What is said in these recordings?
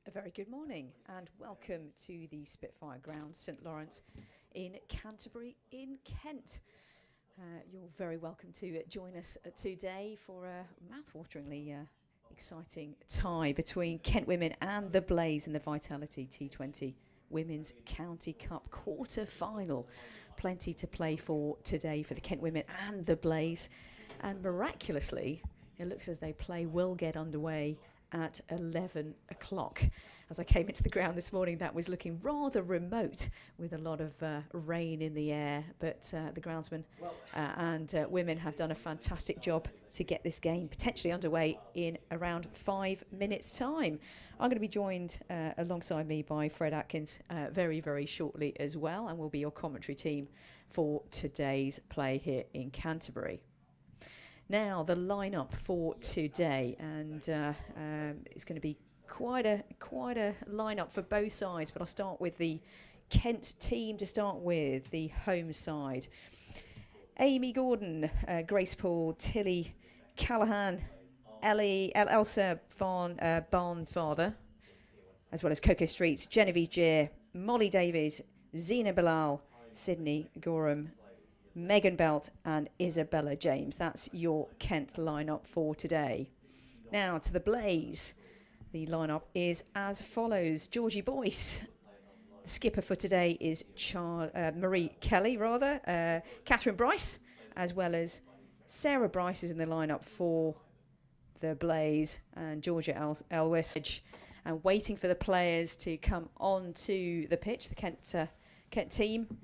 A very good morning and welcome to the Spitfire Ground, St Lawrence in Canterbury in Kent. You're very welcome to join us today for a mouth-wateringly exciting tie between Kent women and the Blaze in the Vitality T20 Women's County Cup quarter-final. Plenty to play for today for the Kent women and the Blaze. And miraculously, it looks as though play will get underway at 11 o'clock. As I came into the ground this morning, that was looking rather remote with a lot of rain in the air, but the groundsmen and women have done a fantastic job to get this game potentially underway in around 5 minutes' time. I'm going to be joined alongside me by Fred Atkins very, very shortly as well, and we'll be your commentary team for today's play here in Canterbury. Now, the lineup for today, and it's going to be quite a lineup for both sides, but I'll start with the Kent team to start with, the home side. Amy Gordon, Grace Paul, Tilly Callahan, Elsa von Barnfather, as well as Coco Streets, Genevieve Jeer, Molly Davies, Zena Bilal, Sydney Gorham, Megan Belt and Isabella James. That's your Kent lineup for today. Now to the Blaze. The lineup is as follows. Georgie Boyce. The skipper for today is Marie Kelly, Catherine Bryce, as well as Sarah Bryce is in the lineup for the Blaze, and Georgia Elwis. And waiting for the players to come onto the pitch, the Kent team.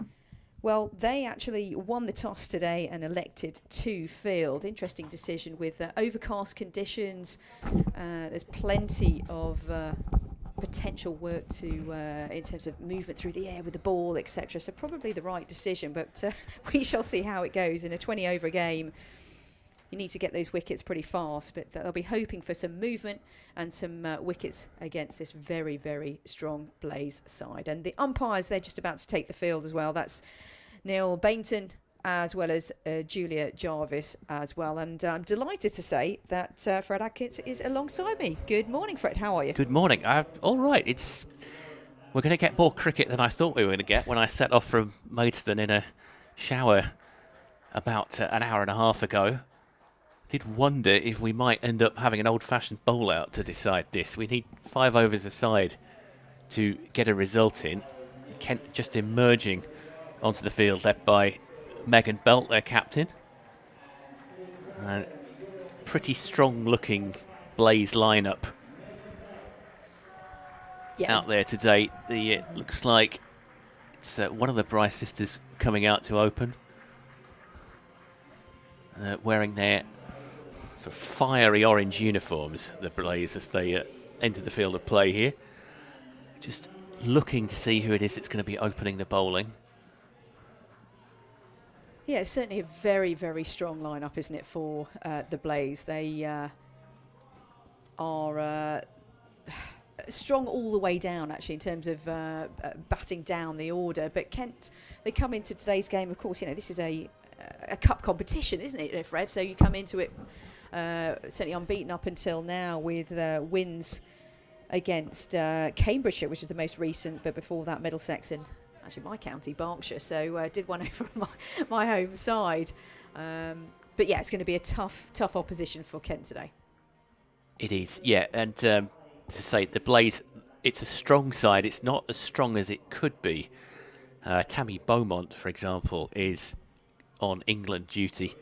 Well, they actually won the toss today and elected to field. Interesting decision with overcast conditions. There's plenty of potential work to in terms of movement through the air with the ball, etc. So probably the right decision, but we shall see how it goes. In a 20-over game, you need to get those wickets pretty fast, but they'll be hoping for some movement and some wickets against this very, very strong Blaze side. And the umpires, they're just about to take the field as well. That's Neil Bainton as well as Julia Jarvis as well. And I'm delighted to say that Fred Atkins is alongside me. Good morning, Fred. How are you? Good morning. All right. We're going to get more cricket than I thought we were going to get when I set off from Maidstone in a shower about an hour and a half ago. Did wonder if we might end up having an old-fashioned bowl-out to decide this. We need 5 overs aside to get a result in. Kent just emerging onto the field, led by Megan Belt, their captain. Pretty strong-looking Blaze lineup out there today. It looks like it's one of the Bryce sisters coming out to open, wearing their sort of fiery orange uniforms, the Blaze, as they enter the field of play here. Just looking to see who it is that's going to be opening the bowling. Yeah, it's certainly a very, very strong lineup, isn't it, for the Blaze? They are strong all the way down, actually, in terms of batting down the order. But Kent, they come into today's game, of course, this is a cup competition, isn't it, Fred? So you come into it certainly unbeaten up until now with wins against Cambridgeshire, which is the most recent, but before that Middlesex and actually my county, Berkshire, so did one over my home side. But yeah, it's going to be a tough opposition for Kent today. It is, yeah, and to say the Blaze, it's a strong side. It's not as strong as it could be. Tammy Beaumont, for example, is on England duty.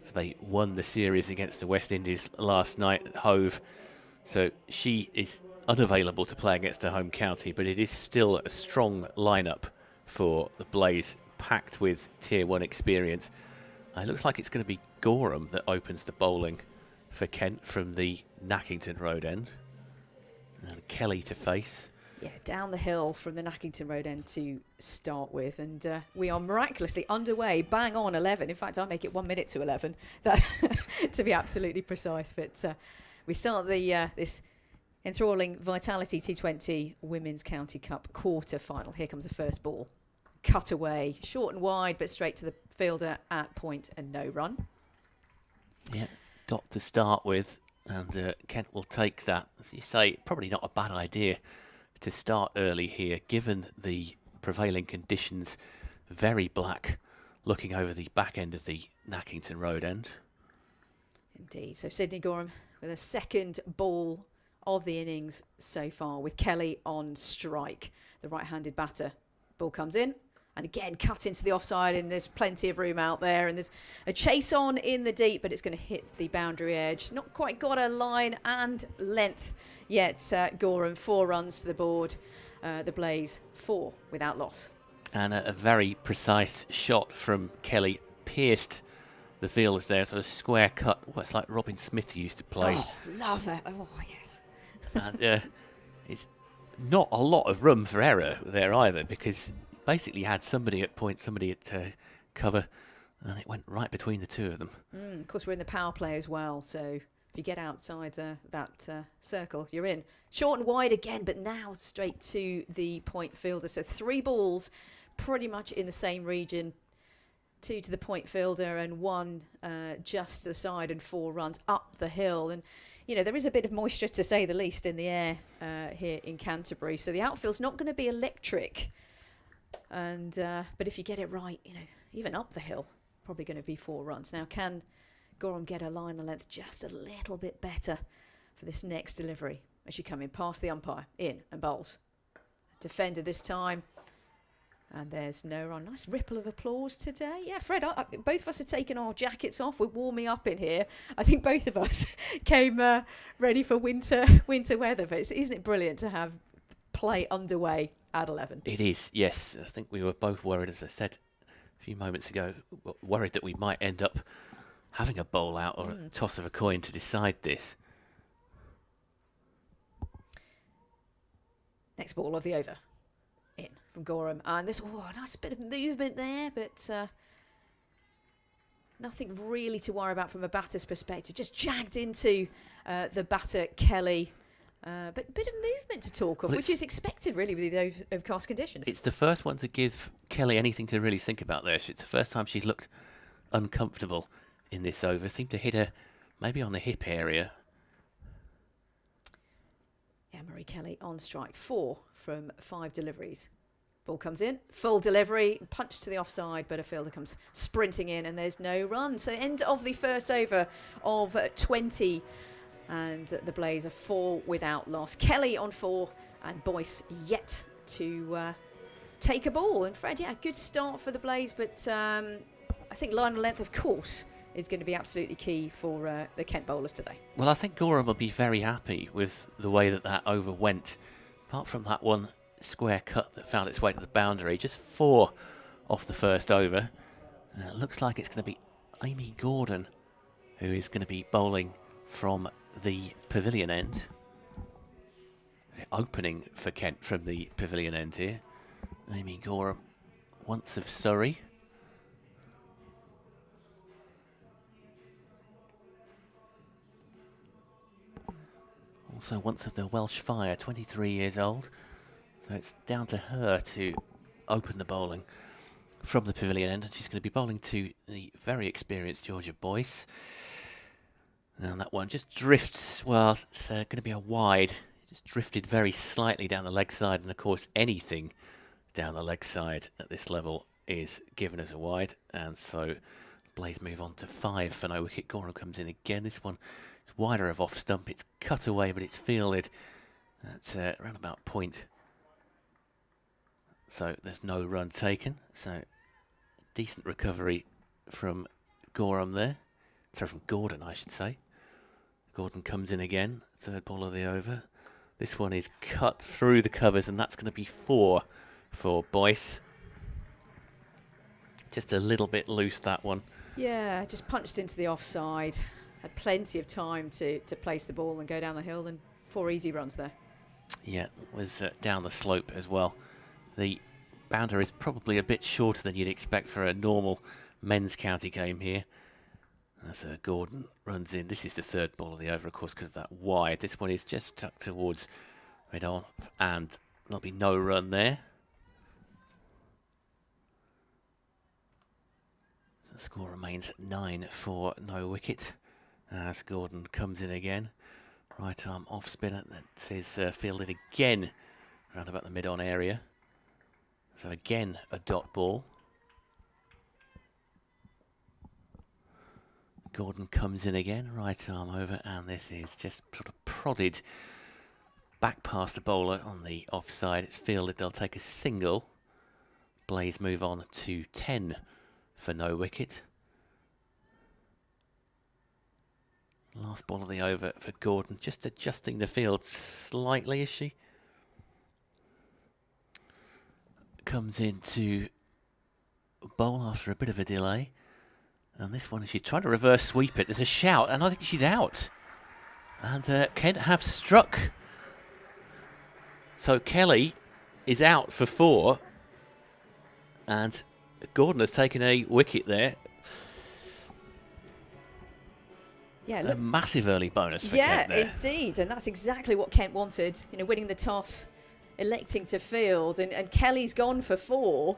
So they won the series against the West Indies last night at Hove. So she is unavailable to play against her home county, but it is still a strong lineup for the Blaze, packed with Tier 1 experience. It looks like it's going to be Gorham that opens the bowling for Kent from the Nackington Road end. And Kelly to face. Yeah, down the hill from the Nackington Road end to start with. And we are miraculously underway, bang on 11. In fact, I make it 1 minute to 11, that to be absolutely precise. But we start this enthralling Vitality T20 Women's County Cup quarter-final. Here comes the first ball. Cut away, short and wide, but straight to the fielder at point and no run. Yeah, dot to start with. And Kent will take that. As you say, probably not a bad idea to start early here, given the prevailing conditions. Very black, looking over the back end of the Nackington Road end. Indeed. So Sydney Gorham with a second ball of the innings so far, with Kelly on strike, the right-handed batter. Ball comes in, and again cut into the offside, and there's plenty of room out there, and there's a chase on in the deep, but it's going to hit the boundary edge. Not quite got a line and length yet. Gorham 4 runs to the board. The Blaze 4 without loss. And a very precise shot from Kelly, pierced the fielders there, sort of square cut. Well, it's like Robin Smith used to play. Oh, love it. Oh, yes. And it's not a lot of room for error there either, because basically had somebody at point, somebody at cover, and it went right between the two of them. Of course, we're in the power play as well, so if you get outside that circle, you're in. Short and wide again, but now straight to the point fielder. So 3 balls pretty much in the same region. 2 to the point fielder and 1 just to the side, and 4 runs up the hill. And, you know, there is a bit of moisture, to say the least, in the air here in Canterbury. So the outfield's not going to be electric. And but if you get it right, you know, even up the hill, probably going to be 4 runs. Now, can Gorham get a line of length just a little bit better for this next delivery as you come in past the umpire, in and bowls? Defender this time. And there's no run. Nice ripple of applause today. Yeah, Fred, both of us have taken our jackets off. We're warming up in here. I think both of us came ready for winter weather. But isn't it brilliant to have play underway at 11? It is, yes. I think we were both worried, as I said a few moments ago, worried that we might end up having a bowl out or a toss of a coin to decide this. Next ball of the over. In from Gorham, and this a nice bit of movement there, but nothing really to worry about from a batter's perspective. Just jagged into the batter Kelly, but bit of movement to talk of, which is expected really with the overcast conditions. It's the first one to give Kelly anything to really think about there. It's the first time she's looked uncomfortable in this over. Seemed to hit her maybe on the hip area. Yeah, Marie Kelly on strike, 4 from 5 deliveries. Ball comes in, full delivery, punch to the offside, but a fielder comes sprinting in, and there's no run. So end of the first over of 20, and the Blaze are 4 without loss. Kelly on 4, and Boyce yet to take a ball. And Fred, yeah, good start for the Blaze, but I think line of length, of course, is going to be absolutely key for the Kent bowlers today. Well, I think Gorham will be very happy with the way that over went. Apart from that one square cut that found its way to the boundary, just 4 off the first over. It looks like it's going to be Amy Gordon who is going to be bowling from the pavilion end. Opening for Kent from the pavilion end here. Amy Gorham, once of Surrey. Also once of the Welsh Fire, 23 years old. So it's down to her to open the bowling from the pavilion end. And she's going to be bowling to the very experienced Georgia Boyce. And that one just drifts, well, it's going to be a wide. Just drifted very slightly down the leg side. And of course, anything down the leg side at this level is given as a wide. And so Blaze move on to 5 for no wicket. Gorham comes in again. This one is wider of off stump. It's cut away, but it's fielded. That's around about point. So there's no run taken. So decent recovery from Gorham there. Sorry, from Gordon, I should say. Gordon comes in again. 3rd ball of the over. This one is cut through the covers, and that's going to be 4 for Boyce. Just a little bit loose, that one. Yeah, just punched into the offside. Had plenty of time to place the ball and go down the hill, and 4 easy runs there. Yeah, it was down the slope as well. The boundary is probably a bit shorter than you'd expect for a normal men's county game here. As Gordon runs in. This is the 3rd ball of the over, of course, because of that wide. This one is just tucked towards mid-on, and there'll be no run there. So the score remains 9 for no wicket. as Gordon comes in again. Right arm off spinner. That is fielded again around about the mid-on area. So again, a dot ball. Gordon comes in again, right arm over, and this is just sort of prodded back past the bowler on the offside. It's fielded, they'll take a single. Blaze move on to 10 for no wicket. Last ball of the over for Gordon, just adjusting the field slightly, is she? Comes into bowl after a bit of a delay. And this one, she's trying to reverse sweep it. There's a shout, and I think she's out. And Kent have struck. So Kelly is out for 4. And Gordon has taken a wicket there. Yeah, a massive early bonus for Kent there. Yeah, indeed. And that's exactly what Kent wanted. You know, winning the toss, electing to field. And Kelly's gone for 4.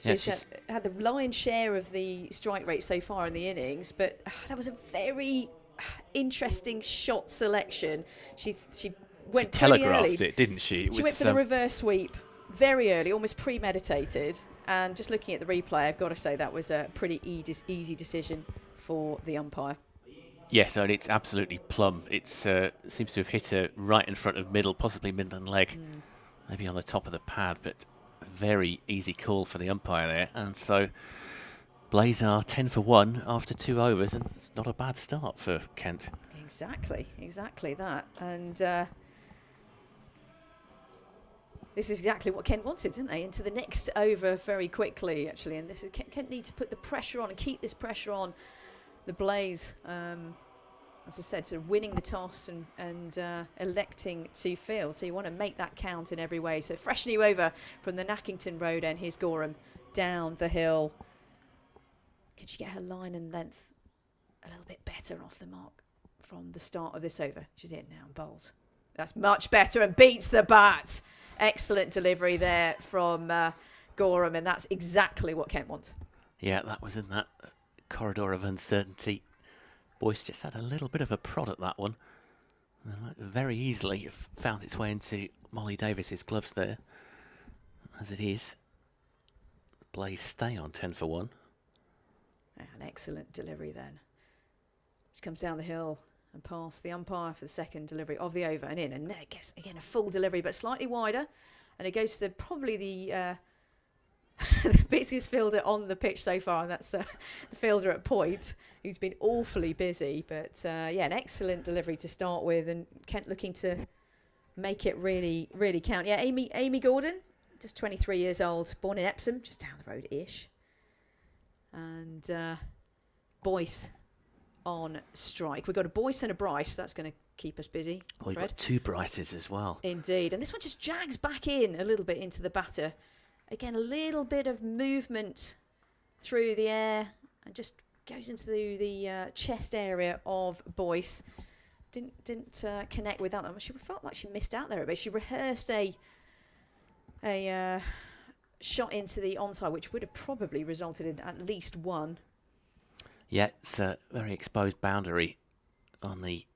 She's had the lion's share of the strike rate so far in the innings, but that was a very interesting shot selection. She went telegraphed it, didn't she? She went for the reverse sweep very early, almost premeditated. And just looking at the replay, I've got to say that was a pretty easy decision for the umpire. Yes, and it's absolutely plumb. It seems to have hit her right in front of middle, possibly midland leg, maybe on the top of the pad, but very easy call for the umpire there. And so Blaze are 10 for 1 after 2 overs, and it's not a bad start for Kent. Exactly that. And this is exactly what Kent wanted, didn't they? Into the next over very quickly, actually. And this is Kent need to put the pressure on and keep this pressure on the Blaze. As I said, sort of winning the toss and electing to field. So you want to make that count in every way. So fresh new over from the Nackington Road end. Here's Gorham down the hill. Could she get her line and length a little bit better off the mark from the start of this over? She's in now and bowls. That's much better and beats the bat. Excellent delivery there from Gorham, and that's exactly what Kent wants. Yeah, that was in that corridor of uncertainty. Boyce just had a little bit of a prod at that one. Very easily found its way into Molly Davis's gloves there. As it is, Blaze stay on 10 for 1. Yeah, an excellent delivery then. She comes down the hill and past the umpire for the second delivery of the over and in. And I guess, again, a full delivery, but slightly wider. And it goes to probably the busiest fielder on the pitch so far, and that's the fielder at point, who's been awfully busy. But yeah, an excellent delivery to start with, and Kent looking to make it really count. Yeah, Amy Gordon, just 23 years old, born in Epsom, just down the road-ish. And Boyce on strike. We've got a Boyce and a Bryce. That's going to keep us busy. We've got 2 Bryces as well. Indeed. And this one just jags back in a little bit into the batter. Again, a little bit of movement through the air and just goes into the chest area of Boyce. Didn't connect with that one. She felt like she missed out there a bit. She rehearsed a shot into the onside, which would have probably resulted in at least 1. Yeah, it's a very exposed boundary on the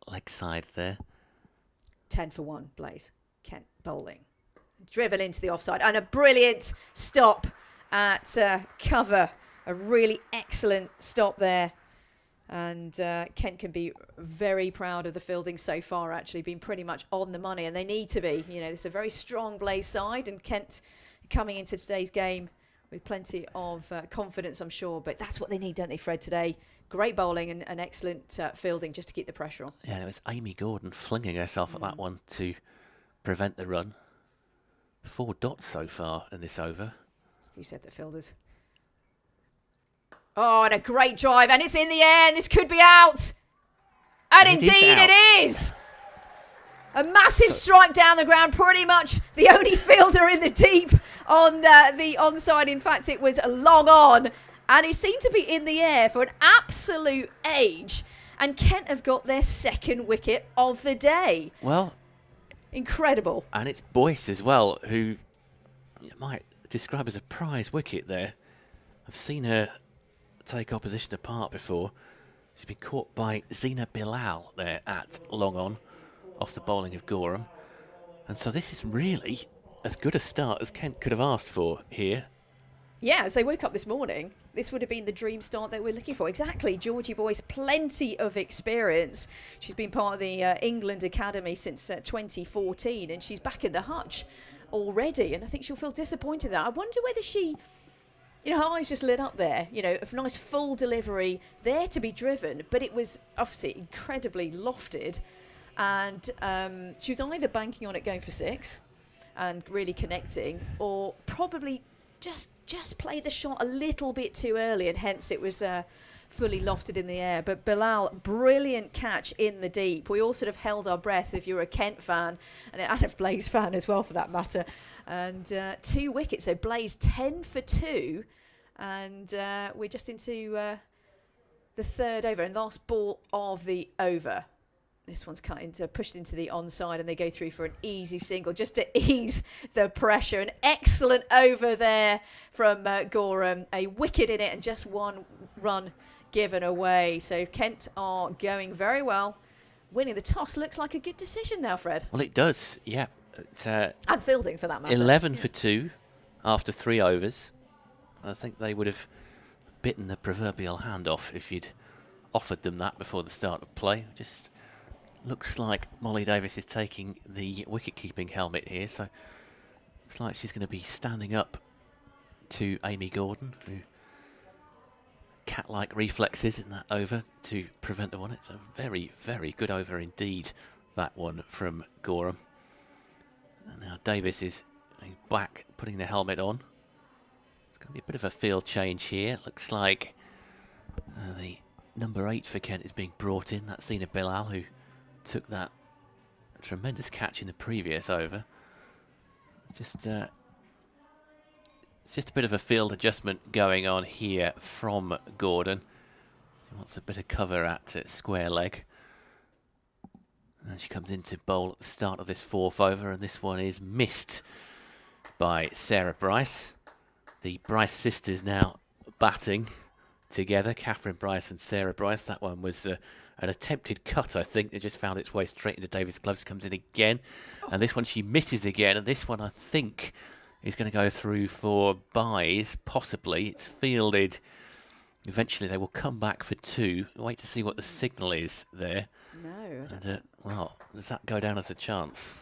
leg side there. 10 for 1, Blaze. Kent bowling. Driven into the offside. And a brilliant stop at cover. A really excellent stop there. And Kent can be very proud of the fielding so far, actually. Been pretty much on the money, and they need to be. You know, it's a very strong Blaze side, and Kent coming into today's game with plenty of confidence, I'm sure. But that's what they need, don't they, Fred, today? Great bowling and excellent fielding just to keep the pressure on. Yeah, it was Amy Gordon flinging herself at that one to prevent the run. 4 dots so far in this over. Who said that fielders? Oh, and a great drive, and it's in the air, and this could be out. And indeed it is. A massive strike down the ground, pretty much the only fielder in the deep on the onside. In fact, it was long on, and it seemed to be in the air for an absolute age. And Kent have got their second wicket of the day. Well, incredible. And it's Boyce as well, who you might describe as a prize wicket there. I've seen her take opposition apart before. She's been caught by Zina Bilal there at long on, off the bowling of Gorham. And so this is really as good a start as Kent could have asked for here. Yeah, as they woke up this morning, this would have been the dream start they were looking for. Exactly. Georgie Boyce, plenty of experience. She's been part of the England Academy since 2014, and she's back in the hutch already. And I think she'll feel disappointed that. I wonder whether she, her eyes just lit up there. A nice full delivery there to be driven, but it was obviously incredibly lofted. And she was either banking on it going for 6 and really connecting, or probably just play the shot a little bit too early, and hence it was fully lofted in the air. But Bilal, brilliant catch in the deep. We all sort of held our breath if you're a Kent fan, and a Blaze fan as well for that matter. And 2 wickets, so Blaze 10 for 2, and we're just into the 3rd over and last ball of the over. This one's pushed into the onside, and they go through for an easy single just to ease the pressure. An excellent over there from Gorham. A wicket in it and just 1 run given away. So Kent are going very well. Winning the toss looks like a good decision now, Fred. Well, it does, yeah. And fielding for that matter. 11 for 2 after 3 overs. I think they would have bitten the proverbial hand off if you'd offered them that before the start of play. Just looks like Molly Davis is taking the wicket-keeping helmet here, so looks like she's going to be standing up to Amy Gordon, who cat-like reflexes in that over to prevent the one. It's a very, very good over indeed, that one from Gorham. And now Davis is back, putting the helmet on. It's going to be a bit of a field change here. Looks like the number 8 for Kent is being brought in. That's Zina Bilal, who took that tremendous catch in the previous over. It's just a bit of a field adjustment going on here from Gordon. He wants a bit of cover at square leg. And she comes into bowl at the start of this 4th over, and this one is missed by Sarah Bryce. The Bryce sisters now batting together, Catherine Bryce and Sarah Bryce. That one was an attempted cut, I think. It just found its way straight into Davis' gloves. Comes in again. And this one she misses again. And this one, I think, is going to go through for byes, possibly. It's fielded. Eventually, they will come back for 2. Wait to see what the signal is there. No. And, well, does that go down as a chance?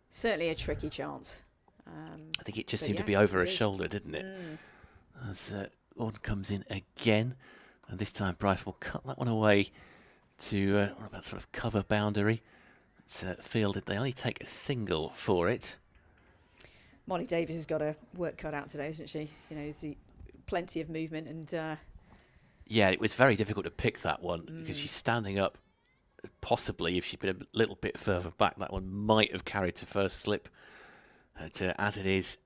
Certainly a tricky chance. I think it just seemed to be over her shoulder, didn't it? As Gordon comes in again. And this time Bryce will cut that one away to what about sort of cover boundary. It's fielded. They only take a single for it. Molly Davis has got her work cut out today, isn't she? There's plenty of movement and... Yeah, it was very difficult to pick that one because she's standing up. Possibly, if she'd been a little bit further back, that one might have carried to first slip. But as it is,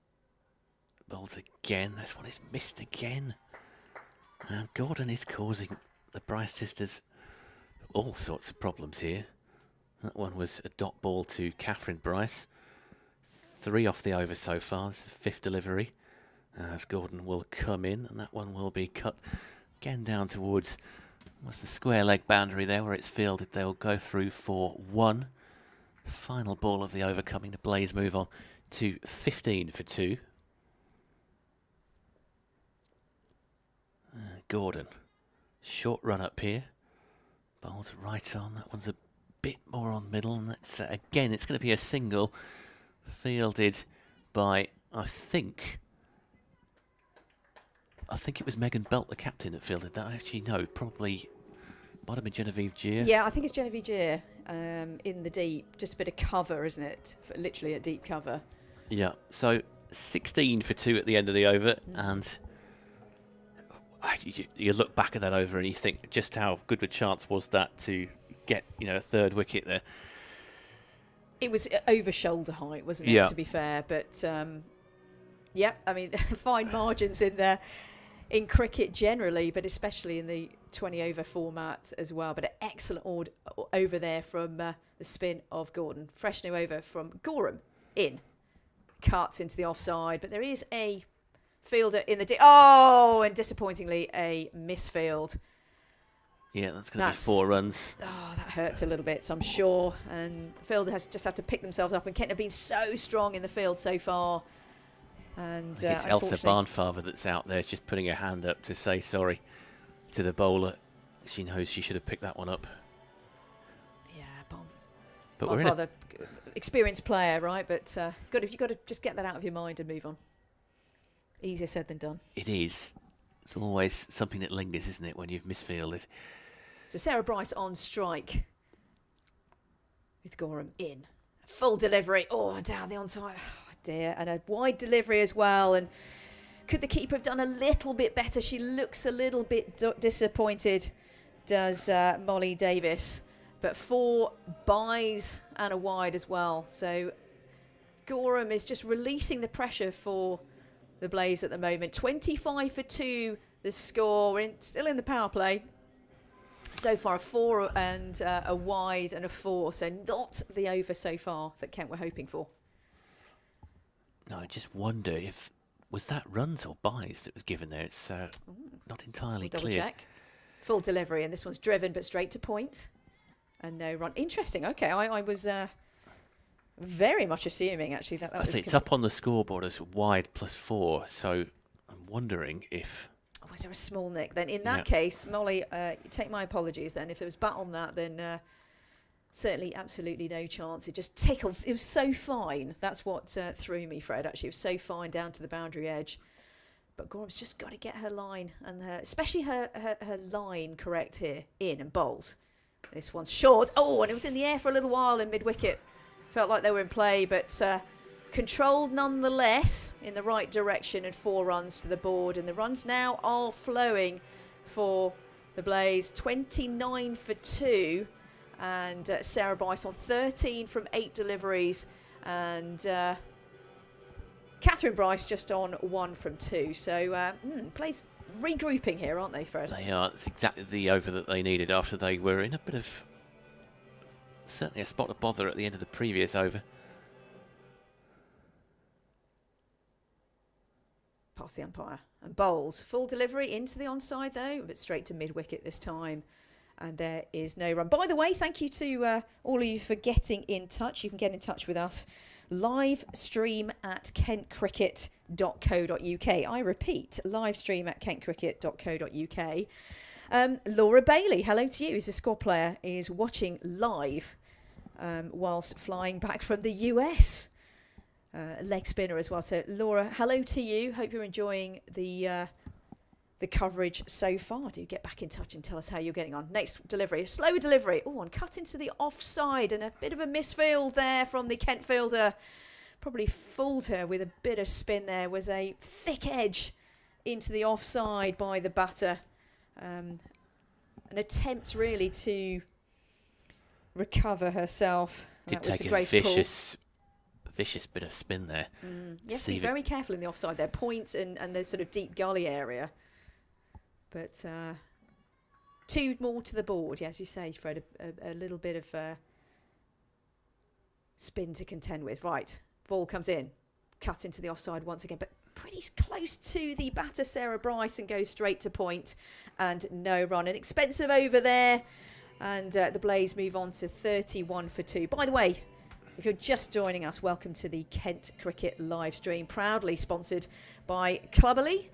bowls again. This one is missed again. And Gordon is causing the Bryce sisters all sorts of problems here. That one was a dot ball to Catherine Bryce. 3 off the over so far. This is 5th delivery. As Gordon will come in, and that one will be cut again down towards what's the square leg boundary there where it's fielded. They'll go through for 1. Final ball of the over coming to Blaze move on to 15 for 2. Gordon, short run up here. Bowls right on. That one's a bit more on middle, and that's again it's going to be a single fielded by I think it was Megan Belt, the captain, that fielded that. Actually, no, probably might have been Genevieve Gier. Yeah, I think it's Genevieve Gier in the deep. Just a bit of cover, isn't it? Literally a deep cover. Yeah, so 16 for 2 at the end of the over, and you look back at that over and you think just how good a chance was that to get a 3rd wicket there. It was over shoulder height, wasn't it, to be fair? But, yeah, I mean, fine margins in there. In cricket generally, but especially in the 20-over format as well. But an excellent over there from the spin of Gordon. Fresh new over from Gorham in. Cuts into the offside, but there is a fielder in the... and disappointingly, a misfield. Yeah, that's going to be 4 runs. Oh, that hurts a little bit, I'm sure. And the field has just had to pick themselves up. And Kent have been so strong in the field so far. And it's Elsa Barnfather that's out there just putting her hand up to say sorry to the bowler. She knows she should have picked that one up. Yeah, but Barnfather, experienced player, right? But you've got to just get that out of your mind and move on. Easier said than done. It is. It's always something that lingers, isn't it, when you've misfielded. So Sarah Bryce on strike with Gorham in. Full delivery. Oh, down the onside. Oh, dear. And a wide delivery as well. And could the keeper have done a little bit better? She looks a little bit disappointed, does Molly Davis. But 4 byes and a wide as well. So Gorham is just releasing the pressure for the Blaze at the moment. 25 for 2, the score. We're still in the power play. So far, a 4 and a wide and a 4. So not the over so far that Kent were hoping for. No, I just wonder if... Was that runs or byes that was given there? It's not entirely Double clear. Check. Full delivery, and this one's driven but straight to point. And no run. Interesting. Okay, I was very much assuming, actually, that was... It's up on the scoreboard as wide +4, so I'm wondering if... Was there a small nick? Then in that case, Molly, take my apologies then. If there was bat on that, then certainly absolutely no chance. It just tickled. It was so fine. That's what threw me, Fred, actually. It was so fine down to the boundary edge. But Gorham's just got to get her line, and especially her line correct here, in and bowls. This one's short. Oh, and it was in the air for a little while in mid-wicket. Felt like they were in play, but... controlled nonetheless in the right direction and 4 runs to the board. And the runs now are flowing for the Blaze. 29 for 2. And Sarah Bryce on 13 from 8 deliveries. And Catherine Bryce just on 1 from 2. So Blaze regrouping here, aren't they, Fred? They are. It's exactly the over that they needed after they were in a bit of... Certainly a spot of bother at the end of the previous over. Past the umpire and bowls. Full delivery into the onside though, but straight to mid-wicket this time. And there is no run. By the way, thank you to all of you for getting in touch. You can get in touch with us live stream at kentcricket.co.uk. I repeat, live stream at kentcricket.co.uk. Laura Bailey, hello to you, who's a squad player, is watching live whilst flying back from the US. Leg spinner as well. So Laura, hello to you. Hope you're enjoying the coverage so far. Do get back in touch and tell us how you're getting on. Next delivery, a slow delivery. Oh, and cut into the offside, and a bit of a misfield there from the Kent fielder. Probably fooled her with a bit of spin there. Was a thick edge into the offside by the batter. An attempt really to recover herself. Did that was take a a vicious bit of spin there. You have to be very careful in the offside there. Point and the sort of deep gully area. But 2 more to the board. Yeah, as you say, Fred, a little bit of spin to contend with. Right, ball comes in. Cut into the offside once again. But pretty close to the batter, Sarah Bryce, and goes straight to point. And no run. An expensive over there. And the Blaze move on to 31 for 2. By the way, if you're just joining us, welcome to the Kent Cricket live stream, proudly sponsored by Cluberly.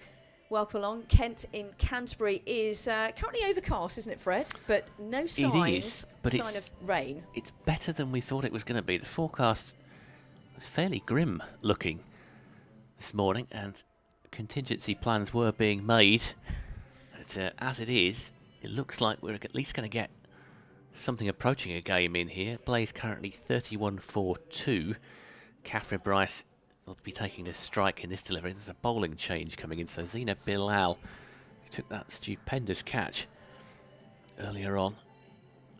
Welcome along. Kent in Canterbury is currently overcast, isn't it, Fred? But no sign of rain. It's better than we thought it was going to be. The forecast was fairly grim looking this morning, and contingency plans were being made. But, as it is, it looks like we're at least going to get something approaching a game in here. Blaze currently 31 for 2. Catherine Bryce will be taking a strike in this delivery. There's a bowling change coming in. So Zina Bilal, who took that stupendous catch earlier on,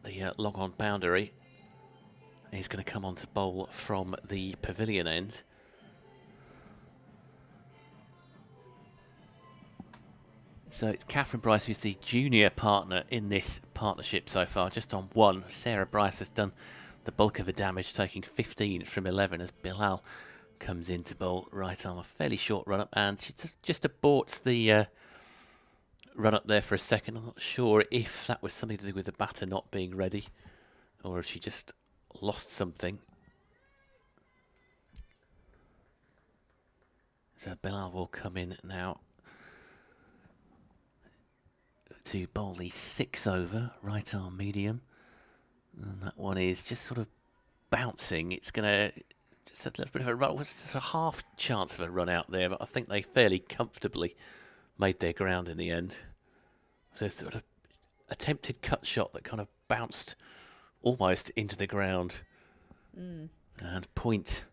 the long on boundary, is going to come on to bowl from the pavilion end. So it's Catherine Bryce who's the junior partner in this partnership so far, just on 1. Sarah Bryce has done the bulk of the damage, taking 15 from 11 as Bilal comes in to bowl right on a fairly short run up, and she just aborts the run up there for a second. I'm not sure if that was something to do with the batter not being ready or if she just lost something. So Bilal will come in now to bowl the 6th over, right arm medium. And that one is just sort of bouncing. It's going to just a little bit of a run. Just a half chance of a run out there, but I think they fairly comfortably made their ground in the end. So sort of attempted cut shot that kind of bounced almost into the ground. And point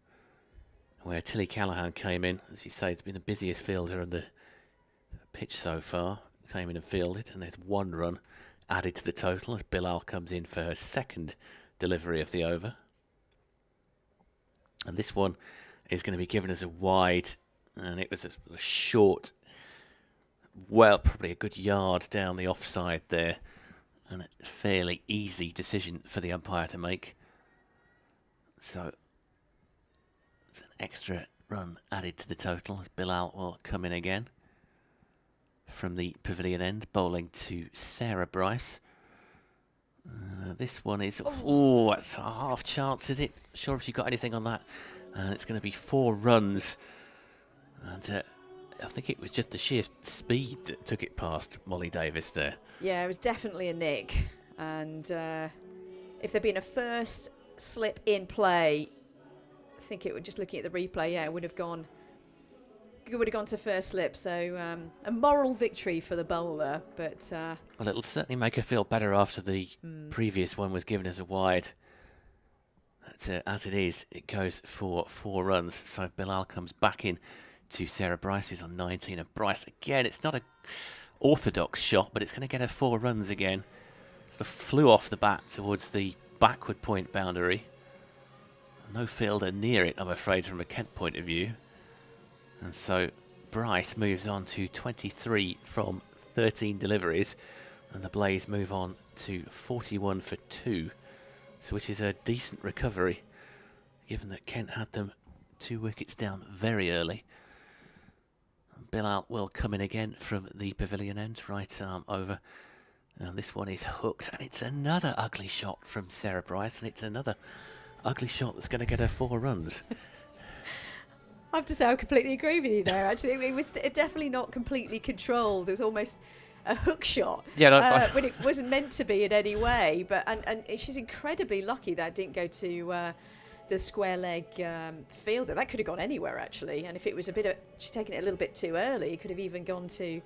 where Tilly Callaghan came in. As you say, it's been the busiest fielder on the pitch so far. Came in and fielded, and there's 1 run added to the total as Bilal comes in for her 2nd delivery of the over. And this one is going to be given as a wide, and it was a short, well, probably a good yard down the offside there, and a fairly easy decision for the umpire to make. So it's an extra run added to the total as Bilal will come in again from the pavilion end, bowling to Sarah Bryce. This one is, that's a half chance, is it? Sure if you got anything on that. And it's going to be 4 runs. And I think it was just the sheer speed that took it past Molly Davis there. Yeah, it was definitely a nick. And if there'd been a first slip in play, I think it would, just looking at the replay, it would have gone to first slip. So a moral victory for the bowler. But well, it'll certainly make her feel better after the previous one was given as a wide. As it is, it goes for 4 runs. So Bilal comes back in to Sarah Bryce, who's on 19. And Bryce, again, it's not an orthodox shot, but it's going to get her 4 runs again. Sort of flew off the bat towards the backward point boundary. No fielder near it, I'm afraid, from a Kent point of view. And so Bryce moves on to 23 from 13 deliveries. And the Blaze move on to 41 for 2. So which is a decent recovery, given that Kent had them 2 wickets down very early. Bilal will come in again from the pavilion end, right arm over. And this one is hooked, and it's another ugly shot from Sarah Bryce, and it's another ugly shot that's going to get her 4 runs. I have to say I completely agree with you there. Actually, it was definitely not completely controlled. It was almost a hook shot, when it wasn't meant to be in any way. But and she's incredibly lucky that didn't go to the square leg fielder. That could have gone anywhere actually. And if it was she's taken it a little bit too early, it could have even gone to.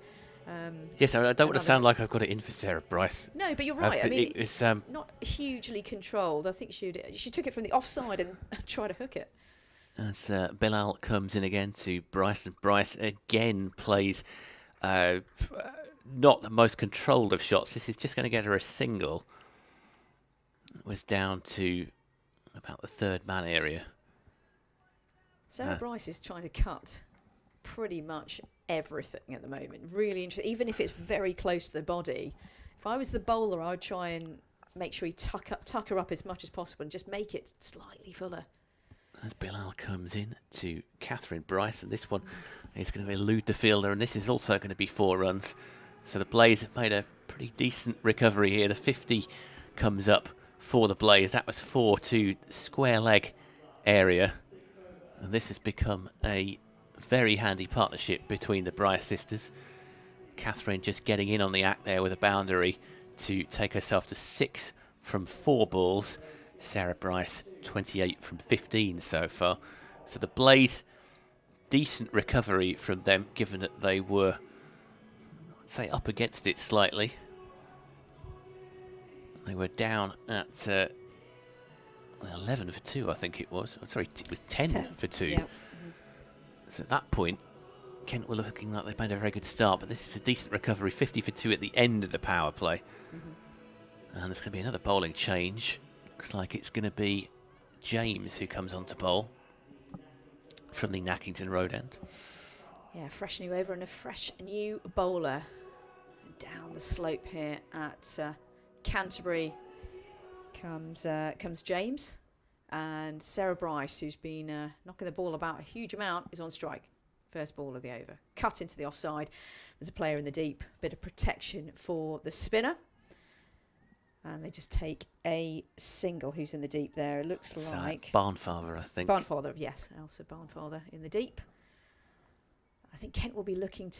Yes, I don't want to sound like I've got it in for Sarah Bryce. No, but you're right. I mean, it's not hugely controlled. I think she took it from the offside and tried to hook it. As Bilal comes in again to Bryce, and Bryce again plays not the most controlled of shots. This is just going to get her a single. It was down to about the 3rd man area. Sarah Bryce is trying to cut pretty much everything at the moment. Really interesting, even if it's very close to the body. If I was the bowler, I would try and make sure you tuck her up as much as possible and just make it slightly fuller. As Bilal comes in to Catherine Bryce, and this one is going to elude the fielder, and this is also going to be 4 runs. So the Blaze have made a pretty decent recovery here. The 50 comes up for the Blaze. That was 4 to the square leg area. And this has become a very handy partnership between the Bryce sisters. Catherine just getting in on the act there with a boundary to take herself to 6 from 4 balls. Sarah Bryce, 28 from 15 so far. So the Blaze, decent recovery from them, given that they were, I'd say, up against it slightly. They were down at 11 for 2, I think it was. Sorry, it was 10 for 2. Yeah. So at that point, Kent were looking like they made a very good start, but this is a decent recovery, 50 for 2 at the end of the power play. And there's going to be another bowling change. Looks like it's going to be James who comes on to bowl from the Nackington Road end. Yeah, fresh new over and a fresh new bowler. Down the slope here at Canterbury comes James, and Sarah Bryce, who's been knocking the ball about a huge amount, is on strike. First ball of the over. Cut into the offside. There's a player in the deep. Bit of protection for the spinner. And they just take a single. Who's in the deep there? It looks It's like... Barnfather, I think. Barnfather, yes. Elsa Barnfather in the deep. I think Kent will be looking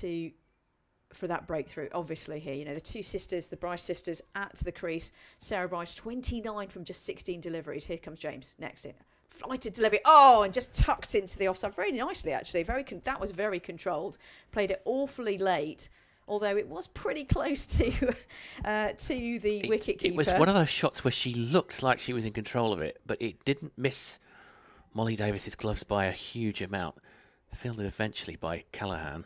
for that breakthrough, obviously, here. You know, the two sisters, the Bryce sisters at the crease. Sarah Bryce, 29 from just 16 deliveries. Here comes James next in. Flighted delivery. Oh, and just tucked into the offside very nicely, actually. That was very controlled. Played it awfully late, although it was pretty close to the wicketkeeper. It was one of those shots where she looked like she was in control of it, but it didn't miss Molly Davis's gloves by a huge amount. Fielded eventually by Callaghan.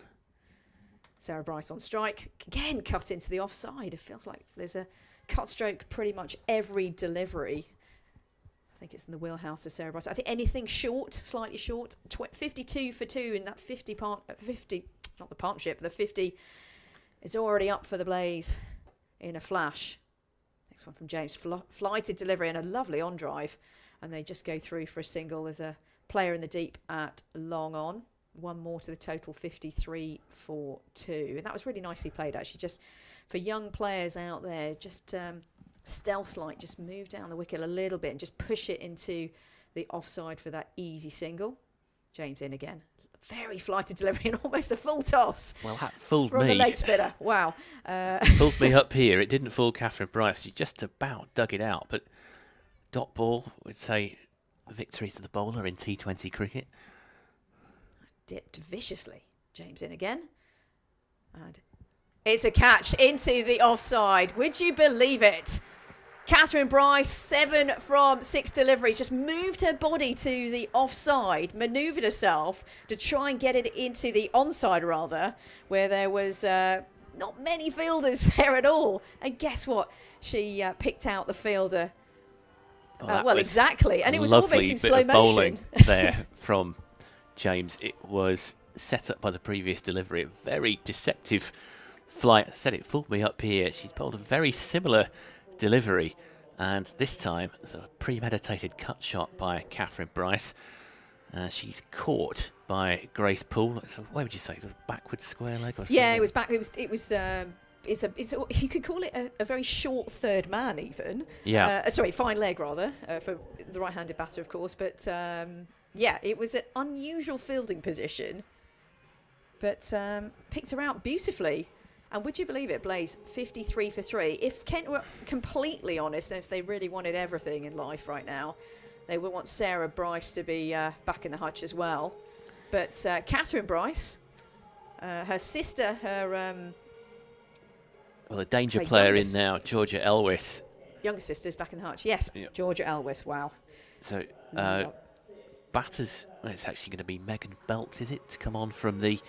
Sarah Bryce on strike. Again, cut into the offside. It feels like there's a cut stroke pretty much every delivery. I think it's in the wheelhouse of Sarah Bryce. I think anything short, slightly short, 52 for 2 in that 50, not the partnership, the 50 is already up for the Blaze in a flash. Next one from James. Flighted delivery and a lovely on drive. And they just go through for a single. There's a player in the deep at long on. One more to the total, 53 for 2. And that was really nicely played, actually. Just for young players out there, just stealth-like, just move down the wicket a little bit and just push it into the offside for that easy single. James in again. Very flighted delivery and almost a full toss. Well, that fooled from me. The leg spinner. Wow. Fooled me up here. It didn't fool Catherine Bryce. She just about dug it out. But dot ball would say victory to the bowler in T20 cricket. Dipped viciously. James in again. And it's a catch into the offside. Would you believe it? Catherine Bryce, 7 from 6 deliveries, just moved her body to the offside, manoeuvred herself to try and get it into the onside, rather, where there was not many fielders there at all. And guess what? She picked out the fielder. Well, exactly. And it was almost in slow motion. Bowling there from James. It was set up by the previous delivery. A very deceptive flight. I said it fooled me up here. She's bowled a very similar delivery, and this time it's a premeditated cut shot by Catherine Bryce. She's caught by Grace Poole. So where would you say it was? Backwards square leg or something? Yeah, it was back. It was. You could call it a very short third man, even. Yeah. Sorry, fine leg rather for the right-handed batter, of course. But yeah, it was an unusual fielding position, but picked her out beautifully. And would you believe it, Blaze, 53 for 3. If Kent were completely honest, and if they really wanted everything in life right now, they would want Sarah Bryce to be back in the hutch as well. But Catherine Bryce, her sister, well, a danger player in now, Georgia Elwes. Younger sister's back in the hutch. Yes, yep. Georgia Elwes, wow. So, batters, well, it's actually going to be Megan Belt, is it, to come on from the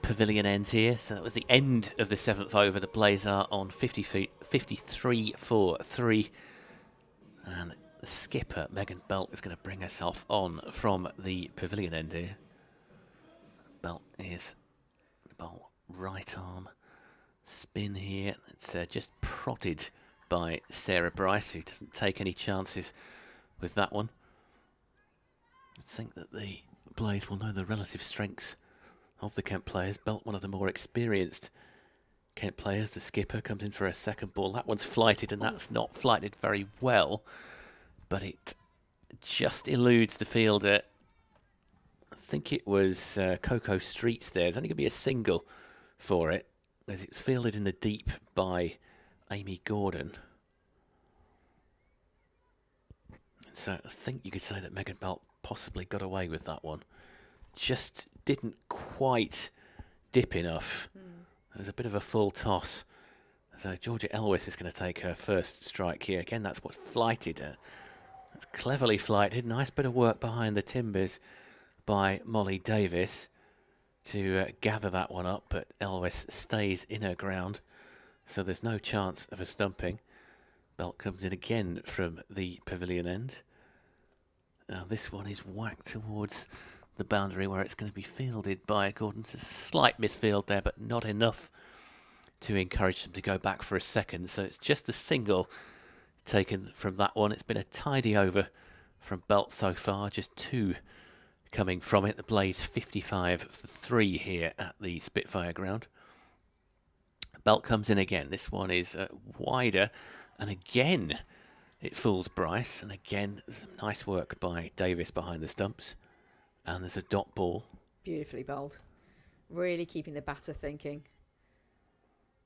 pavilion end here. So that was the end of the 7th over. The Blaze are on 53 for 3. And the skipper, Megan Belt, is going to bring herself on from the pavilion end here. Belt is bowl right arm spin here. It's just prodded by Sarah Bryce, who doesn't take any chances with that one. I think that the Blaze will know the relative strengths of the Kent players. Belt, one of the more experienced Kent players. The skipper comes in for a second ball. That one's flighted, and that's not flighted very well, but it just eludes the fielder. I think it was Coco Streets there. There's only going to be a single for it, as it's fielded in the deep by Amy Gordon. So I think you could say that Megan Belt possibly got away with that one. Just didn't quite dip enough. It was a bit of a full toss. So Georgia Elwes is going to take her first strike here. Again, that's what flighted her. That's cleverly flighted. Nice bit of work behind the timbers by Molly Davis to gather that one up, but Elwes stays in her ground, so there's no chance of a stumping. Belt comes in again from the pavilion end. Now this one is whacked towards the boundary where it's going to be fielded by Gordon. It's a slight misfield there, but not enough to encourage them to go back for a second. So it's just a single taken from that one. It's been a tidy over from Belt so far. Just 2 coming from it. The Blaze 55 for 3 here at the Spitfire Ground. Belt comes in again. This one is wider, and again it fools Bryce, and again some nice work by Davis behind the stumps. And there's a dot ball. Beautifully bowled. Really keeping the batter thinking.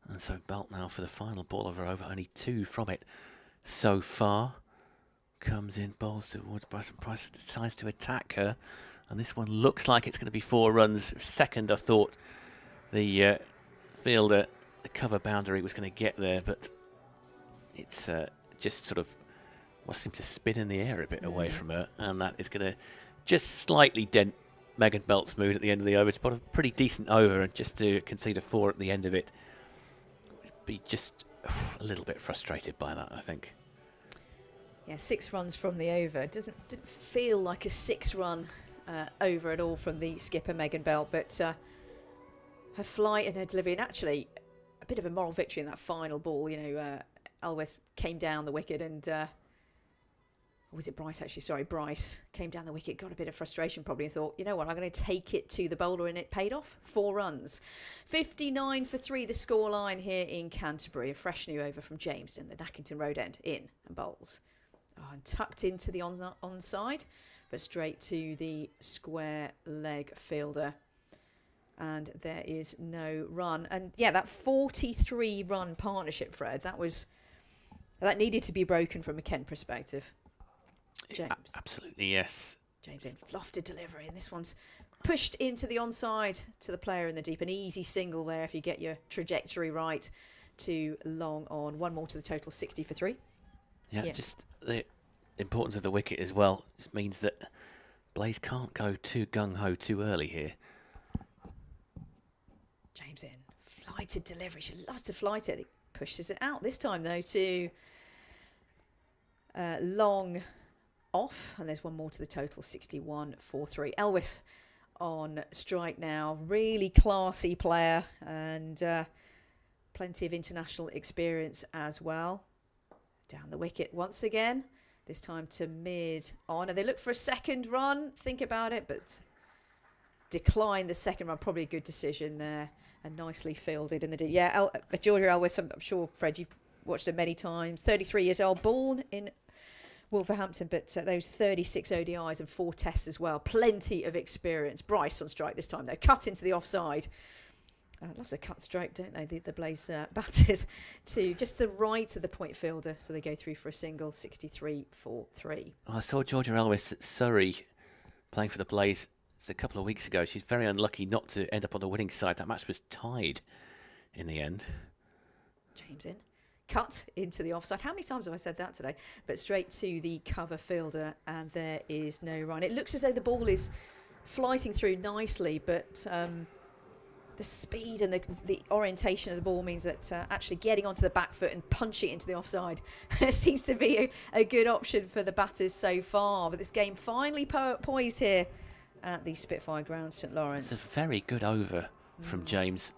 And so Belt now for the final ball of her over. Only 2 from it so far. Comes in, bowls towards Bryce, and Bryce decides to attack her. And this one looks like it's going to be 4 runs. Second, I thought the fielder, the cover boundary was going to get there, but it's just sort of seemed to spin in the air a bit away from her, and that is going to just slightly dent Megan Belt's mood at the end of the over. She put a pretty decent over, and just to concede a 4 at the end of it, be just a little bit frustrated by that, I think. Yeah, 6 runs from the over. Didn't feel like a 6-run over at all from the skipper Megan Belt, but her flight and her delivery, and actually a bit of a moral victory in that final ball. You know, Elwes came down the wicket, and was it Bryce actually? Sorry, Bryce came down the wicket, got a bit of frustration probably, and thought, you know what, I'm going to take it to the bowler, and it paid off. 4 runs. 59 for 3 the scoreline here in Canterbury. A fresh new over from Jameston, the Nackington Road end, in and bowls. Oh, and tucked into the onside, but straight to the square leg fielder. And there is no run. And yeah, that 43-run partnership, Fred, that needed to be broken from a Kent perspective. James. Absolutely, yes. James in lofted delivery, and this one's pushed into the onside to the player in the deep. An easy single there if you get your trajectory right to long on. 1 more to the total, 60 for 3. Yeah, just the importance of the wicket as well. Just means that Blaze can't go too gung-ho too early here. James in. Flighted delivery. She loves to flight it. He pushes it out. This time, though, to long off. And there's 1 more to the total, 61 for 3. Elwes on strike now. Really classy player, and plenty of international experience as well. Down the wicket once again, this time to mid on. And they look for a second run, think about it, but decline the second run. Probably a good decision there, and nicely fielded in the deep. Yeah, Georgia Elwes, I'm sure, Fred, you've watched her many times. 33 years old, born in Wolverhampton, but those 36 ODIs and 4 tests as well. Plenty of experience. Bryce on strike this time, though. Cut into the offside. Loves a cut stroke, don't they, the Blaze batters, to just the right of the point fielder. So they go through for a single, 63 for 3. I saw Georgia Elwes at Surrey playing for the Blaze a couple of weeks ago. She's very unlucky not to end up on the winning side. That match was tied in the end. James in. Cut into the offside. How many times have I said that today? But straight to the cover fielder, and there is no run. It looks as though the ball is flighting through nicely, but the speed and the orientation of the ball means that actually getting onto the back foot and punching it into the offside seems to be a good option for the batters so far. But this game finally poised here at the Spitfire Ground, St Lawrence. It's a very good over from James.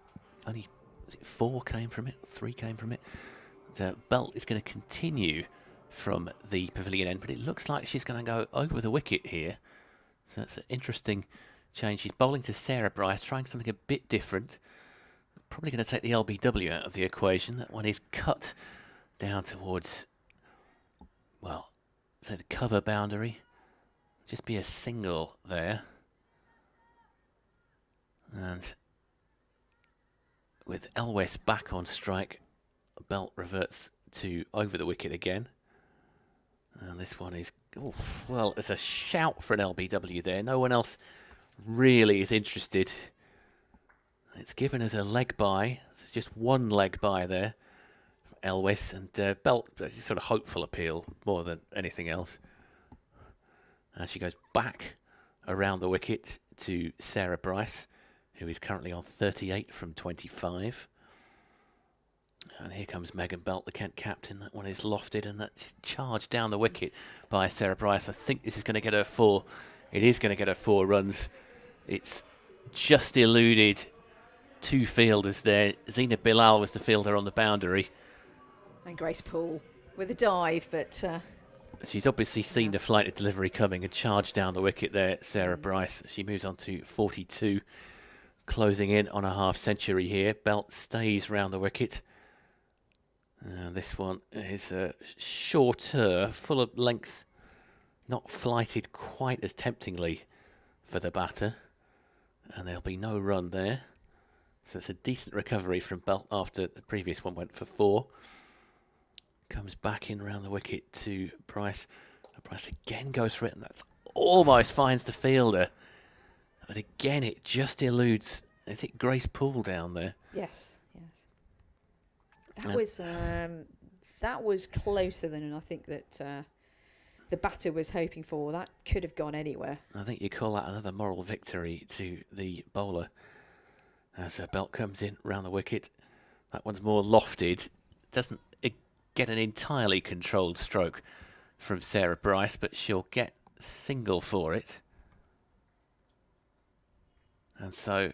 Only 4 came from it, 3 came from it. Belt is going to continue from the pavilion end, but it looks like she's going to go over the wicket here. So that's an interesting change. She's bowling to Sarah Bryce, trying something a bit different. Probably going to take the LBW out of the equation. That one is cut down towards, well, so the cover boundary. Just be a single there. And with Elwes back on strike, Belt reverts to over the wicket again. And this one is, well, it's a shout for an LBW there. No one else really is interested. It's given us a leg by. It's just 1 leg by there. Elwes and Belt, sort of hopeful appeal more than anything else. And she goes back around the wicket to Sarah Bryce, who is currently on 38 from 25. And here comes Megan Belt, the Kent captain. That one is lofted, and that's charged down the wicket by Sarah Bryce. I think this is going to get her 4. It is going to get her 4 runs. It's just eluded 2 fielders there. Zina Bilal was the fielder on the boundary. And Grace Poole with a dive, but She's obviously seen the flighted delivery coming and charged down the wicket there, Sarah Bryce. She moves on to 42, closing in on a half century here. Belt stays round the wicket. This one is shorter, full of length, not flighted quite as temptingly for the batter. And there'll be no run there. So it's a decent recovery from Belt after the previous one went for 4. Comes back in round the wicket to Bryce. Bryce again goes for it, and that's almost finds the fielder. But again, it just eludes. Is it Grace Poole down there? Yes. That was closer than I think that the batter was hoping for. That could have gone anywhere. I think you call that another moral victory to the bowler. As Belt comes in round the wicket. That one's more lofted. Doesn't get an entirely controlled stroke from Sarah Bryce, but she'll get single for it. And so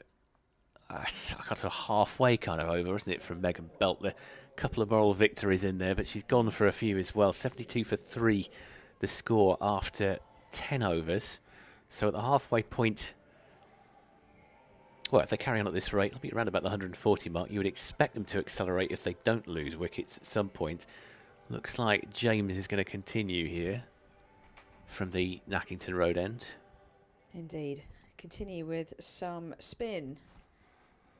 I got to halfway kind of over, isn't it, from Megan Belt there. A couple of moral victories in there, but she's gone for a few as well. 72 for 3, the score after 10 overs. So at the halfway point, well, if they carry on at this rate, it'll be around about the 140 mark. You would expect them to accelerate if they don't lose wickets at some point. Looks like James is going to continue here from the Nackington Road end. Indeed. Continue with some spin.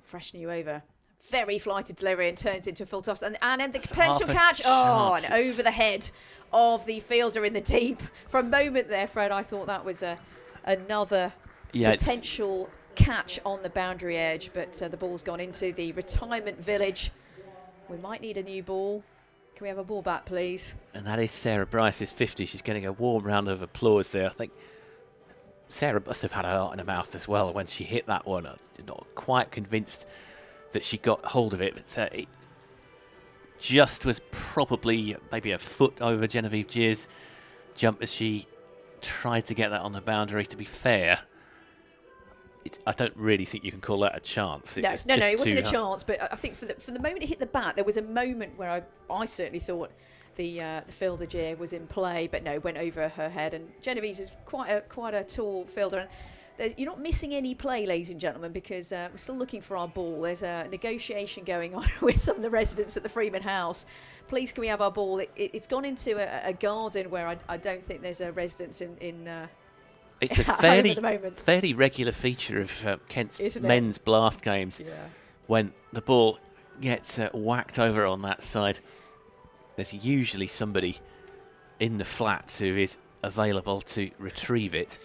Freshen you over. Very flighted delivery and turns into full toss. And then the potential catch. Oh, and over the head of the fielder in the deep. For a moment there, Fred, I thought that was another potential catch on the boundary edge, but the ball's gone into the retirement village. We might need a new ball. Can we have a ball back, please? And that is Sarah Bryce's 50. She's getting a warm round of applause there. I think Sarah must have had her heart in her mouth as well when she hit that one. I'm not quite convinced that she got hold of it, but it just was probably maybe a foot over Genevieve Gear's jump as she tried to get that on the boundary. To be fair, I don't really think you can call that a chance. No, it wasn't a chance. But I think for the moment it hit the bat, there was a moment where I certainly thought the fielder Gier was in play, but no, went over her head. And Genevieve's is quite a tall fielder. And you're not missing any play, ladies and gentlemen, because we're still looking for our ball. There's a negotiation going on with some of the residents at the Freeman House. Please, can we have our ball? It's gone into a garden where I don't think there's a residence in it's a fairly regular feature of Kent's men's blast games. Yeah. When the ball gets whacked over on that side, there's usually somebody in the flats who is available to retrieve it.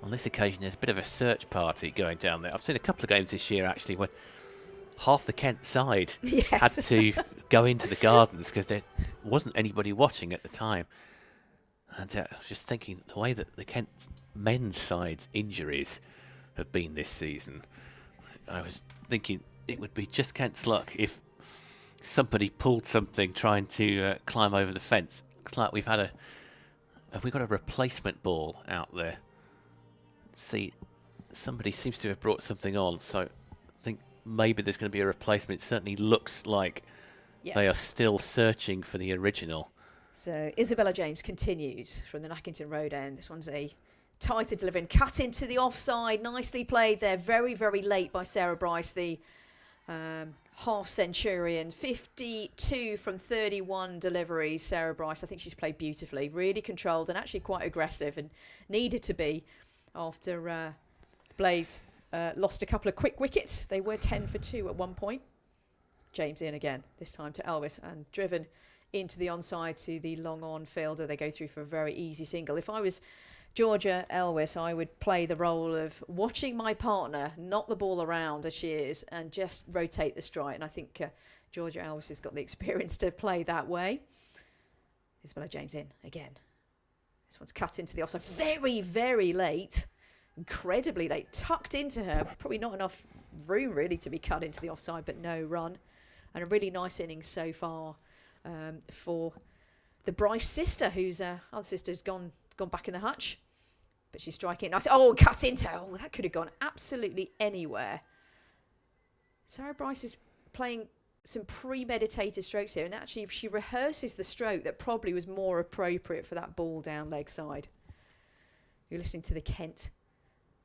On this occasion, there's a bit of a search party going down there. I've seen a couple of games this year, actually, when half the Kent side had to go into the gardens because there wasn't anybody watching at the time. And I was just thinking, the way that the Kent men's side's injuries have been this season, I was thinking it would be just Kent's luck if somebody pulled something trying to climb over the fence. Looks like have we got a replacement ball out there? See, somebody seems to have brought something on, so I think maybe there's going to be a replacement. It certainly looks like they are still searching for the original. So Isabella James continues from the Nackington Road end. This one's a tighter delivery, cut into the offside. Nicely played there, very, very late by Sarah Bryce, the half centurion. 52 from 31 deliveries, Sarah Bryce. I think she's played beautifully, really controlled and actually quite aggressive, and needed to be after Blaze lost a couple of quick wickets. They were 10 for 2 at one point. James in again, this time to Elvis, and driven into the onside to the long on fielder. They go through for a very easy single. If I was Georgia Elvis, I would play the role of watching my partner knock the ball around as she is and just rotate the strike. And I think Georgia Elvis has got the experience to play that way. Isabella James in again. This one's cut into the offside. Very, very late. Incredibly late. Tucked into her. Probably not enough room really to be cut into the offside, but no run. And a really nice innings so far for the Bryce sister, whose other sister's gone back in the hutch. But she's striking it nice. Oh, cut into. Oh, that could have gone absolutely anywhere. Sarah Bryce is playing some premeditated strokes here, and actually if she rehearses the stroke that probably was more appropriate for that ball down leg side. You're listening to the Kent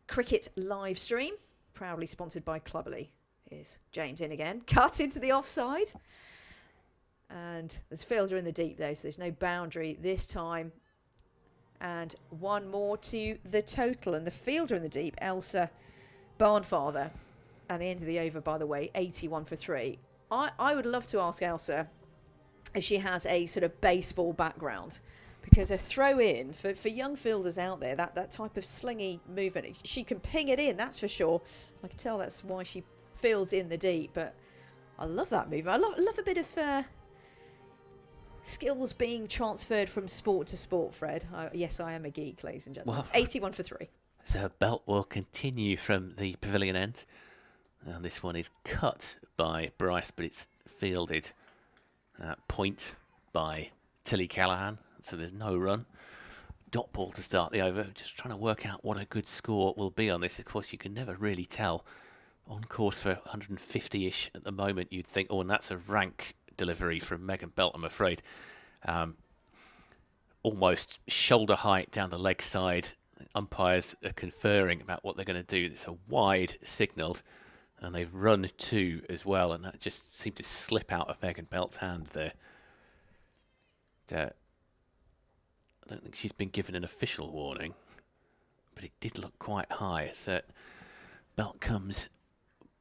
Cricket live stream, proudly sponsored by Cluberly. Here's James in again, cut into the offside, and there's fielder in the deep though, so there's no boundary this time. And one more to the total, and the fielder in the deep, Elsa Barnfather. At the end of the over, by the way, 81 for 3. I would love to ask Elsa if she has a sort of baseball background, because a throw in for young fielders out there, that type of slingy movement, she can ping it in, that's for sure. I can tell that's why she fields in the deep, but I love that move. I love a bit of skills being transferred from sport to sport, Fred. Yes, I am a geek, ladies and gentlemen. Well, 81 for 3. So belt will continue from the pavilion end. And this one is cut by Bryce, but it's fielded point by Tilly Callaghan. So there's no run. Dot ball to start the over. Just trying to work out what a good score will be on this. Of course, you can never really tell. On course for 150-ish at the moment, you'd think, oh, and that's a rank delivery from Megan Belt, I'm afraid. Almost shoulder height down the leg side. Umpires are conferring about what they're going to do. It's a wide signalled. And they've run 2 as well, and that just seemed to slip out of Megan Belt's hand there. I don't think she's been given an official warning, but it did look quite high. As Belt comes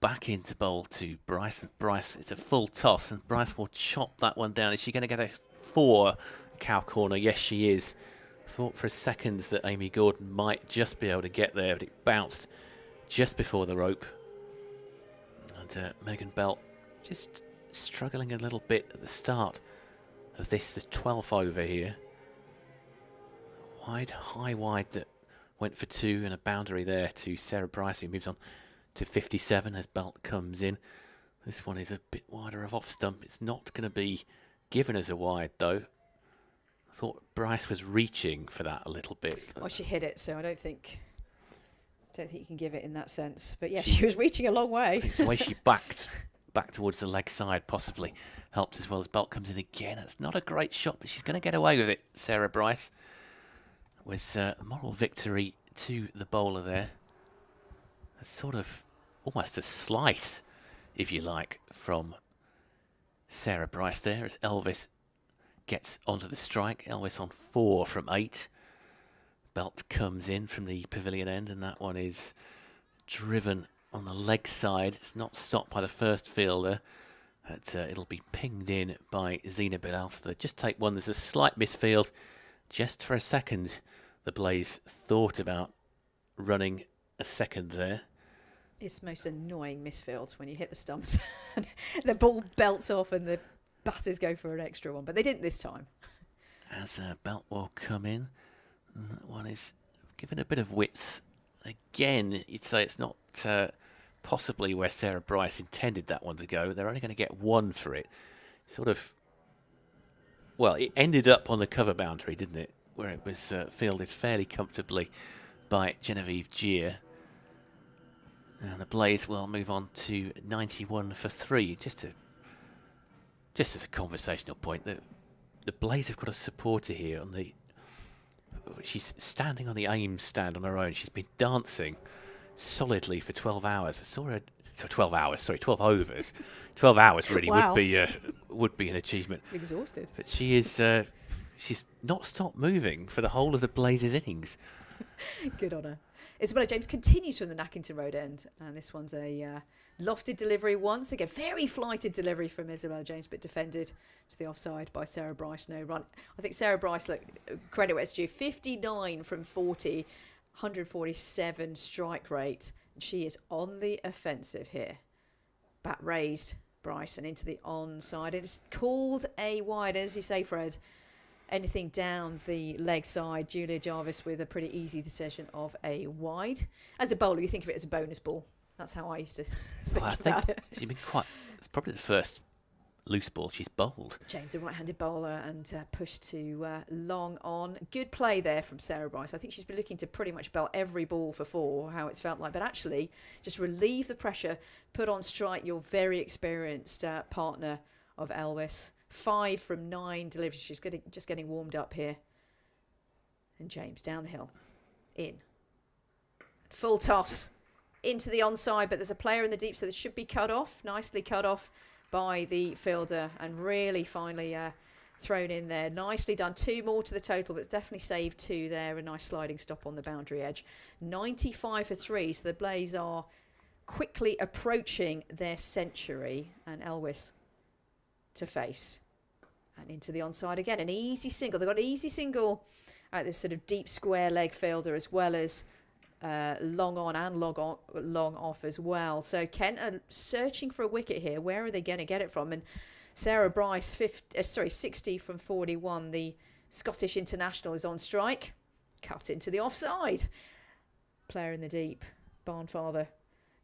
back into bowl to Bryce, and Bryce, it's a full toss, and Bryce will chop that one down. Is she going to get a 4 cow corner? Yes, she is. Thought for a second that Amy Gordon might just be able to get there, but it bounced just before the rope. Megan Belt just struggling a little bit at the start of this, the 12th over here. Wide, high wide that went for 2 and a boundary there to Sarah Bryce, who moves on to 57 as Belt comes in. This one is a bit wider of off stump. It's not going to be given as a wide though. I thought Bryce was reaching for that a little bit. Well, she hit it, so I don't think you can give it in that sense. But yeah, she was reaching a long way. I think it's the way she backed back towards the leg side possibly helped, as well as Belt comes in again. It's not a great shot, but she's going to get away with it, Sarah Bryce. Was a moral victory to the bowler there. A sort of almost a slice, if you like, from Sarah Bryce there as Elvis gets onto the strike. Elvis on 4 from 8. Belt comes in from the pavilion end, and that one is driven on the leg side. It's not stopped by the first fielder. But, it'll be pinged in by Zina Bilal. So they just take one. There's a slight misfield. Just for a second, the Blaze thought about running a second there. It's most annoying misfield when you hit the stumps. The ball belts off and the batters go for an extra one. But they didn't this time. As Belt will come in. And that one is given a bit of width. Again, you'd say it's not possibly where Sarah Bryce intended that one to go. They're only going to get 1 for it. Sort of, well, it ended up on the cover boundary, didn't it? Where it was fielded fairly comfortably by Genevieve Gier. And the Blaze will move on to 91 for 3. Just as a conversational point, the Blaze have got a supporter here on the. She's standing on the aim stand on her own. She's been dancing solidly for 12 hours. I saw her. 12 hours. Sorry, 12 overs. 12 hours really wow. would be an achievement. Exhausted. But she is. She's not stopped moving for the whole of the Blazers' innings. Good on her. Isabella James continues from the Nackington Road end, and this one's a lofted delivery once again. Very flighted delivery from Isabella James, but defended to the offside by Sarah Bryce. No run. I think Sarah Bryce, look, credit where it's due, 59 from 40, 147 strike rate. And she is on the offensive here. Bat raised, Bryce, and into the onside. It's called a wide, as you say, Fred. Anything down the leg side, Julia Jarvis with a pretty easy decision of a wide. As a bowler, you think of it as a bonus ball. That's how I used to think about it. She's been quite. It's probably the first loose ball, she's bowled. James, a right-handed bowler, and pushed to long on. Good play there from Sarah Bryce. I think she's been looking to pretty much belt every ball for 4, how it's felt like. But actually, just relieve the pressure, put on strike your very experienced partner of Elvis. 5 from 9 deliveries. She's just getting warmed up here. And James down the hill. In. Full toss into the onside, but there's a player in the deep, so this should be cut off. Nicely cut off by the fielder, and really finally thrown in there. Nicely done. 2 more to the total, but it's definitely saved 2 there. A nice sliding stop on the boundary edge. 95 for 3, so the Blaze are quickly approaching their century, and Elvis to face. And into the onside again. An easy single. They've got an easy single at this sort of deep square leg fielder, as well as long on and long off as well. So Kent are searching for a wicket here. Where are they going to get it from? And Sarah Bryce, 60 from 41. The Scottish international is on strike. Cut into the offside. Player in the deep. Barnfather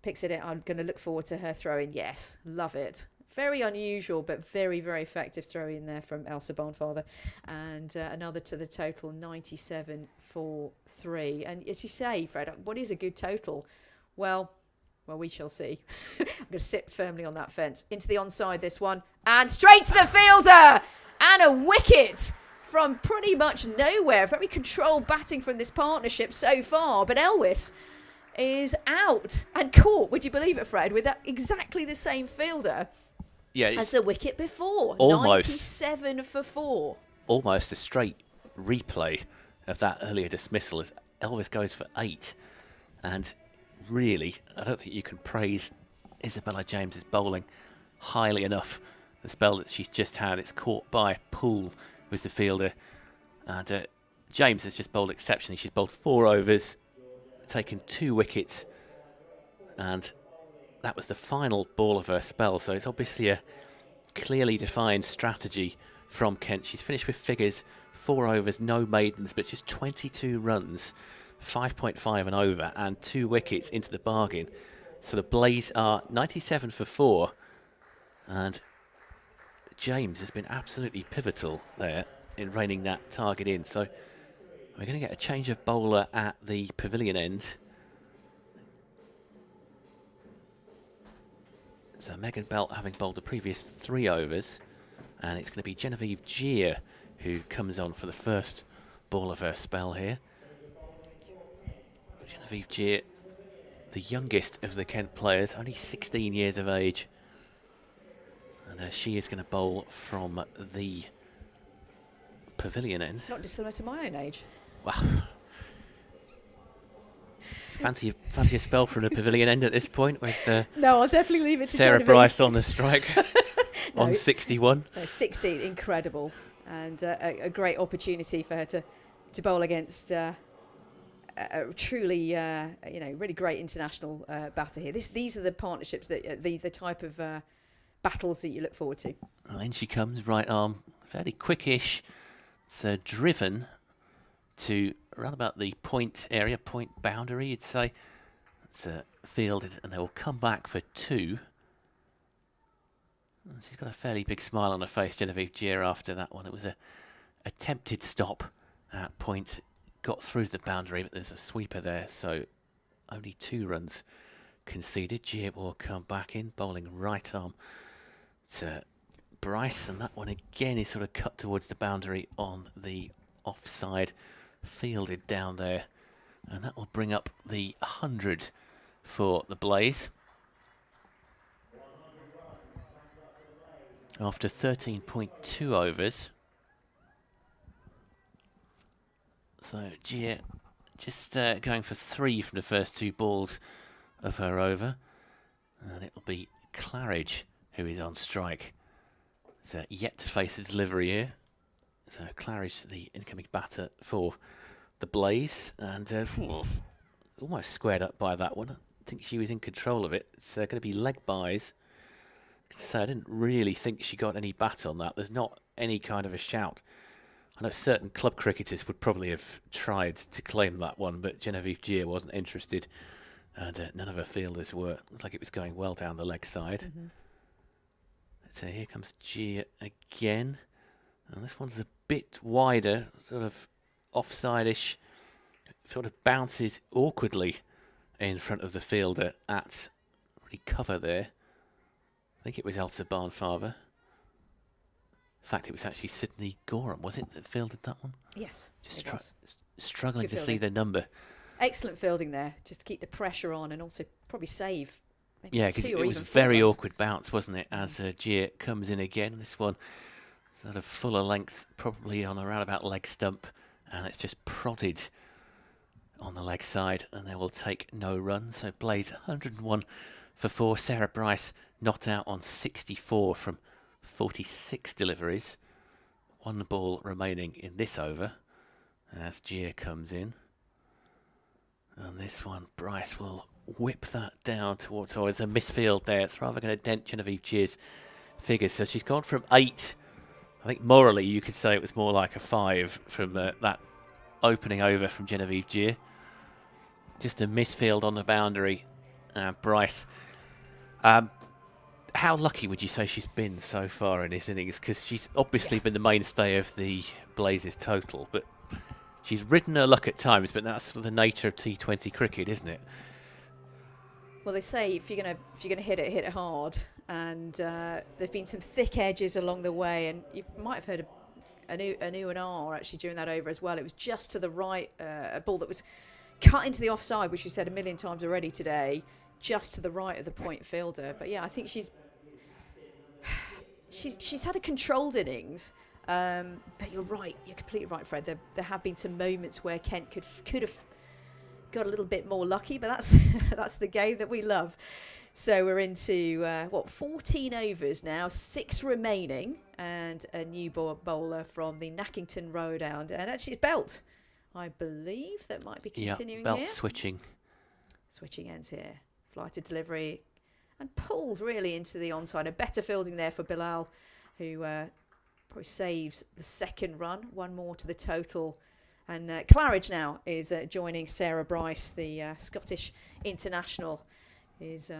picks it in. I'm going to look forward to her throwing. Yes, love it. Very unusual, but very, very effective throw in there from Elsa Barnfather. And another to the total, 97 for 3. And as you say, Fred, what is a good total? Well, we shall see. I'm going to sit firmly on that fence. Into the onside, this one. And straight to the fielder! And a wicket from pretty much nowhere. Very controlled batting from this partnership so far. But Elvis is out and caught, would you believe it, Fred, with that exactly the same fielder as the wicket before. Almost 97 for 4. Almost a straight replay of that earlier dismissal as Elvis goes for 8. And really, I don't think you can praise Isabella James's bowling highly enough. The spell that she's just had, it's caught by Poole, was the fielder. And James has just bowled exceptionally. She's bowled 4 overs, taken 2 wickets, and that was the final ball of her spell. So it's obviously a clearly defined strategy from Kent. She's finished with figures, 4 overs, no maidens, but just 22 runs, 5.5 and over, and 2 wickets into the bargain. So the Blaze are 97 for 4, and James has been absolutely pivotal there in reining that target in. So we're going to get a change of bowler at the pavilion end. So Megan Belt having bowled the previous 3 overs, and it's going to be Genevieve Gier who comes on for the first ball of her spell here. Genevieve Gier, the youngest of the Kent players, only 16 years of age, and she is going to bowl from the pavilion end. Not dissimilar to my own age. Well, fancy a spell from the pavilion end at this point with no, I'll definitely leave it to Sarah Genevieve. Bryce on the strike. No, on 61. 16, incredible, and a great opportunity for her to bowl against a truly really great international batter here. These are the partnerships that the type of battles that you look forward to. Well, in she comes, right arm, fairly quickish. It's driven to around about the point area, point boundary, you'd say. It's fielded, and they will come back for 2. She's got a fairly big smile on her face, Genevieve Gier, after that one. It was a attempted stop at point, got through the boundary, but there's a sweeper there, so only 2 runs conceded. Gier will come back in, bowling right arm to Bryce, and that one again is sort of cut towards the boundary on the offside, fielded down there, and that will bring up the 100 for the Blaze. After 13.2 overs. So Gier just going for 3 from the first 2 balls of her over. And it'll be Claridge who is on strike. So yet to face a delivery here. So Claridge, the incoming batter for the Blaze. And almost squared up by that one. I think she was in control of it. It's going to be leg byes. So I didn't really think she got any bat on that. There's not any kind of a shout. I know certain club cricketers would probably have tried to claim that one, but Genevieve Gier wasn't interested, and none of her fielders were. Looked like it was going well down the leg side. But here comes Gia again. And this one's a bit wider, sort of offside-ish. Sort of bounces awkwardly in front of the fielder at really cover there. I think it was Elsa Barnfather. In fact, it was actually Sydney Gorham, was it, that fielded that one? Yes, just struggling Good to see the number. Excellent fielding there, just to keep the pressure on and also probably save. Yeah, because it was very awkward bounce, wasn't it, as Gia comes in again. This one sort of fuller length, probably on around about leg stump, and it's just prodded on the leg side, and they will take no run. So Blaze 101 for 4. Sarah Bryce not out on 64 from 46 deliveries. 1 ball remaining in this over as Gia comes in. And this one, Bryce will whip that down towards, oh, it's a misfield there. It's rather going to dent Genevieve Gia's figures. So she's gone from 8. I think morally you could say it was more like a 5 from that opening over from Genevieve Gia. Just a misfield on the boundary. Bryce, how lucky would you say she's been so far in this innings? Because she's obviously been the mainstay of the Blazes total, but she's ridden her luck at times, but that's the nature of T20 cricket, isn't it? Well, they say if you're gonna hit it hard, and there've been some thick edges along the way, and you might have heard an ooh and ah actually during that over as well. It was just to the right, a ball that was cut into the offside, which we said a million times already today, just to the right of the point fielder. But yeah, I think she's had a controlled innings. But you're right, you're completely right, Fred. There have been some moments where Kent could have got a little bit more lucky, but that's the game that we love. So we're into 14 overs now, 6 remaining, and a new bowler from the Nackington Road Round, and actually it's Belt, I believe, that might be continuing Belt here. Switching ends here. Flighted delivery and pulled really into the onside. A better fielding there for Bilal, who probably saves the second run. 1 more to the total. And Claridge now is joining Sarah Bryce, the Scottish international, is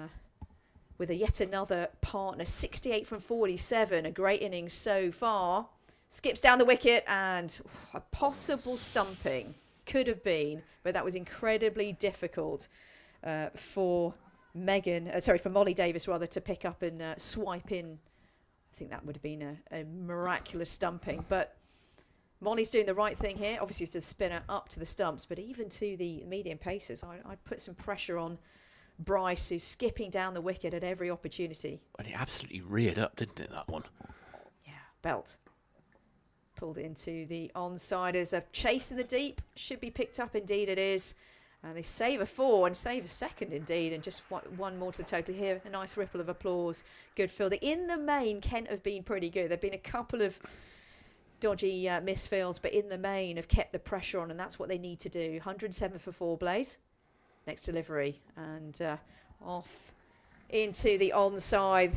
with yet another partner. 68 from 47, a great innings so far. Skips down the wicket, and a possible stumping could have been, but that was incredibly difficult for Molly Davis rather, to pick up and swipe in. I think that would have been a miraculous stumping, but Molly's doing the right thing here, obviously to the spinner up to the stumps, but even to the medium pacers. I'd put some pressure on Bryce, who's skipping down the wicket at every opportunity. And it absolutely reared up, didn't it, that one? Yeah, Belt pulled into the onside as a chase in the deep. Should be picked up, indeed it is. And they save a 4 and save a second indeed, and just 1 more to the total here. A nice ripple of applause. Good fielding. In the main, Kent have been pretty good. There have been a couple of dodgy misfields, but in the main have kept the pressure on, and that's what they need to do. 107 for 4, Blaze. Next delivery, and off into the onside,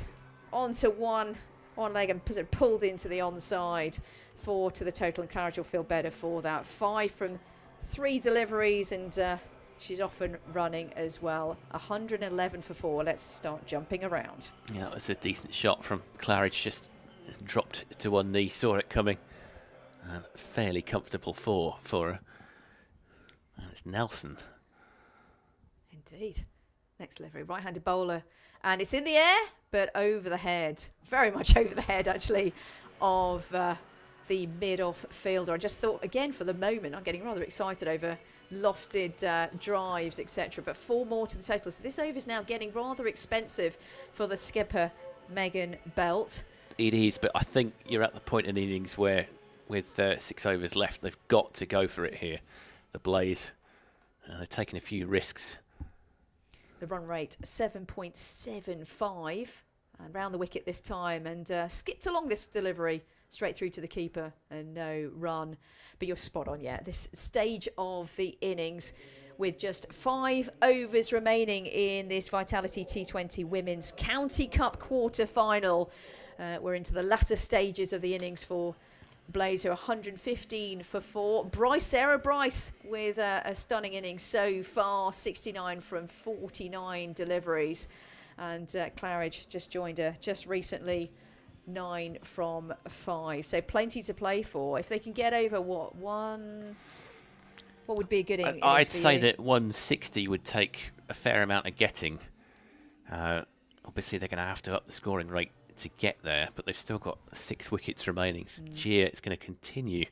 onto one leg, and pulled into the onside. 4 to the total, and Claridge will feel better for that. 5 from 3 deliveries, and she's off and running as well. 111 for 4. Let's start jumping around. Yeah, that was a decent shot from Claridge. Just dropped to one knee, saw it coming, and fairly comfortable for her. And it's Nelson. Indeed. Next delivery, right-handed bowler, and it's in the air, but over the head, very much over the head actually, of the mid-off fielder. I just thought, again, for the moment, I'm getting rather excited over lofted drives, etc. But 4 more to the total. So this over is now getting rather expensive for the skipper, Megan Belt. It is, but I think you're at the point in the innings where, with 6 overs left, they've got to go for it here. The Blaze, they're taking a few risks. The run rate, 7.75. And round the wicket this time, and skipped along this delivery straight through to the keeper, and no run. But you're spot on, yeah. This stage of the innings, with just 5 overs remaining in this Vitality T20 Women's County Cup quarter-final. We're into the latter stages of the innings for Blaze, 115 for 4. Sarah Bryce with a stunning innings so far, 69 from 49 deliveries. And Claridge just joined her just recently. 9 from 5. So plenty to play for. If they can get over, what would be a good innings I'd for say you? that 160 would take a fair amount of getting. Obviously, they're going to have to up the scoring rate to get there, but they've still got 6 wickets remaining. Gia is going to continue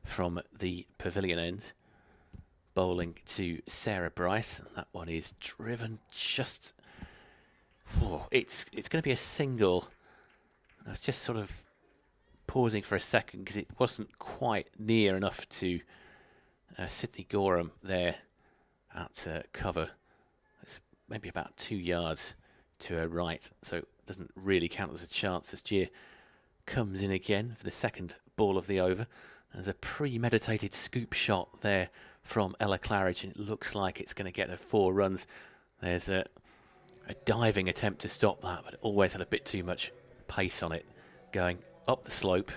from the pavilion end, bowling to Sarah Bryce. And that one is driven just... Oh, it's going to be a single. I was just sort of pausing for a second because it wasn't quite near enough to Sydney Gorham there at cover. It's maybe about 2 yards to her right, so it doesn't really count as a chance as Gia comes in again for the second ball of the over. There's a premeditated scoop shot there from Ella Claridge, and it looks like it's going to get her 4 runs. There's a diving attempt to stop that, but it always had a bit too much pace on it, going up the slope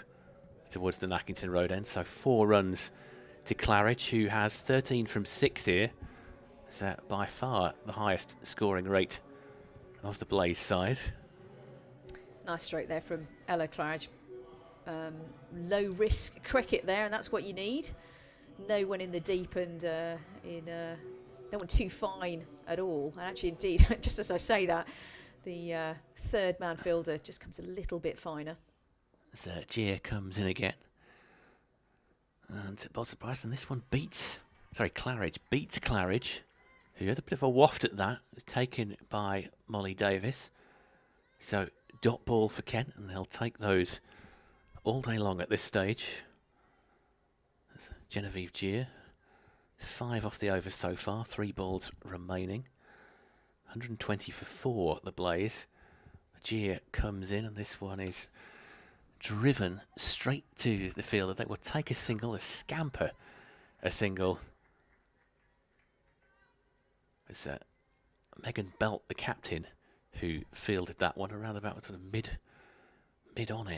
towards the Nackington Road end. So 4 runs to Claridge, who has 13 from 6 here. It's by far the highest scoring rate of the Blaze side. Nice stroke there from Ella Claridge. Low risk cricket there, and that's what you need. No one in the deep and no one too fine at all. And actually, indeed, just as I say that, the third man fielder just comes a little bit finer. As Gia comes in again. And Bob Bryce, and this one Claridge beats Claridge, who had a bit of a waft at that. It's taken by Molly Davis. So dot ball for Kent, and they'll take those all day long at this stage. There's Genevieve Gia, 5 off the over so far, 3 balls remaining. 120 for 4 the Blaze. Gia comes in, and this one is driven straight to the fielder. They will take a single, scamper a single. It's Megan Belt, the captain, who fielded that one around about sort of mid-off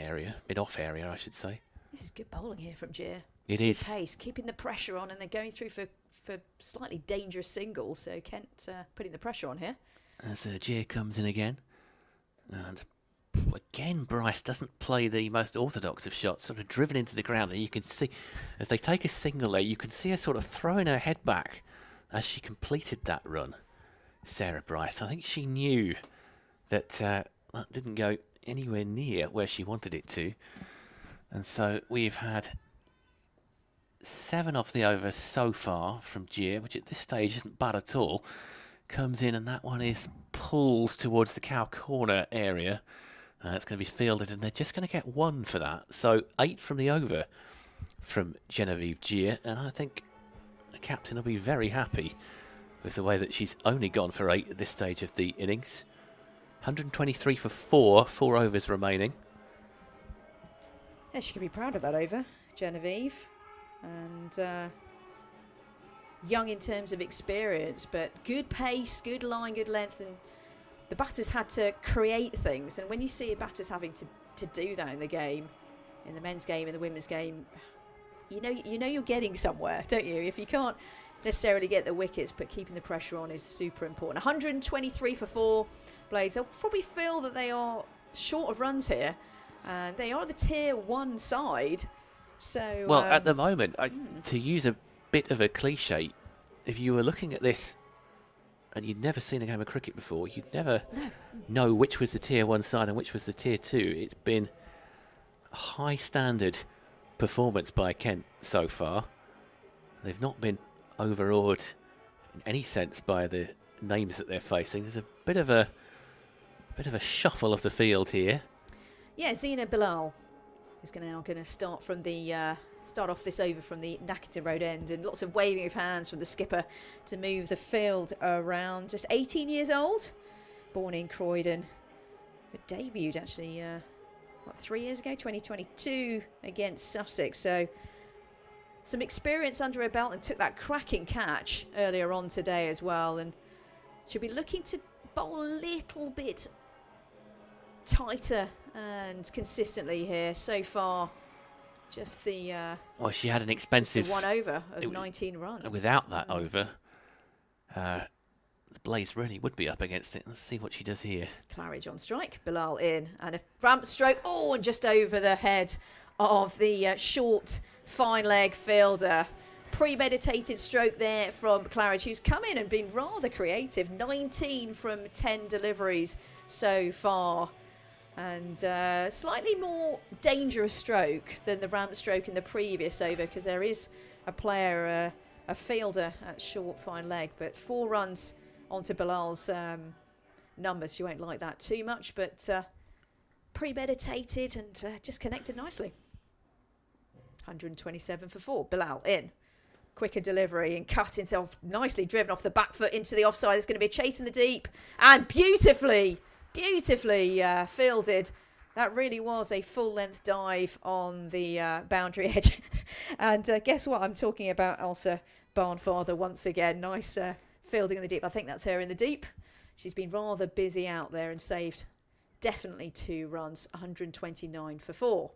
area, I should say. This is good bowling here from Gia. It is. Pace, keeping the pressure on, and they're going through for slightly dangerous singles. So Kent putting the pressure on here. As Gia comes in again, and again Bryce doesn't play the most orthodox of shots, sort of driven into the ground, and you can see as they take a single there, you can see her sort of throwing her head back as she completed that run. Sarah Bryce, I think she knew that that didn't go anywhere near where she wanted it to, and so we've had 7 off the over so far from Gia, which at this stage isn't bad at all. Comes in, and that one is pulls towards the cow corner area. It's going to be fielded, and they're just going to get 1 for that. So 8 from the over from Genevieve Gia, and I think the captain will be very happy with the way that she's only gone for 8 at this stage of the innings. 123 for 4 overs remaining. Yeah, she can be proud of that over, Genevieve. And young in terms of experience, but good pace, good line, good length, and the batters had to create things. And when you see batters having to do that in the game, in the men's game, in the women's game, you know you're getting somewhere, don't you? If you can't necessarily get the wickets, but keeping the pressure on is super important. 123 for 4 Blaze. They'll probably feel that they are short of runs here, and they are the tier 1 side. So well, at the moment, to use a bit of a cliche, if you were looking at this and you'd never seen a game of cricket before, you'd never know which was the tier 1 side and which was the tier 2. It's been a high standard performance by Kent so far. They've not been overawed in any sense by the names that they're facing. There's a bit of a shuffle of the field here. Yeah, Zina Bilal is going to start from the start off this over from the Nackington Road end, and lots of waving of hands from the skipper to move the field around. Just 18 years old, born in Croydon, but debuted actually 3 years ago, 2022 against Sussex. So some experience under her belt, and took that cracking catch earlier on today as well, and she'll be looking to bowl a little bit tighter and consistently here so far. Just the well, she had an expensive 1 over of 19 runs. Without that over, the Blaze really would be up against it. Let's see what she does here. Claridge on strike, Bilal in, and a ramp stroke, and just over the head of the short fine leg fielder. Premeditated stroke there from Claridge, who's come in and been rather creative. 19 from 10 deliveries so far, and slightly more dangerous stroke than the ramp stroke in the previous over, because there is a player, a fielder at short fine leg. But 4 runs onto Bilal's numbers. You won't like that too much, but premeditated and just connected nicely. 127 for 4. Bilal in. Quicker delivery and cut himself, nicely driven off the back foot into the offside. There's going to be a chase in the deep, and beautifully fielded. That really was a full-length dive on the boundary edge. And guess what? I'm talking about Elsa Barnfather once again. Nice fielding in the deep. I think that's her in the deep. She's been rather busy out there and saved definitely 2 runs. 129 for 4.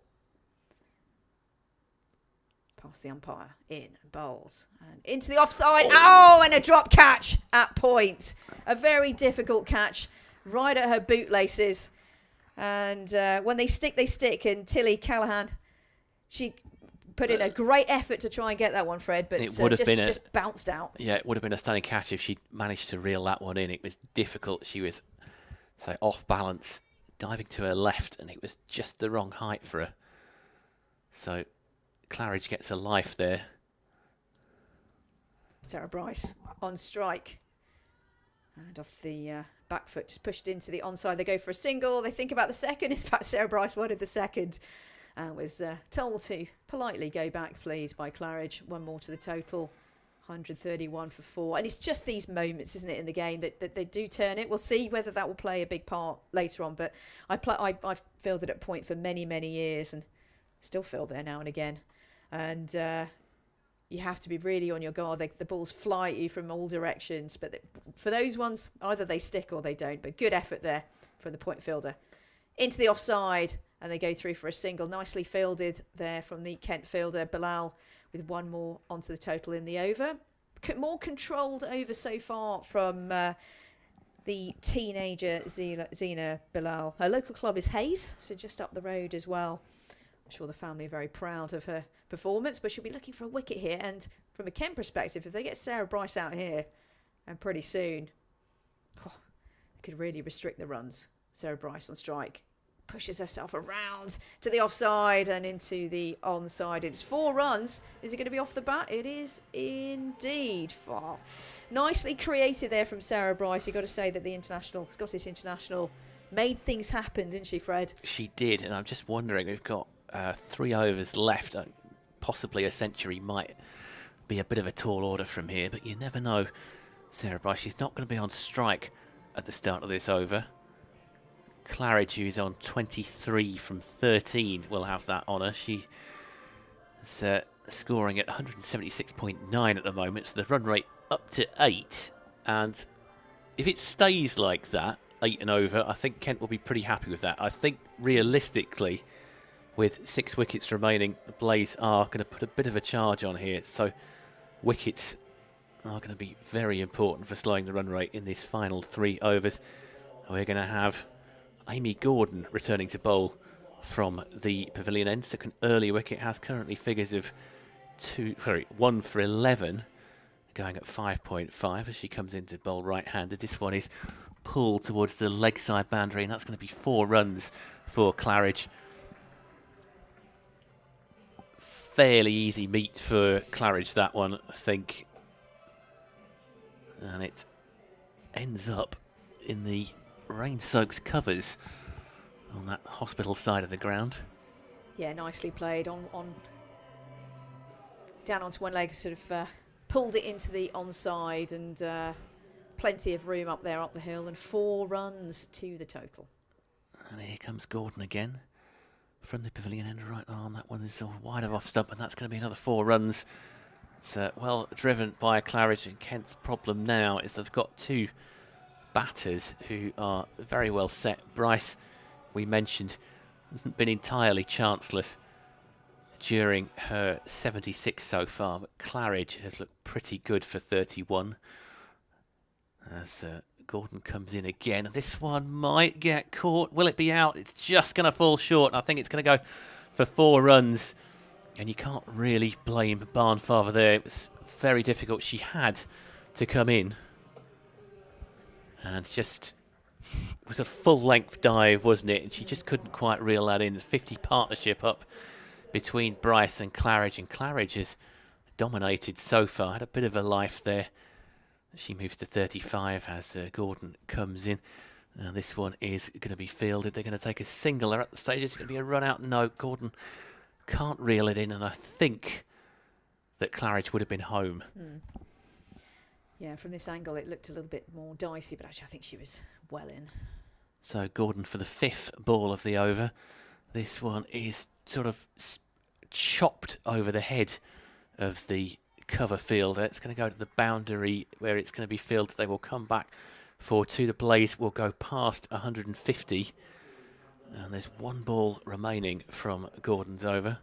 Past the umpire, in, and bowls, and into the offside. Oh, and a drop catch at point. A very difficult catch right at her bootlaces. And when they stick. And Tilly Callahan, she put in a great effort to try and get that one, Fred, but it would have just bounced out. Yeah, it would have been a stunning catch if she managed to reel that one in. It was difficult. She was, off balance, diving to her left, and it was just the wrong height for her. So Claridge gets a life there. Sarah Bryce on strike. And off the back foot, just pushed into the onside. They go for a single. They think about the second. In fact, Sarah Bryce wanted the second and was told to politely go back, please, by Claridge. 1 more to the total. 131 for 4. And it's just these moments, isn't it, in the game that they do turn it. We'll see whether that will play a big part later on. But I've fielded at point for many, many years and still field there now and again. And you have to be really on your guard. The balls fly at you from all directions. But for those ones, either they stick or they don't. But good effort there from the point fielder. Into the offside, and they go through for a single. Nicely fielded there from the Kent fielder, Bilal, with 1 more onto the total in the over. More controlled over so far from the teenager Zina Bilal. Her local club is Hayes, so just up the road as well. I'm sure the family are very proud of her performance, but she'll be looking for a wicket here. And from a Kent perspective, if they get Sarah Bryce out here, and pretty soon, they could really restrict the runs. Sarah Bryce on strike. Pushes herself around to the offside and into the onside. It's 4 runs. Is it going to be off the bat? It is indeed. Nicely created there from Sarah Bryce. You've got to say that the Scottish international made things happen, didn't she, Fred? She did, and I'm just wondering, we've got 3 overs left. Possibly a century might be a bit of a tall order from here, but you never know. Sarah Bryce, she's not going to be on strike at the start of this over. Claridge, who's on 23 from 13, will have that honour. She is scoring at 176.9 at the moment, so the run rate up to 8. And if it stays like that, 8 and over, I think Kent will be pretty happy with that. I think realistically, with 6 wickets remaining, the Blaze are going to put a bit of a charge on here. So wickets are going to be very important for slowing the run rate in this final 3 overs. We're going to have Amy Gordon returning to bowl from the pavilion end. Took an early wicket, has currently figures of 1 for 11, going at 5.5 as she comes into bowl right-handed. This one is pulled towards the leg side boundary, and that's going to be 4 runs for Claridge. Fairly easy meet for Claridge, that one, I think. And it ends up in the rain-soaked covers on that hospital side of the ground. Yeah, nicely played on down onto one leg, sort of pulled it into the onside, and plenty of room up there up the hill, and 4 runs to the total. And here comes Gordon again from the pavilion end, right arm. That one is sort of wide of off stump, and that's going to be another 4 runs. It's well driven by Claridge, and Kent's problem now is they've got 2 batters who are very well set. Bryce, we mentioned, hasn't been entirely chanceless during her 76 so far, but Claridge has looked pretty good for 31. As Gordon comes in again. This one might get caught. Will it be out? It's just going to fall short. I think it's going to go for 4 runs. And you can't really blame Barnfather there. It was very difficult. She had to come in. And just was a full-length dive, wasn't it? And she just couldn't quite reel that in. 50 partnership up between Bryce and Claridge. And Claridge has dominated so far. Had a bit of a life there. She moves to 35 as Gordon comes in. This one is going to be fielded. They're going to take a single. They're at the stage. It's going to be a run-out. No, Gordon can't reel it in. And I think that Claridge would have been home. Yeah, from this angle, it looked a little bit more dicey, but actually I think she was well in. So Gordon for the 5th ball of the over. This one is sort of chopped over the head of the cover fielder. It's going to go to the boundary where it's going to be fielded. They will come back for 2. The blaze will go past 150. And there's 1 ball remaining from Gordon's over.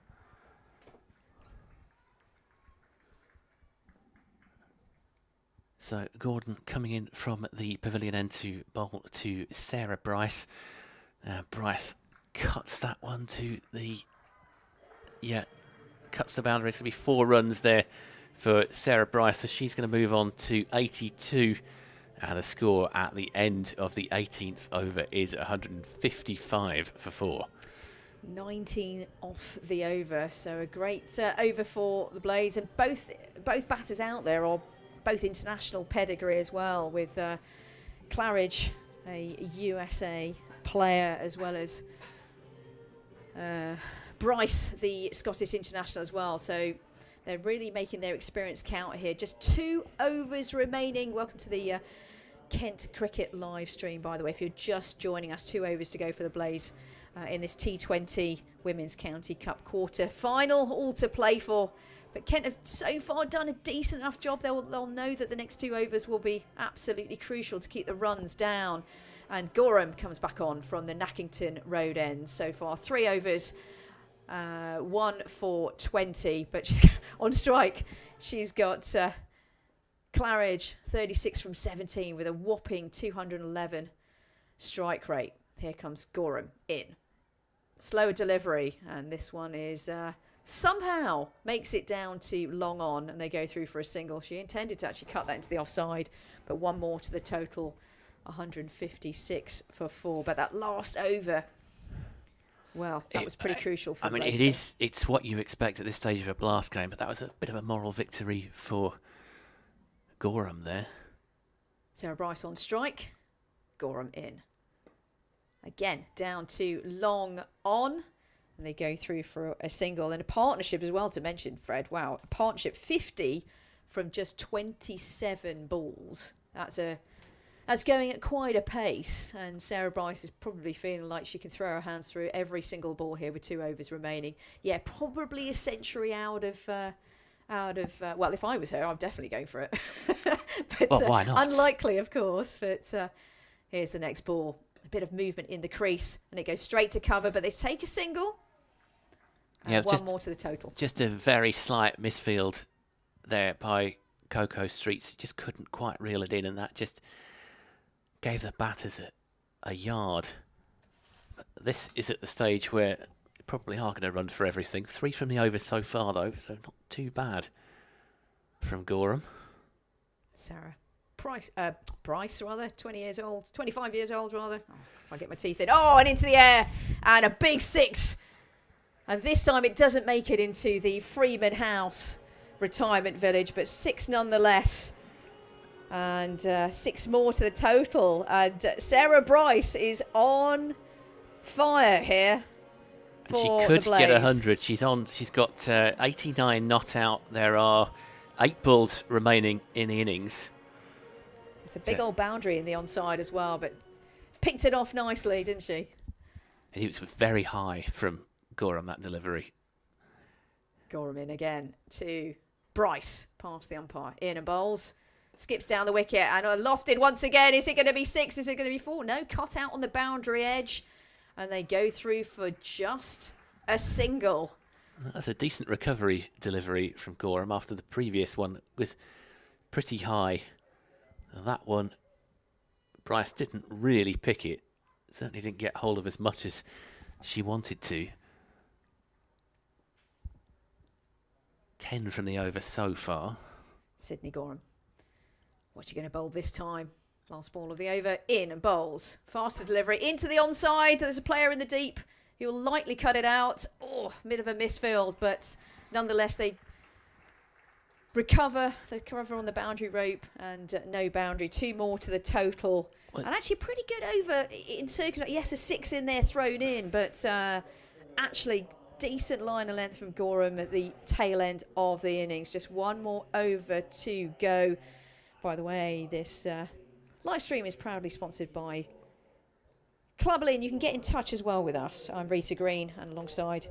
So Gordon coming in from the pavilion end to bowl to Sarah Bryce. Bryce cuts that one to the... Yeah, cuts the boundary. It's going to be 4 runs there for Sarah Bryce. So she's going to move on to 82. And the score at the end of the 18th over is 155 for 4. 19 off the over. So a great over for the Blaze. And both batters out there are both international pedigree as well, with Claridge, a USA player, as well as Bryce, the Scottish international as well. So they're really making their experience count here. Just 2 overs remaining. Welcome to the Kent Cricket live stream, by the way, if you're just joining us. 2 overs to go for the Blaze in this T20 Women's County Cup quarter final, all to play for. But Kent have so far done a decent enough job. They'll know that the next 2 overs will be absolutely crucial to keep the runs down. And Gorham comes back on from the Nackington Road end. So far 3 overs, 1 for 20. But she's on strike. She's got Claridge 36 from 17 with a whopping 211 strike rate. Here comes Gorham in. Slower delivery, and this one is somehow makes it down to long on, and they go through for a single. She intended to actually cut that into the offside, but 1 more to the total, 156 for 4. But that last over, well, that was pretty crucial for it's what you expect at this stage of a blast game, but that was a bit of a moral victory for Gorham there. Sarah Bryce on strike, Gorham in. Again, down to long on. And they go through for a single and a partnership as well, to mention, Fred. Wow, a partnership 50 from just 27 balls. That's going at quite a pace. And Sarah Bryce is probably feeling like she can throw her hands through every single ball here with 2 overs remaining. Yeah, probably a century out of well, if I was her, I'm definitely going for it. But well, why not? Unlikely, of course. But here's the next ball. A bit of movement in the crease, and it goes straight to cover, but they take a single. And 1 more to the total. Just a very slight misfield there by Coco Streets. He just couldn't quite reel it in, and that just gave the batters a yard. But this is at the stage where they probably are going to run for everything. 3 from the over so far, though, so not too bad from Gorham. Sarah Bryce, rather, 20 years old, 25 years old, rather. Oh, if I get my teeth in. Oh, and into the air, and a big 6. And this time it doesn't make it into the Freeman House retirement village, but 6 nonetheless. And 6 more to the total. And Sarah Bryce is on fire here. She could get 100. She's got 89 not out. There are 8 balls remaining in the innings. It's a big old boundary in the onside as well, but picked it off nicely, didn't she? It was very high from Gorham, that delivery. Gorham in again to Bryce, past the umpire. In and bowls, skips down the wicket, and lofted once again. Is it going to be 6? Is it going to be 4? No, cut out on the boundary edge, and they go through for just a single. That's a decent recovery delivery from Gorham after the previous one was pretty high. That one Bryce didn't really pick it. Certainly didn't get hold of as much as she wanted to. 10 from the over so far. Sydney Gorham. What's she going to bowl this time? Last ball of the over, in and bowls. Faster delivery into the onside. There's a player in the deep. He'll likely cut it out. Oh, bit of a misfield, but nonetheless they recover. They recover on the boundary rope and no boundary. 2 more to the total. And actually pretty good over in circular. Yes, a 6 in there thrown in, but actually decent line of length from Gorham at the tail end of the innings. Just 1 more over to go. By the way, this live stream is proudly sponsored by Cluberly, and you can get in touch as well with us. I'm Rita Green, and alongside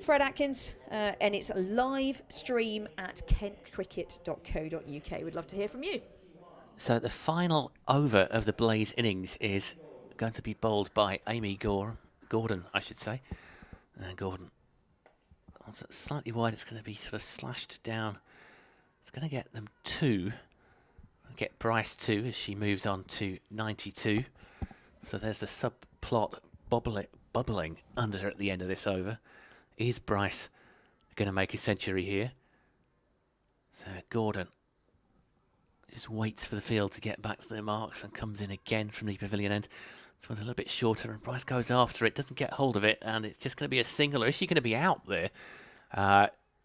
Fred Atkins, and it's a live stream at kentcricket.co.uk. We'd love to hear from you. So the final over of the Blaze innings is going to be bowled by Amy Gordon, I should say. And Gordon, once it's slightly wide, it's going to be sort of slashed down. It's going to get them 2. Get Bryce 2 as she moves on to 92. So there's the subplot bubbling under her at the end of this over. Is Bryce going to make a century here? So Gordon just waits for the field to get back to their marks and comes in again from the pavilion end. This one's a little bit shorter and Bryce goes after it, doesn't get hold of it, and it's just going to be a single. Or is she going to be out there?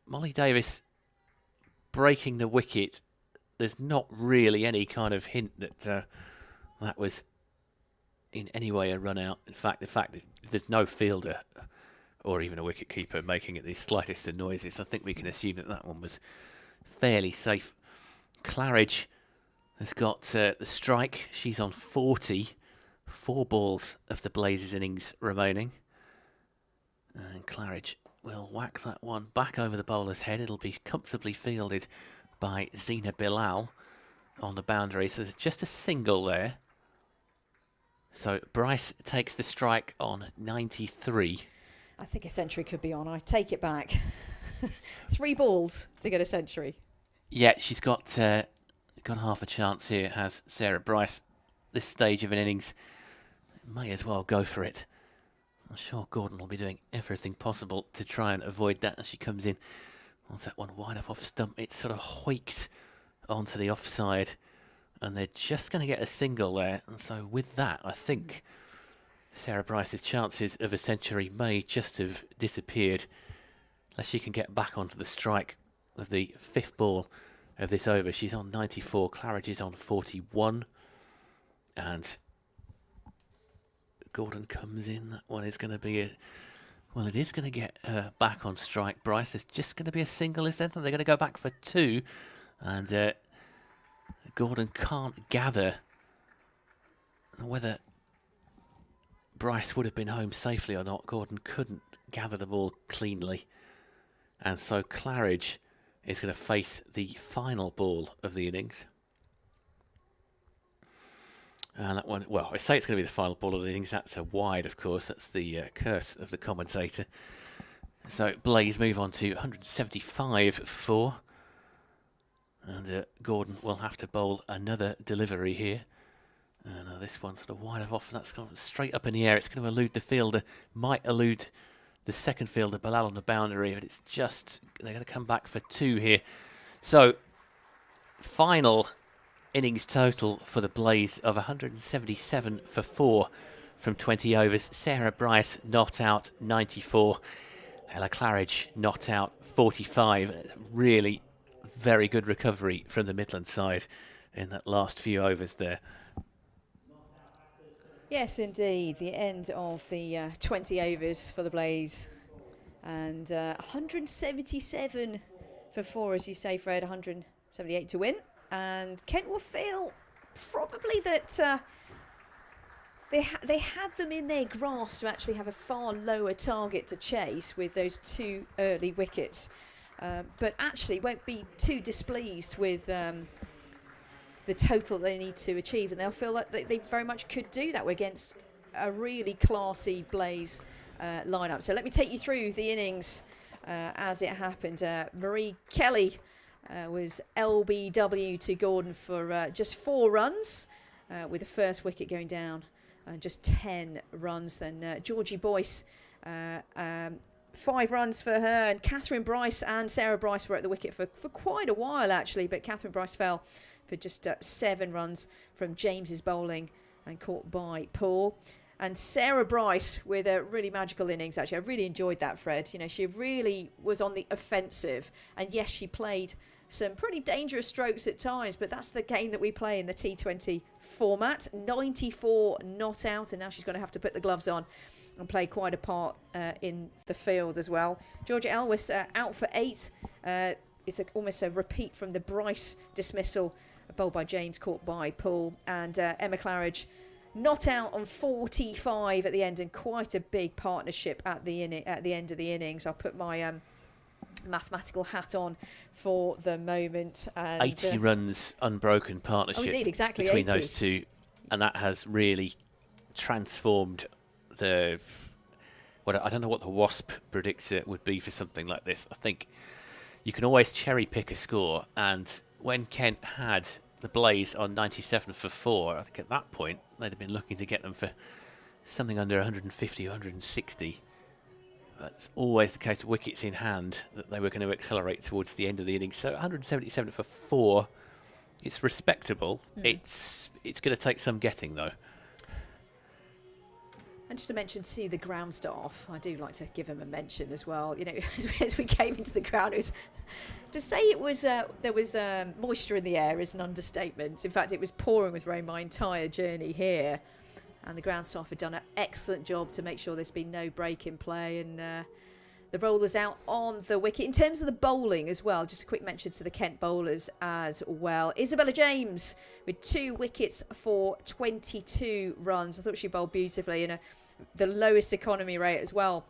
Molly Davis breaking the wicket. There's not really any kind of hint that that was in any way a run out. In fact, the fact that there's no fielder or even a wicket keeper making it the slightest of noises, I think we can assume that that one was fairly safe. Claridge has got the strike. She's on 40. 4 balls of the Blazers innings remaining. And Claridge will whack that one back over the bowler's head. It'll be comfortably fielded by Zina Bilal on the boundary. So there's just a single there. So Bryce takes the strike on 93. I think a century could be on. I take it back. 3 balls to get a century. Yeah, she's got half a chance here, has Sarah Bryce. This stage of an innings, may as well go for it. I'm sure Gordon will be doing everything possible to try and avoid that as she comes in. Once that one wide off stump, it's sort of hoiked onto the offside, and they're just going to get a single there. And so with that, I think Sarah Bryce's chances of a century may just have disappeared, unless she can get back onto the strike of the 5th ball of this over. She's on 94, Claridge is on 41, and Gordon comes in. That one is going to be well, it is going to get back on strike. Bryce, it's just going to be a single, is there? They're going to go back for 2, and Gordon can't gather whether Bryce would have been home safely or not. Gordon couldn't gather the ball cleanly, and so Claridge is going to face the final ball of the innings. And that one, well, I say it's going to be the final ball of the innings. That's a wide, of course. That's the curse of the commentator. So Blaze move on to 175 for 4. And Gordon will have to bowl another delivery here. And this one's sort of wide off. That's gone straight up in the air. It's going to elude the fielder. Might elude the second fielder, Bilal, on the boundary. But it's just, they're going to come back for 2 here. So final innings total for the Blaze of 177 for 4 from 20 overs. Sarah Bryce not out 94. Ella Claridge not out 45. Really very good recovery from the Midland side in that last few overs there. Yes, indeed. The end of the 20 overs for the Blaze. And 177 for 4, as you say, Fred. 178 to win. And Kent will feel probably that they had them in their grasp to actually have a far lower target to chase with those 2 early wickets. But actually won't be too displeased with the total they need to achieve. And they'll feel like they very much could do that against a really classy Blaze lineup. So let me take you through the innings as it happened. Marie Kelly was LBW to Gordon for just 4 runs. with the first wicket going down and just 10 runs. Then Georgie Boyce, 5 runs for her, and Catherine Bryce and Sarah Bryce were at the wicket for quite a while actually, but Catherine Bryce fell for just 7 runs from James's bowling and caught by Paul. And Sarah Bryce with a really magical innings actually. I really enjoyed that, Fred. You know, she really was on the offensive, and yes, she played some pretty dangerous strokes at times, but that's the game that we play in the T20 format. 94 not out, and now she's going to have to put the gloves on and play quite a part in the field as well. Georgia Elwes out for 8. It's almost a repeat from the Bryce dismissal, bowled by James, caught by Paul. And Emma Claridge not out on 45 at the end, and quite a big partnership at the end of the innings. I'll put my mathematical hat on for the moment. And, 80 runs unbroken partnership indeed, exactly, between 80. those two, and that has really transformed the... Well, I don't know what the WASP predictor would be for something like this. I think you can always cherry pick a score, and when Kent had the Blaze on 97 for 4, I think at that point they'd have been looking to get them for something under 150 or 160. That's always the case, wickets in hand, that they were going to accelerate towards the end of the innings. So 177 for 4, it's respectable. It's going to take some getting, though. And just to mention to the ground staff, I do like to give them a mention as well. You know, as we came into the ground, it was, to say it was there was moisture in the air is an understatement. In fact, it was pouring with rain my entire journey here, and the ground staff had done an excellent job to make sure there's been no break in play, and the rollers out on the wicket. In terms of the bowling as well, just a quick mention to the Kent bowlers as well. Isabella James with 2 wickets for 22 runs. I thought she bowled beautifully, and the lowest economy rate as well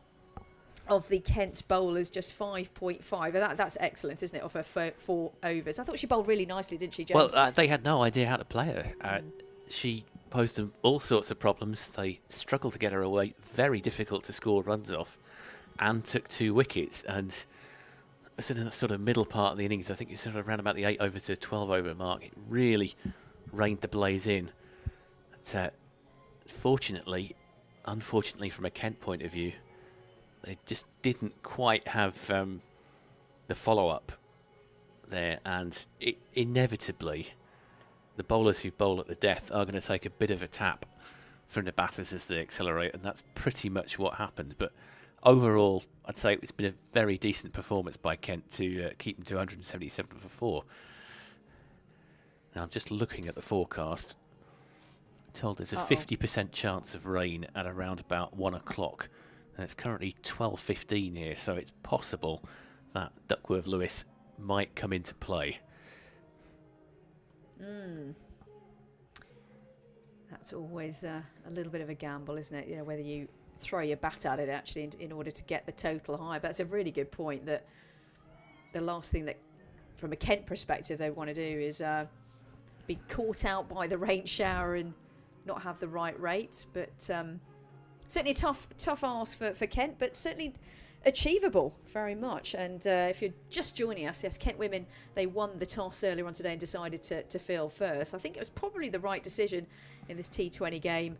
of the Kent bowlers, just 5.5. That's excellent, isn't it, of her 4 overs. I thought she bowled really nicely, didn't she, James? Well, they had no idea how to play her. She posed them all sorts of problems. They struggled to get her away, very difficult to score runs off, and took 2 wickets. And in the sort of middle part of the innings, I think it's sort of around about the 8 over to 12 over mark, it really reined the Blaze in. But, unfortunately from a Kent point of view, they just didn't quite have the follow-up there, and inevitably the bowlers who bowl at the death are going to take a bit of a tap from the batters as they accelerate, and that's pretty much what happened. But overall, I'd say it's been a very decent performance by Kent to keep them to 177 for 4. Now I'm just looking at the forecast. I'm told there's a 50% chance of rain at around about 1 o'clock. And it's currently 12:15 here, so it's possible that Duckworth-Lewis might come into play. That's always a little bit of a gamble, isn't it? You know, whether you throw your bat at it actually in order to get the total high. But that's a really good point, that the last thing that, from a Kent perspective, they want to do is be caught out by the rain shower and not have the right rate. But certainly a tough ask for Kent, but certainly achievable very much. And if you're just joining us, yes, Kent women, they won the toss earlier on today and decided to field first. I think it was probably the right decision in this T20 game.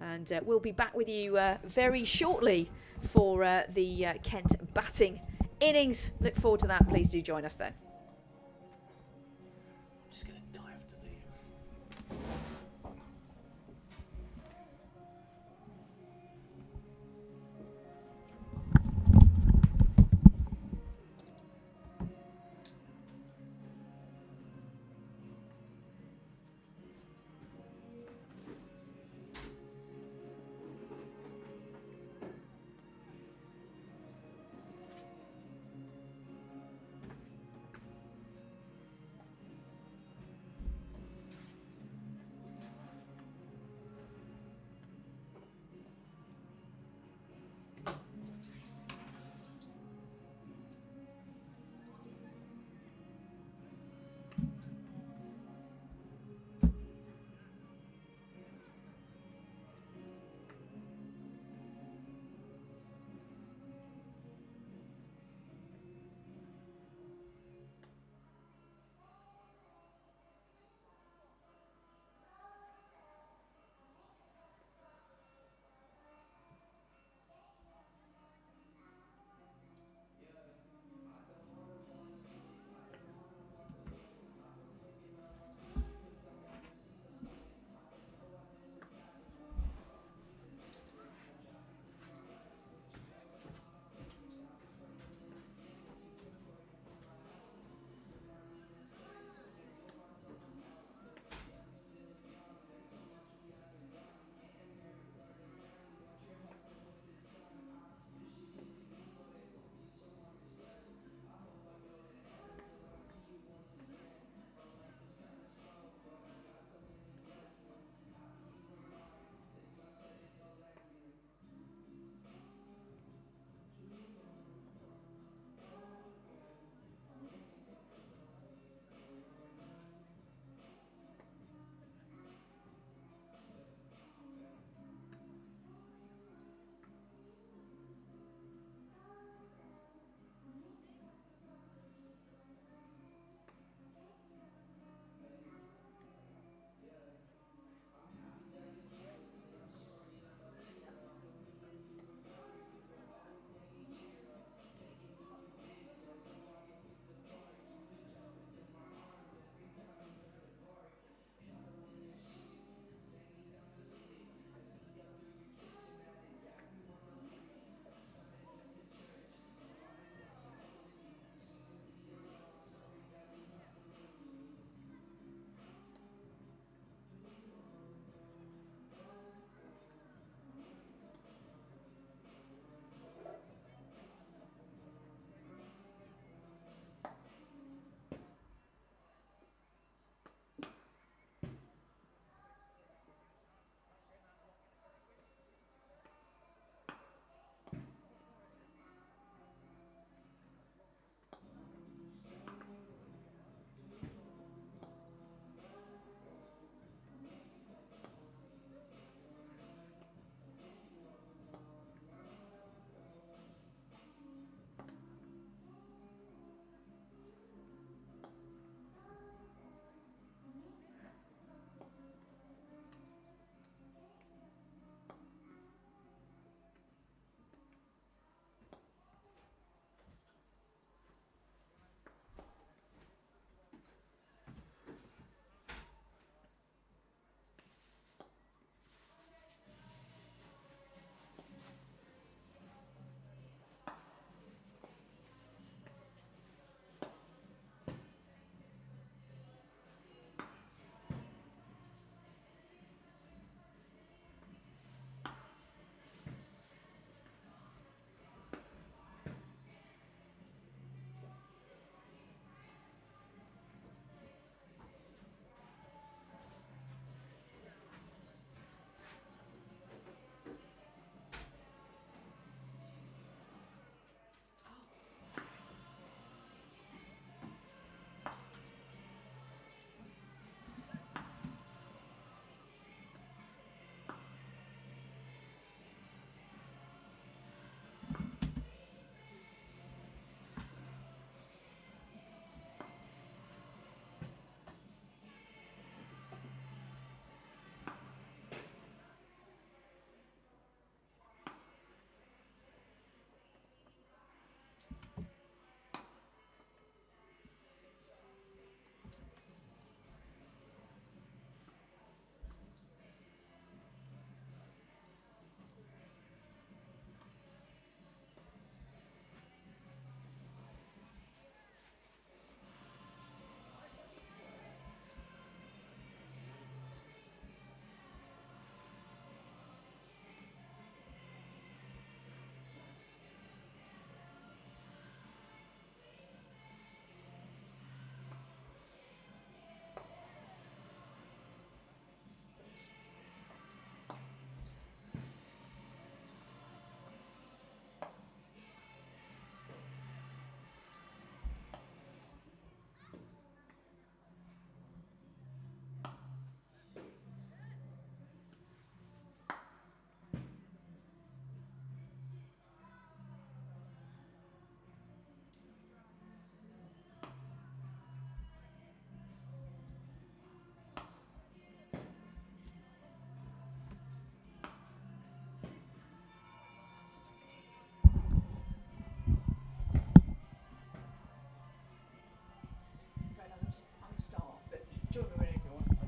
And we'll be back with you very shortly for the Kent batting innings. Look forward to that. Please do join us then. I'm just going to dive to the...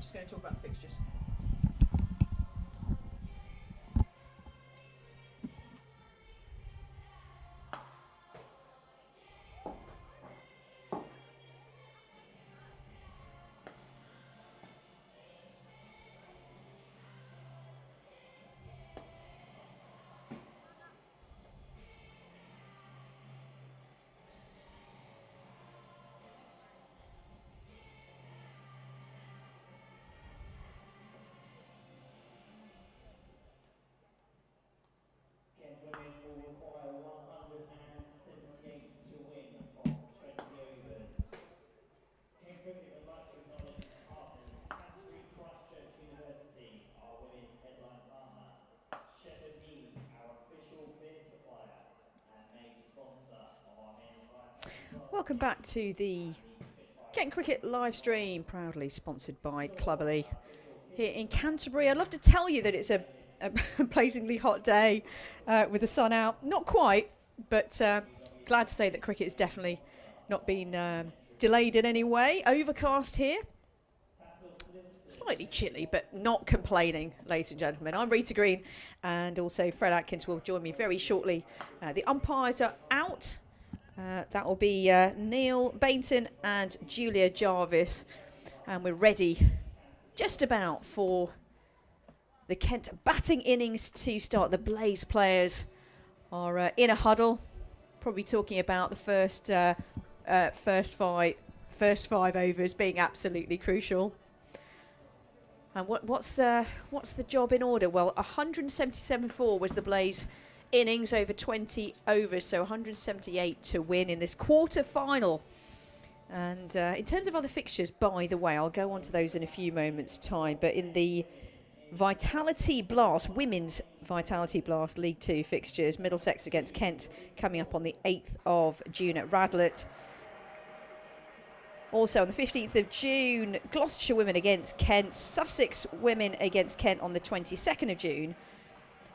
just going to talk about the fixtures. Welcome back to the Kent Cricket live stream, proudly sponsored by Cluberly here in Canterbury. I'd love to tell you that it's a blazingly hot day with the sun out. Not quite, but glad to say that cricket has definitely not been delayed in any way. Overcast here. Slightly chilly, but not complaining, ladies and gentlemen. I'm Rita Green, and also Fred Atkins will join me very shortly. The umpires are out. That will be Neil Bainton and Julia Jarvis. And we're ready just about for the Kent batting innings to start. The Blaze players are in a huddle, probably talking about the first five overs being absolutely crucial. And what's the job in order? Well, 177 was the Blaze innings over 20 overs, so 178 to win in this quarter final. And in terms of other fixtures, by the way, I'll go on to those in a few moments' time, but in the Vitality Blast, Women's Vitality Blast League 2 fixtures, Middlesex against Kent coming up on the 8th of June at Radlett. Also on the 15th of June, Gloucestershire women against Kent, Sussex women against Kent on the 22nd of June.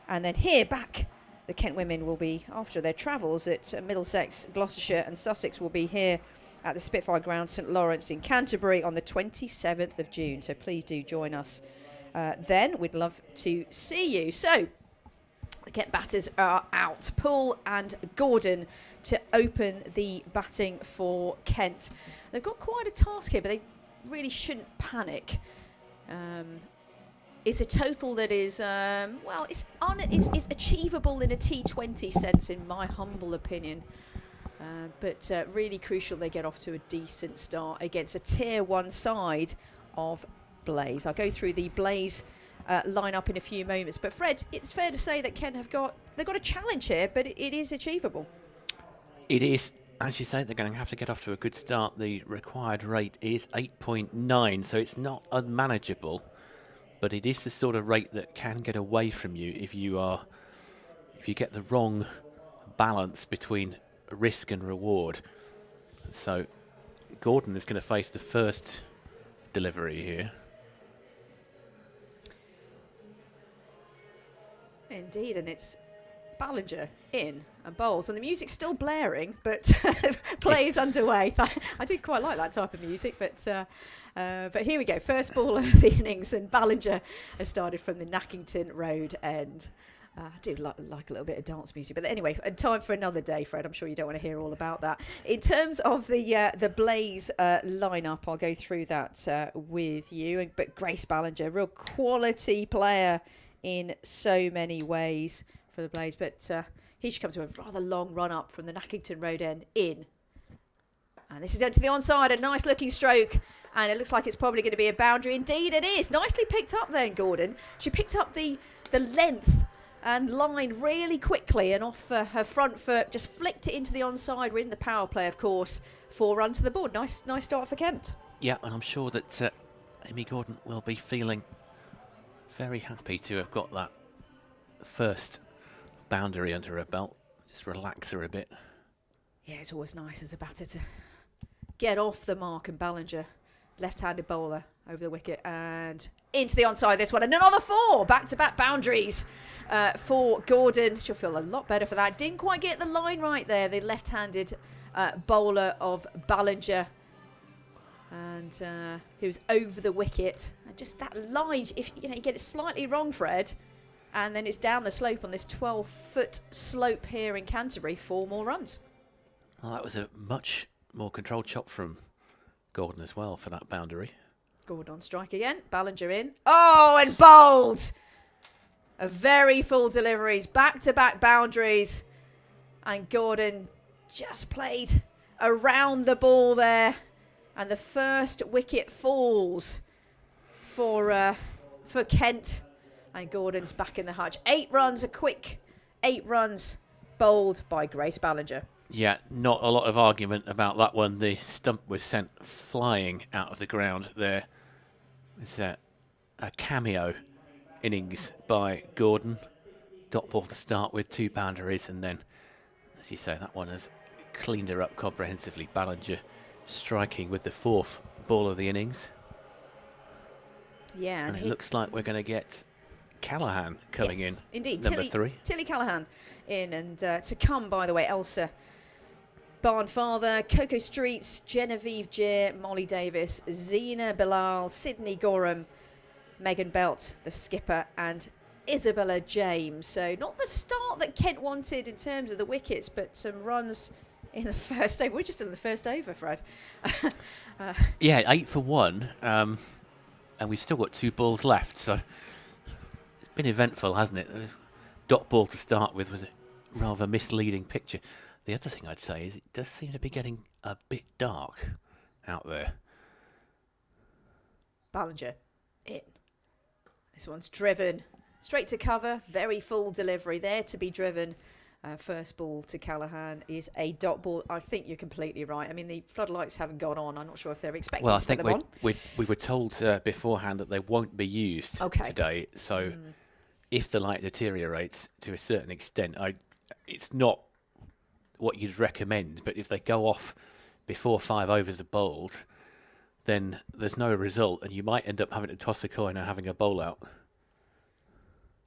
And then here back, the Kent women will be, after their travels at Middlesex, Gloucestershire and Sussex, will be here at the Spitfire Ground, St Lawrence in Canterbury on the 27th of June. So please do join us then. We'd love to see you. So the Kent batters are out. Poole and Gordon to open the batting for Kent. They've got quite a task here, but they really shouldn't panic. It's a total that is, well, it's achievable in a T20 sense, in my humble opinion. But really crucial they get off to a decent start against a Tier 1 side of Blaze. I'll go through the Blaze lineup in a few moments. But Fred, it's fair to say that Kent they've got a challenge here, but it is achievable. It is. As you say, they're going to have to get off to a good start. The required rate is 8.9, so it's not unmanageable. But it is the sort of rate that can get away from you if you get the wrong balance between risk and reward. So Gordon is going to face the first delivery here. Indeed, and it's Ballinger in and bowls, and the music's still blaring, but play is underway. I do quite like that type of music, but here we go. First ball of the innings, and Ballinger has started from the Nackington Road end. I do like a little bit of dance music, but anyway, time for another day, Fred. I'm sure you don't want to hear all about that. In terms of the Blaze lineup, I'll go through that with you. But Grace Ballinger, real quality player in so many ways for the Blaze, but here she comes with a rather long run up from the Nackington Road end in. And this is into the onside, a nice looking stroke, and it looks like it's probably going to be a boundary. Indeed it is. Nicely picked up then, Gordon. She picked up the length and line really quickly, and off her front foot, just flicked it into the onside. We're in the power play, of course, 4 runs to the board. Nice start for Kent. Yeah, and I'm sure that Amy Gordon will be feeling very happy to have got that first boundary under her belt. Just relax her a bit. Yeah, it's always nice as a batter to get off the mark, and Ballinger, left-handed bowler, over the wicket and into the onside this one, and another 4 back-to-back boundaries for Gordon. She'll feel a lot better for that. Didn't quite get the line right there, the left-handed bowler of Ballinger. and he was over the wicket. And just that line, if you get it slightly wrong, Fred, and then it's down the slope on this 12-foot slope here in Canterbury, 4 more runs. Well, that was a much more controlled chop from Gordon as well for that boundary. Gordon on strike again. Ballinger in. Oh, and bowled! A very full deliveries, back-to-back boundaries. And Gordon just played around the ball there. And the first wicket falls for Kent. And Gordon's back in the hutch. 8 runs, a quick 8 runs, bowled by Grace Ballinger. Yeah, not a lot of argument about that one. The stump was sent flying out of the ground there. It's a cameo innings by Gordon. Dot ball to start with, 2 boundaries, and then, as you say, that one has cleaned her up comprehensively. Ballinger striking with the 4th ball of the innings. Yeah, and it looks like we're going to get Callaghan coming in. Indeed, number 3. Tilly Callaghan in, and to come, by the way, Elsa Barnfather, Coco Streets, Genevieve Jeer, Molly Davis, Zena Bilal, Sydney Gorham, Megan Belt, the skipper, and Isabella James. So not the start that Kent wanted in terms of the wickets, but some runs in the first over. We're just in the first over, Fred. Yeah, 8 for 1, and we've still got 2 balls left. So it's been eventful, hasn't it? Dot ball to start with was a rather misleading picture. The other thing I'd say is it does seem to be getting a bit dark out there. Ballinger in. This one's driven straight to cover. Very full delivery there to be driven. First ball to Callaghan is a dot ball. I think you're completely right. I mean, the floodlights haven't gone on. I'm not sure if they're expecting to put them on. We were told beforehand that they won't be used today. So if the light deteriorates to a certain extent, it's not what you'd recommend, but if they go off before 5 overs are bowled, then there's no result, and you might end up having to toss a coin or having a bowl out.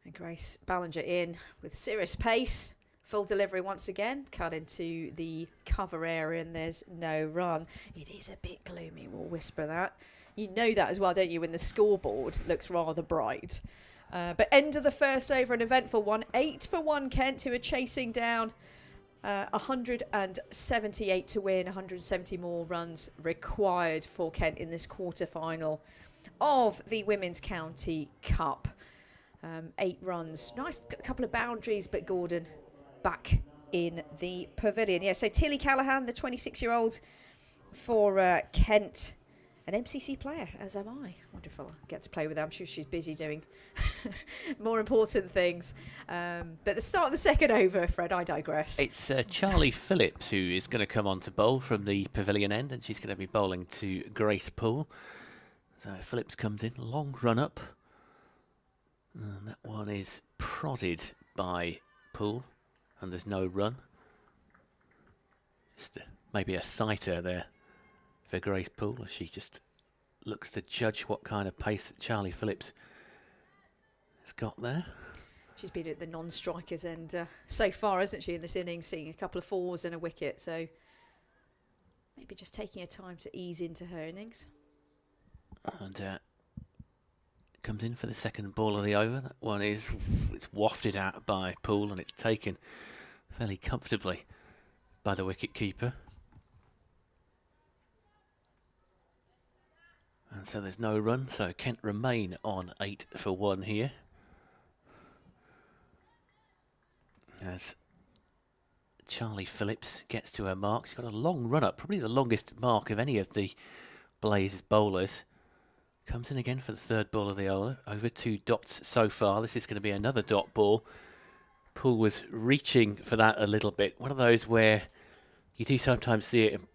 And Grace Ballinger in with serious pace. Full delivery once again, cut into the cover area, and there's no run. It is a bit gloomy, we'll whisper that. You know that as well, don't you, when the scoreboard looks rather bright. But end of the first over, an eventful one. 8 for 1 Kent, who are chasing down 178 to win, 170 more runs required for Kent in this quarter-final of the Women's County Cup. 8 runs, nice couple of boundaries, but Gordon back in the pavilion. Yeah, so Tilly Callaghan, the 26-year-old for Kent, an MCC player, as am I. Wonderful. I get to play with her. I'm sure she's busy doing more important things. But the start of the second over, Fred, I digress. It's Charlie Phillips who is going to come on to bowl from the pavilion end, and she's going to be bowling to Grace Poole. So Phillips comes in, long run up. And that one is prodded by Poole, and there's no run. Just maybe a sighter there for Grace Poole, as she just looks to judge what kind of pace that Charlie Phillips has got there. She's been at the non-strikers end so far, hasn't she, in this innings, seeing a couple of 4s and a wicket. So maybe just taking her time to ease into her innings. And comes in for the second ball of the over. That one it's wafted out by Poole, and it's taken fairly comfortably by the wicket keeper. And so there's no run, so Kent remain on 8 for 1 here. As Charlie Phillips gets to her mark. She's got a long run up, probably the longest mark of any of the Blazers bowlers. Comes in again for the third ball of the over. 2 dots so far. This is going to be another dot ball. Poole was reaching for that a little bit. One of those where you do sometimes see it in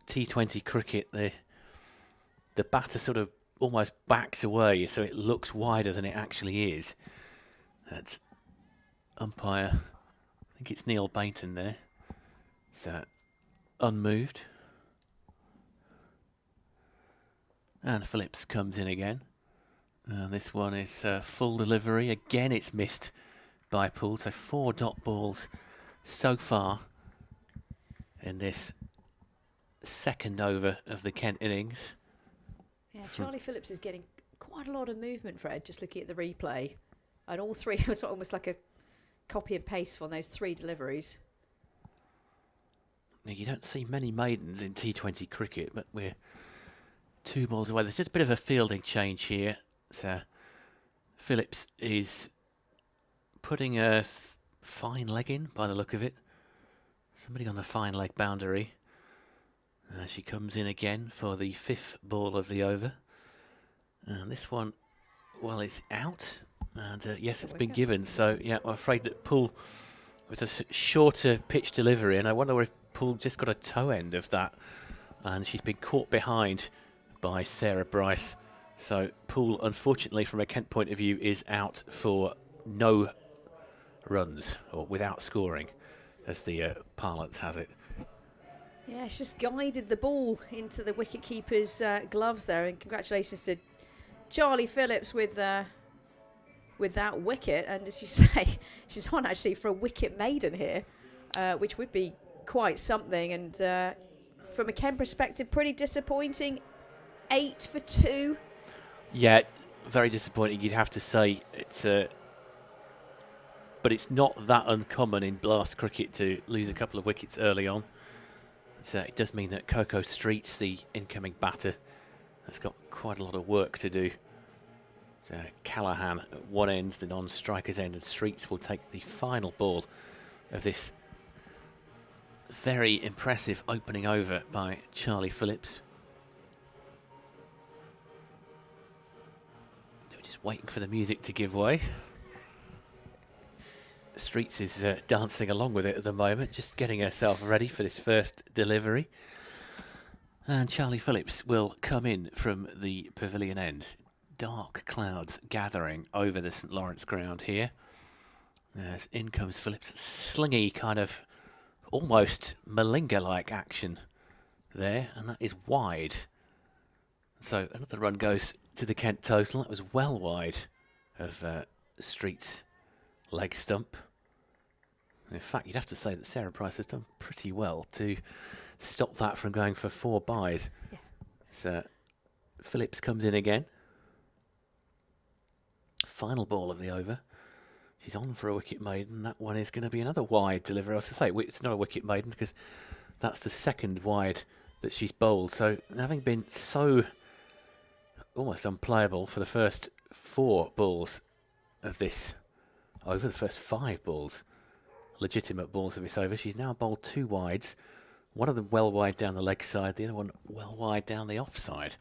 T20 cricket. The batter sort of almost backs away, so it looks wider than it actually is. That's umpire, I think it's Neil Bainton there. So unmoved. And Phillips comes in again. And this one is full delivery. Again, it's missed by Poole. So 4 dot balls so far in this second over of the Kent innings. Yeah, Charlie Phillips is getting quite a lot of movement, Fred, just looking at the replay. And all three was almost like a copy and paste on those 3 deliveries. Now, you don't see many maidens in T20 cricket, but we're 2 balls away. There's just a bit of a fielding change here. So Phillips is putting a fine leg in by the look of it. Somebody on the fine leg boundary. She comes in again for the 5th ball of the over. And this one, well, it's out. And yes, it's been given. So, yeah, I'm afraid that Poole was a shorter pitch delivery. And I wonder if Poole just got a toe end of that. And she's been caught behind by Sarah Bryce. So Poole, unfortunately, from a Kent point of view, is out for no runs, or without scoring, as the parlance has it. Yeah, she's just guided the ball into the wicketkeeper's gloves there. And congratulations to Charlie Phillips with that wicket. And as you say, she's on actually for a wicket maiden here, which would be quite something. And from a Kent perspective, pretty disappointing. 8 for 2. Yeah, very disappointing, you'd have to say. But it's not that uncommon in blast cricket to lose a couple of wickets early on. It does mean that Coco Streets, the incoming batter, has got quite a lot of work to do. So Callahan at one end, the non-striker's end, and Streets will take the final ball of this very impressive opening over by Charlie Phillips. They were just waiting for the music to give way. Streets is dancing along with it at the moment, just getting herself ready for this first delivery. And Charlie Phillips will come in from the pavilion end. Dark clouds gathering over the St Lawrence ground here. As in comes Phillips, slingy kind of almost Malinga-like action there, and that is wide. So another run goes to the Kent total. That was well wide of Streets' leg stump. In fact, you'd have to say that Sarah Price has done pretty well to stop that from going for 4 byes. Yeah. So Phillips comes in again. Final ball of the over. She's on for a wicket maiden. That one is going to be another wide delivery. I was to say, it's not a wicket maiden because that's the second wide that she's bowled. So having been so almost unplayable for the first 4 balls of this over, the first 5 balls, legitimate balls of this over, she's now bowled 2 wides. One of them well wide down the leg side, the other one well wide down the off side.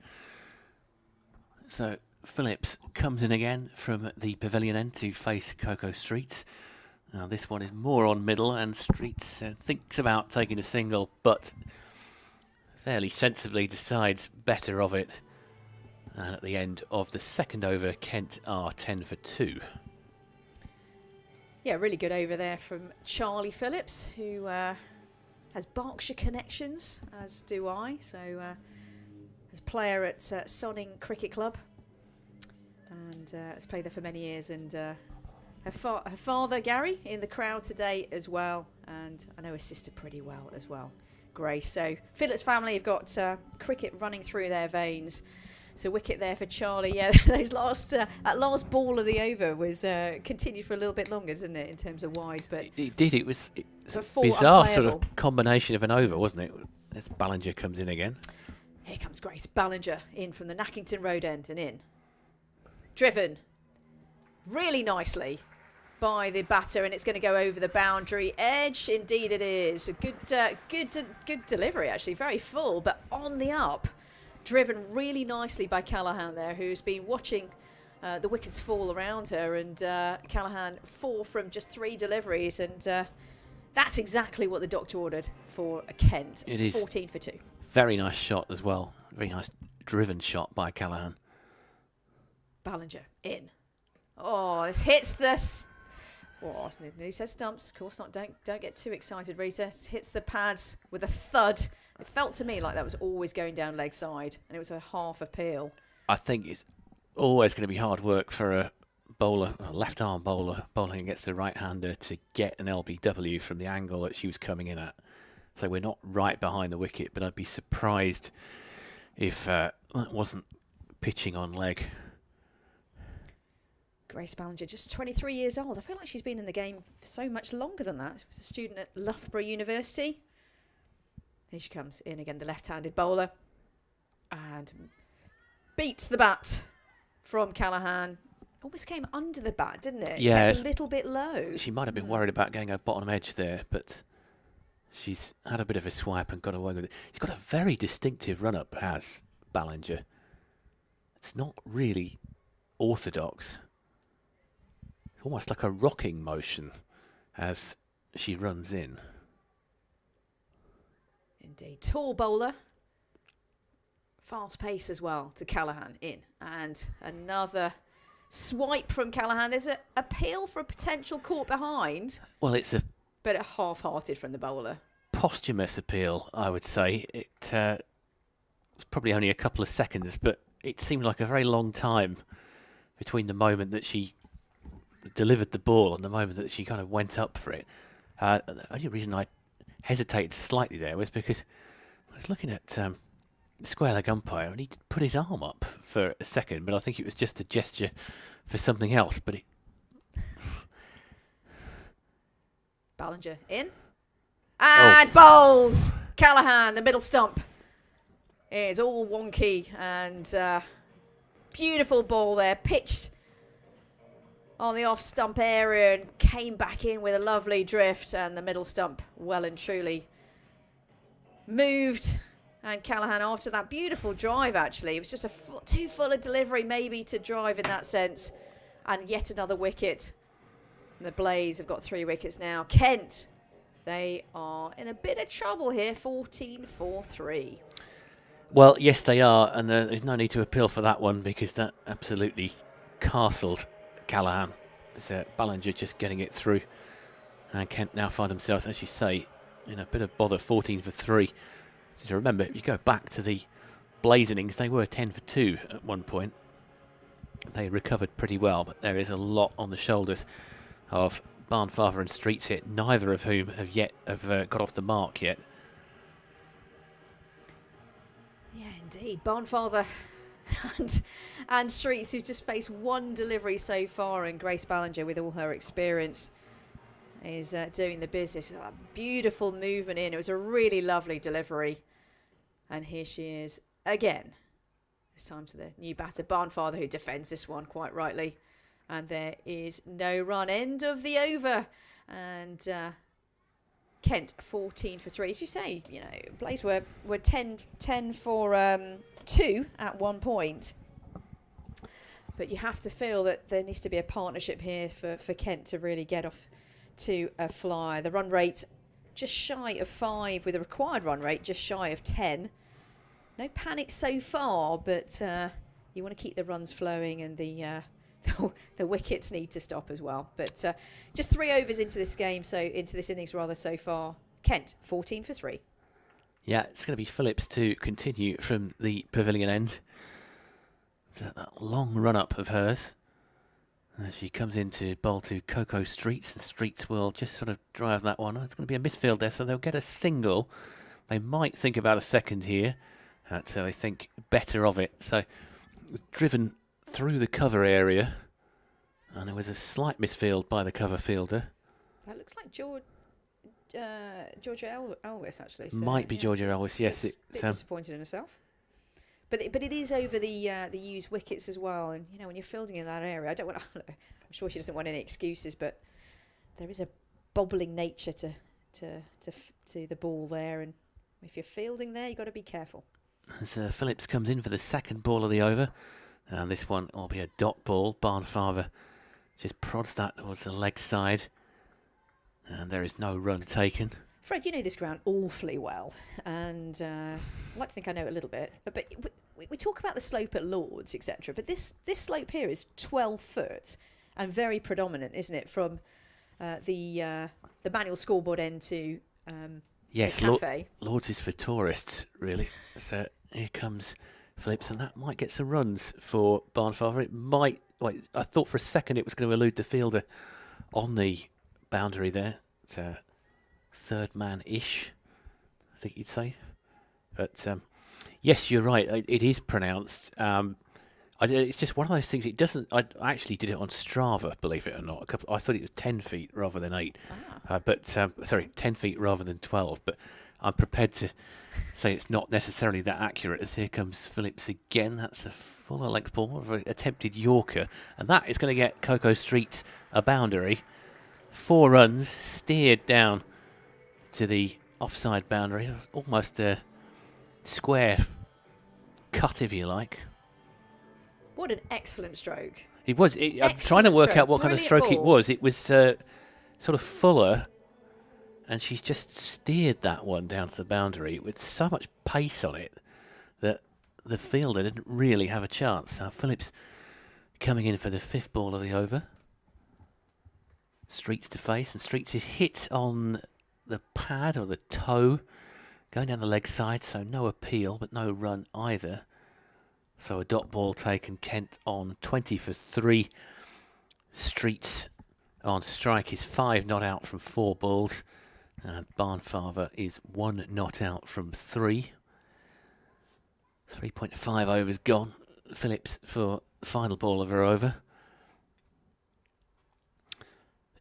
So Phillips comes in again from the pavilion end to face Coco Streets. Now this one is more on middle, and Streets thinks about taking a single, but fairly sensibly decides better of it. And at the end of the second over, Kent are 10 for 2. Yeah, really good over there from Charlie Phillips, who has Berkshire connections, as do I. So as a player at Sonning Cricket Club, and has played there for many years. And her father, Gary, in the crowd today as well. And I know his sister pretty well as well, Grace. So Phillips family have got cricket running through their veins. So wicket there for Charlie. Yeah, that last ball of the over was continued for a little bit longer, didn't it, in terms of wides? But it did. It was a bizarre sort of combination of an over, wasn't it? As Ballinger comes in again. Here comes Grace Ballinger in from the Nackington Road end and in. Driven really nicely by the batter, and it's going to go over the boundary edge. Indeed, it is a good delivery, actually, very full, but on the up. Driven really nicely by Callahan there, who's been watching the wickets fall around her. And Callahan 4 from just 3 deliveries. And that's exactly what the doctor ordered for a Kent. It is 14 for 2. Very nice shot as well. Very nice driven shot by Callahan. Ballinger in. Oh, this hits this. Oh, he says stumps. Of course not. Don't get too excited, Rita. Hits the pads with a thud. It felt to me like that was always going down leg side, and it was a half appeal. I think it's always going to be hard work for a bowler, a left-arm bowler, bowling against a right-hander to get an LBW from the angle that she was coming in at. So we're not right behind the wicket, but I'd be surprised if that wasn't pitching on leg. Grace Ballinger, just 23 years old. I feel like she's been in the game for so much longer than that. She was a student at Loughborough University. Here she comes in again, the left-handed bowler. And beats the bat from Callaghan. Almost came under the bat, didn't it? Yeah. Kept a little bit low. She might have been worried about getting her bottom edge there, but she's had a bit of a swipe and got away with it. She's got a very distinctive run-up, has Ballinger. It's not really orthodox. Almost like a rocking motion as she runs in. Indeed. Tall bowler. Fast pace as well to Callaghan in. And another swipe from Callaghan. There's an appeal for a potential caught behind. Well, it's a bit half-hearted from the bowler. Posthumous appeal, I would say. It was probably only a couple of seconds, but it seemed like a very long time between the moment that she delivered the ball and the moment that she kind of went up for it. The only reason I hesitated slightly there was because I was looking at the square leg umpire and he put his arm up for a second, but I think it was just a gesture for something else. But it Ballinger in and bowls Callaghan. The middle stump is all wonky and beautiful ball there, pitched on the off stump area and came back in with a lovely drift, and the middle stump well and truly moved. And Callaghan, after that beautiful drive, actually, it was just too full a delivery maybe to drive in that sense, and yet another wicket. And the Blaze have got 3 wickets now. Kent, they are in a bit of trouble here, 14-4-3. Well, yes, they are, and there's no need to appeal for that one because that absolutely castled Callaghan. It's Ballinger just getting it through, and Kent now find themselves, as you say, in a bit of bother. 14-for-3. So remember, if you go back to the Blaze innings, they were 10-for-2 at one point. They recovered pretty well, but there is a lot on the shoulders of Barnfather and Streets here, neither of whom have got off the mark yet. Yeah, indeed. Barnfather and Streets, who's just faced one delivery so far, and Grace Ballinger, with all her experience, is doing the business. A beautiful movement in. It was a really lovely delivery. And here she is again. This time to the new batter, Barnfather, who defends this one quite rightly. And there is no run. End of the over. And Kent 14-for-3. As you say, you know, Blaze were 10 for 2 at one point. But you have to feel that there needs to be a partnership here for Kent to really get off to a fly. The run rate just shy of 5, with a required run rate just shy of 10. No panic so far, but you want to keep the runs flowing, and the wickets need to stop as well. But just 3 overs into this game, into this innings rather, so far. Kent 14-for-3. Yeah, it's going to be Phillips to continue from the pavilion end. So that long run up of hers. As she comes in to bowl to Coco Streets, and Streets will just sort of drive that one. It's going to be a misfield there, so they'll get a single. They might think about a second here, so they think better of it. So driven through the cover area, and there was a slight misfield by the cover fielder. That looks like Georgia Elwes, actually. So, might be Georgia Elwes, yes. It's a bit disappointed in herself. But it is over the used wickets as well, and you know, when you're fielding in that area, I don't want. I'm sure she doesn't want any excuses, but there is a bobbling nature to the ball there, and if you're fielding there, you've got to be careful. As Phillips comes in for the second ball of the over, and this one will be a dot ball. Barnfather just prods that towards the leg side, and there is no run taken. Fred, you know this ground awfully well, and I like to think I know it a little bit. But we talk about the slope at Lords, etc. But this slope here is 12 foot and very predominant, isn't it? From the manual scoreboard end to yes, the cafe. Lords is for tourists, really. So here comes Phillips, and that might get some runs for Barnfather. It might. Well, I thought for a second it was going to elude the fielder on the boundary there. So third man-ish. think you'd say. But yes, you're right. It is pronounced. It's just one of those things. It doesn't. I actually did it on Strava, believe it or not. I thought it was 10 feet rather than 8. But sorry, 10 feet rather than 12. But I'm prepared to say it's not necessarily that accurate. As here comes Phillips again. That's a fuller length ball of an attempted Yorker, and that is going to get Coco Street a boundary. 4 runs steered down to the offside boundary, almost a square cut, if you like. What an excellent stroke. It was. I'm trying to work out what kind of stroke it was. It was sort of fuller, and she's just steered that one down to the boundary with so much pace on it that the fielder didn't really have a chance. Now Phillips coming in for the 5th ball of the over. Streets to face, and Streets is hit on the pad or the toe, going down the leg side, so no appeal, but no run either. So a dot ball taken, Kent on 20 for 3. Streets on strike is 5 not out from 4 balls. And Barnfather is 1 not out from 3. 3.5 overs gone. Phillips for the final ball of her over.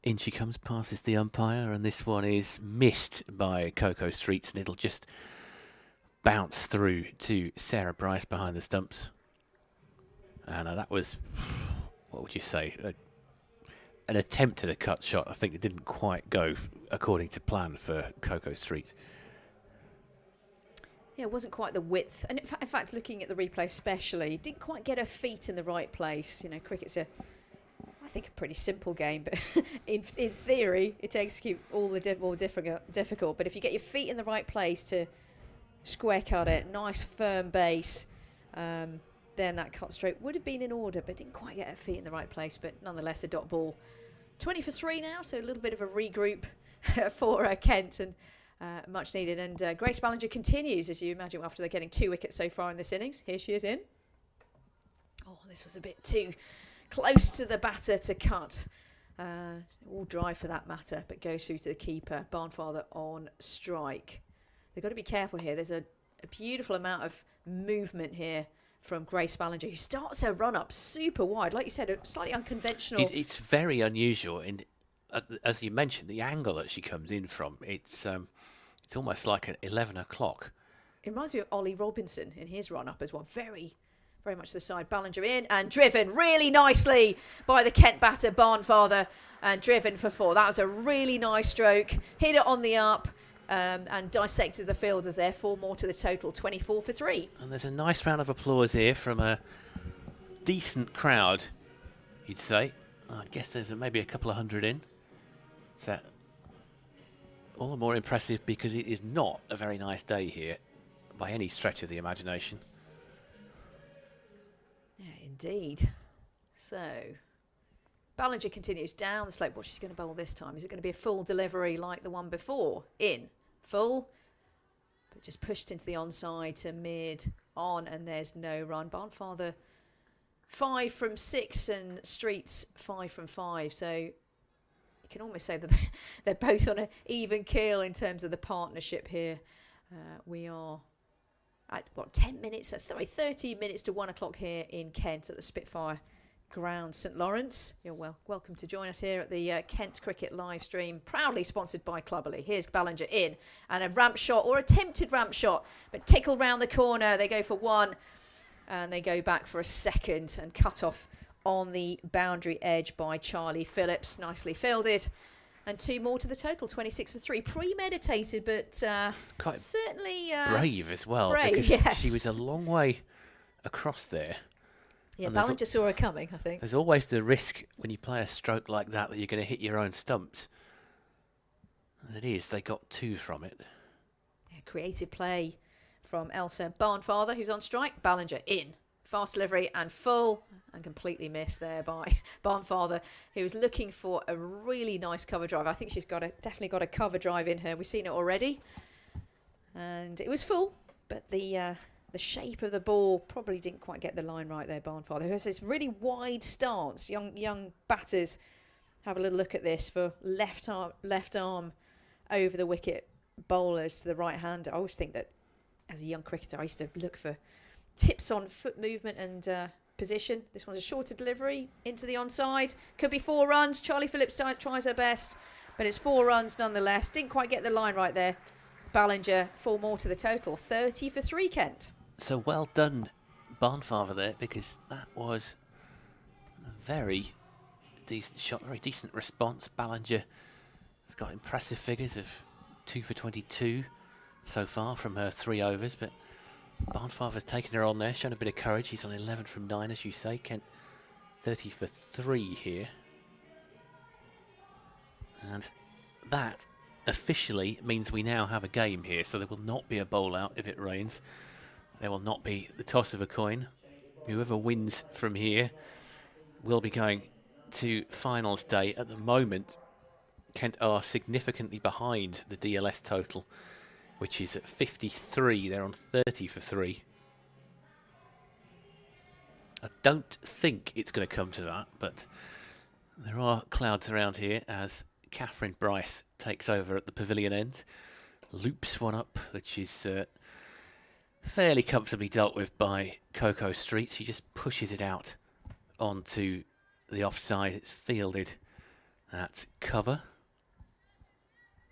In she comes, passes the umpire, and this one is missed by Coco Streets, and it'll just bounce through to Sarah Bryce behind the stumps. And that was, what would you say, an attempt at a cut shot. I think it didn't quite go according to plan for Coco Streets. Yeah, it wasn't quite the width. And in fact, looking at the replay especially, didn't quite get her feet in the right place. You know, cricket's I think a pretty simple game, but in theory, it execute all the more difficult. But if you get your feet in the right place to square cut it, nice firm base, then that cut stroke would have been in order, but didn't quite get her feet in the right place. But nonetheless, a dot ball. 20 for 3 now, so a little bit of a regroup for Kent, and much needed. And Grace Ballinger continues, as you imagine, after they're getting 2 wickets so far in this innings. Here she is in. Oh, this was a bit too close to the batter to cut. All dry for that matter, but goes through to the keeper. Barnfather on strike. They've got to be careful here. There's a beautiful amount of movement here from Grace Ballinger, who starts her run up super wide. Like you said, slightly unconventional. It's very unusual. And as you mentioned, the angle that she comes in from, it's almost like an 11 o'clock. It reminds me of Ollie Robinson in his run up as well. Very much the side. Ballinger in and driven really nicely by the Kent batter Barnfather, and driven for 4. That was a really nice stroke. Hit it on the up and dissected the fielders there. 4 more to the total, 24 for 3. And there's a nice round of applause here from a decent crowd, you'd say. I guess there's maybe a couple of hundred in. So all the more impressive because it is not a very nice day here by any stretch of the imagination. Yeah, indeed. So, Ballinger continues down the slope. What she's going to bowl this time? Is it going to be a full delivery like the one before? In. Full. But just pushed into the onside to mid on, and there's no run. Barnfather 5 from 6 and Streets 5 from 5. So, you can almost say that they're both on an even keel in terms of the partnership here. We are at, 30 minutes to 1 o'clock here in Kent at the Spitfire Ground, St Lawrence. You're welcome to join us here at the Kent Cricket live stream, proudly sponsored by Cluberly. Here's Ballinger in, and a ramp shot, or attempted ramp shot, but tickled round the corner. They go for 1, and they go back for a 2nd, and cut off on the boundary edge by Charlie Phillips. Nicely fielded. And 2 more to the total, 26 for 3. Premeditated, but quite certainly brave as well. Brave, because yes. she was a long way across there. Yeah, Ballinger saw her coming, I think. There's always the risk when you play a stroke like that you're going to hit your own stumps. As it is, they got 2 from it. Yeah, creative play from Elsa Barnfather, who's on strike. Ballinger in. Fast delivery and full, and completely missed there by Barnfather, who was looking for a really nice cover drive. I think she's definitely got a cover drive in her. We've seen it already. And it was full, but the shape of the ball probably didn't quite get the line right there, Barnfather, who has this really wide stance. Young batters have a little look at this for left arm over the wicket. bowlers to the right hand. I always think that as a young cricketer, I used to look for tips on foot movement and position. This one's a shorter delivery into the onside. Could be 4 runs. Charlie Phillips tries her best, but it's 4 runs nonetheless. Didn't quite get the line right there. Ballinger 4 more to the total. 30 for 3, Kent. So well done, Barnfather, there, because that was a very decent shot, very decent response. Ballinger has got impressive figures of 2 for 22 so far from her 3 overs, but Barnfather's taken her on there, shown a bit of courage. He's on 11 from 9, as you say. Kent 30 for 3 here. And that officially means we now have a game here, so there will not be a bowl out if it rains. There will not be the toss of a coin. Whoever wins from here will be going to finals day. At the moment, Kent are significantly behind the DLS total, which is at 53. They're on 30 for 3. I don't think it's going to come to that, but there are clouds around here as Catherine Bryce takes over at the pavilion end. Loops one up, which is fairly comfortably dealt with by Coco Street. She just pushes it out onto the offside. It's fielded at cover.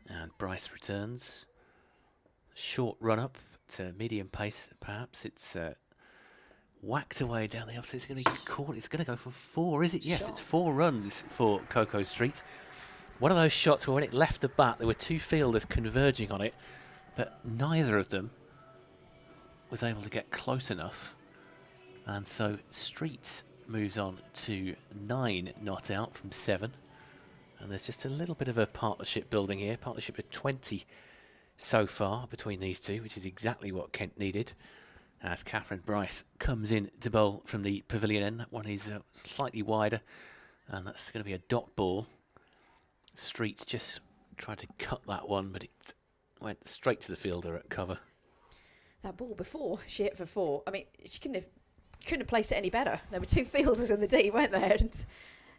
And Bryce returns. Short run up to medium pace, perhaps. It's whacked away down the offside. It's going to get caught. It's going to go for 4, is it? Yes, it's 4 runs for Coco Street. One of those shots where when it left the bat, there were 2 fielders converging on it, but neither of them was able to get close enough. And so Street moves on to 9 not out from 7. And there's just a little bit of a partnership building here. Partnership of 20 so far between these two, which is exactly what Kent needed. As Catherine Bryce comes in to bowl from the pavilion end. That one is slightly wider, and that's going to be a dot ball. Street just tried to cut that one, but it went straight to the fielder at cover. That ball before she hit for 4. I mean, she couldn't have placed it any better. There were 2 fielders in the D, weren't there? And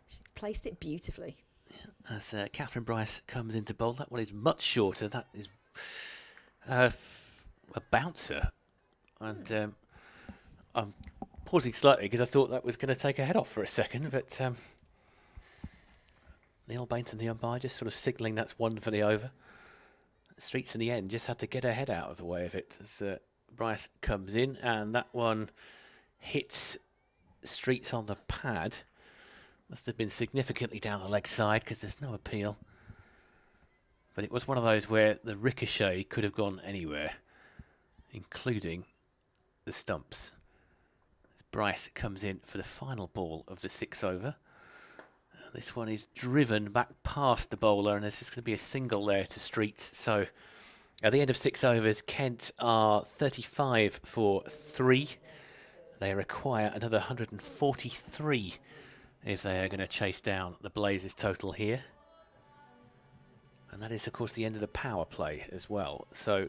she placed it beautifully. Yeah, as Catherine Bryce comes into bowl, that one is much shorter. That is a bouncer. And I'm pausing slightly because I thought that was going to take her head off for a second, but Neil Bainton, the umpire, just sort of signalling that's 1 for the over. Streets in the end just had to get her head out of the way of it as Bryce comes in, and that one hits Streets on the pad. Must have been significantly down the leg side because there's no appeal. But it was one of those where the ricochet could have gone anywhere, including the stumps. As Bryce comes in for the final ball of the 6 over. This one is driven back past the bowler, and there's just going to be a single there to Streets. So at the end of 6 overs, Kent are 35 for 3. They require another 143 if they are going to chase down the Blazers total here. And that is, of course, the end of the power play as well. So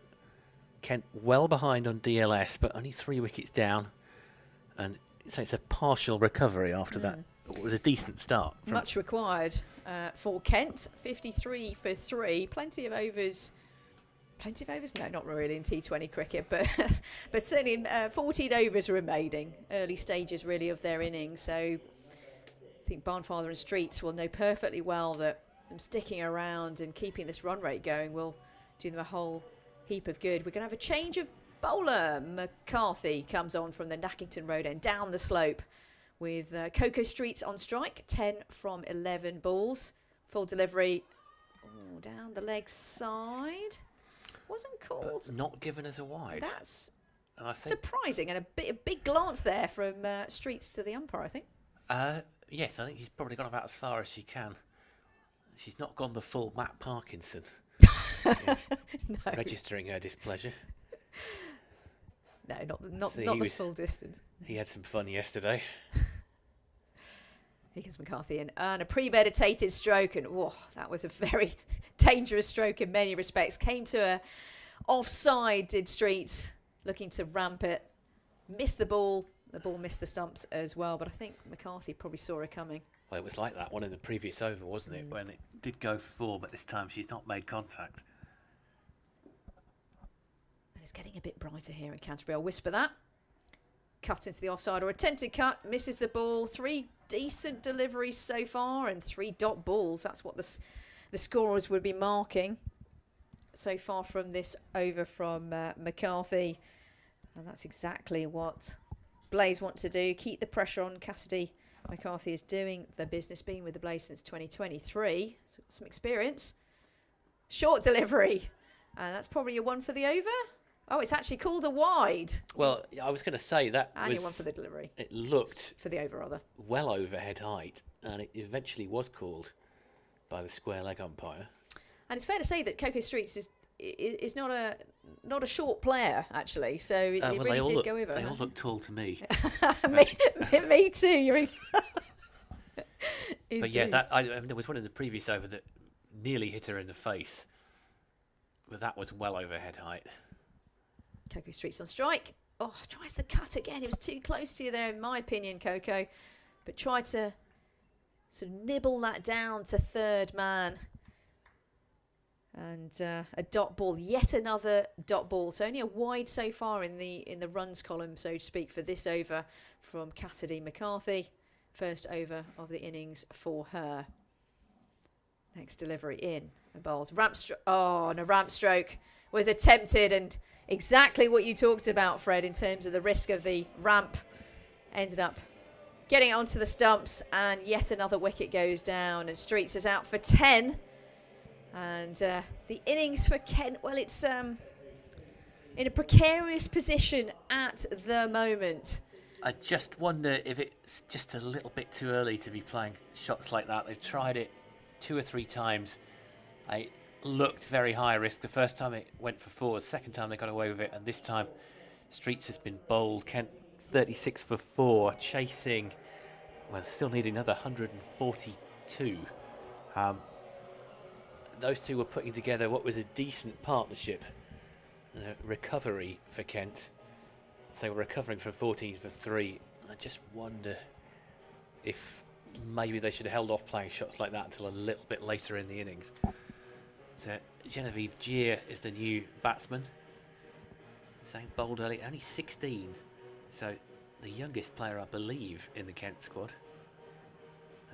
Kent well behind on DLS, but only 3 wickets down. And so it's a partial recovery after that. It was a decent start. Much required for Kent. 53 for 3. Plenty of overs. Plenty of overs? No, not really in T20 cricket, but but certainly in 14 overs remaining. Early stages, really, of their innings. So I think Barnfather and Streets will know perfectly well that them sticking around and keeping this run rate going will do them a whole heap of good. We're going to have a change of bowler. McCarthy comes on from the Nackington Road end, down the slope, with Coco Streets on strike, 10 from 11 balls. Full delivery down the leg side. Wasn't called. But not given as a wide. That's surprising, and a big glance there from Streets to the umpire, I think. Yes, I think she's probably gone about as far as she can. She's not gone the full Matt Parkinson, No. registering her displeasure. No, not the full distance. He had some fun yesterday. Here comes McCarthy in. And a premeditated stroke. And that was a very dangerous stroke in many respects. Came to a offside, did Streets, looking to ramp it. Missed the ball. The ball missed the stumps as well. But I think McCarthy probably saw her coming. Well, it was like that one in the previous over, wasn't it? When it did go for 4, but this time she's not made contact. It's getting a bit brighter here in Canterbury. I'll whisper that. Cut into the offside or attempted cut. Misses the ball. 3 decent deliveries so far and 3 dot balls. That's what the scorers would be marking so far from this over from McCarthy. And that's exactly what Blaze want to do. Keep the pressure on. Cassidy McCarthy is doing the business, been with the Blaze since 2023. So some experience. Short delivery. And that's probably your one for the over. Oh, it's actually called a wide. Well, I was going to say that and was... your one for the delivery. It looked... For the over, rather. Well over head height. And it eventually was called by the square leg umpire. And it's fair to say that Coco Streets is not a short player, actually. So it really did go over. They all look tall to me. me too. You mean? But yeah, there was one in the previous over that nearly hit her in the face. But that was well over head height. Coco Streets on strike. Oh, tries the cut again. It was too close to you there, in my opinion, Coco. But tried to sort of nibble that down to third man. And a dot ball, yet another dot ball. So only a wide so far in the runs column, so to speak, for this over from Cassidy McCarthy. First over of the innings for her. Next delivery in. And bowls. Ramp stroke. Oh, and a ramp stroke was attempted, and exactly what you talked about, Fred, in terms of the risk of the ramp. Ended up getting onto the stumps, and yet another wicket goes down, and Streets is out for 10. And the innings for Kent, well, it's in a precarious position at the moment. I just wonder if it's just a little bit too early to be playing shots like that. They've tried it 2 or 3 times. It looked very high risk. The first time it went for 4, the second time they got away with it, and this time Streets has been bowled. Kent 36 for 4, chasing, well, still needing another 142. Those two were putting together what was a decent partnership. Recovery for Kent. So we're recovering from 14 for 3. I just wonder if maybe they should have held off playing shots like that until a little bit later in the innings. So Genevieve Gier is the new batsman. Saying bowled early, only 16. So the youngest player, I believe, in the Kent squad.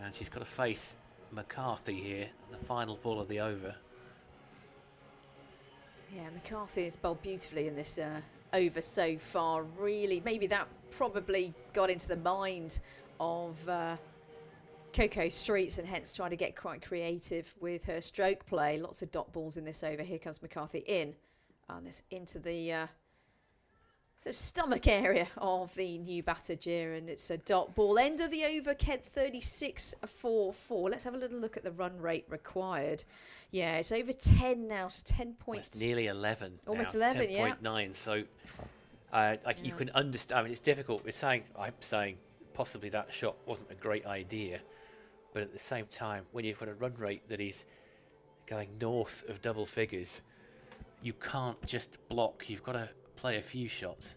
And she's got to face McCarthy here, the final ball of the over. Yeah, McCarthy has bowled beautifully in this over so far. Really, maybe that probably got into the mind of Coco Streets, and hence trying to get quite creative with her stroke play. Lots of dot balls in this over. Here comes McCarthy in, and this into the sort of stomach area of the new batter, Gier, and it's a dot ball. End of the over, Kent 36 for 4. Let's have a little look at the run rate required. Yeah, it's over 10 now, so 10 points. Well, it's nearly 11. Almost now, 11, 10.9. Yeah. So, you can understand. I mean, it's difficult. I'm saying possibly that shot wasn't a great idea, but at the same time, when you've got a run rate that is going north of double figures, you can't just block. You've got to play a few shots.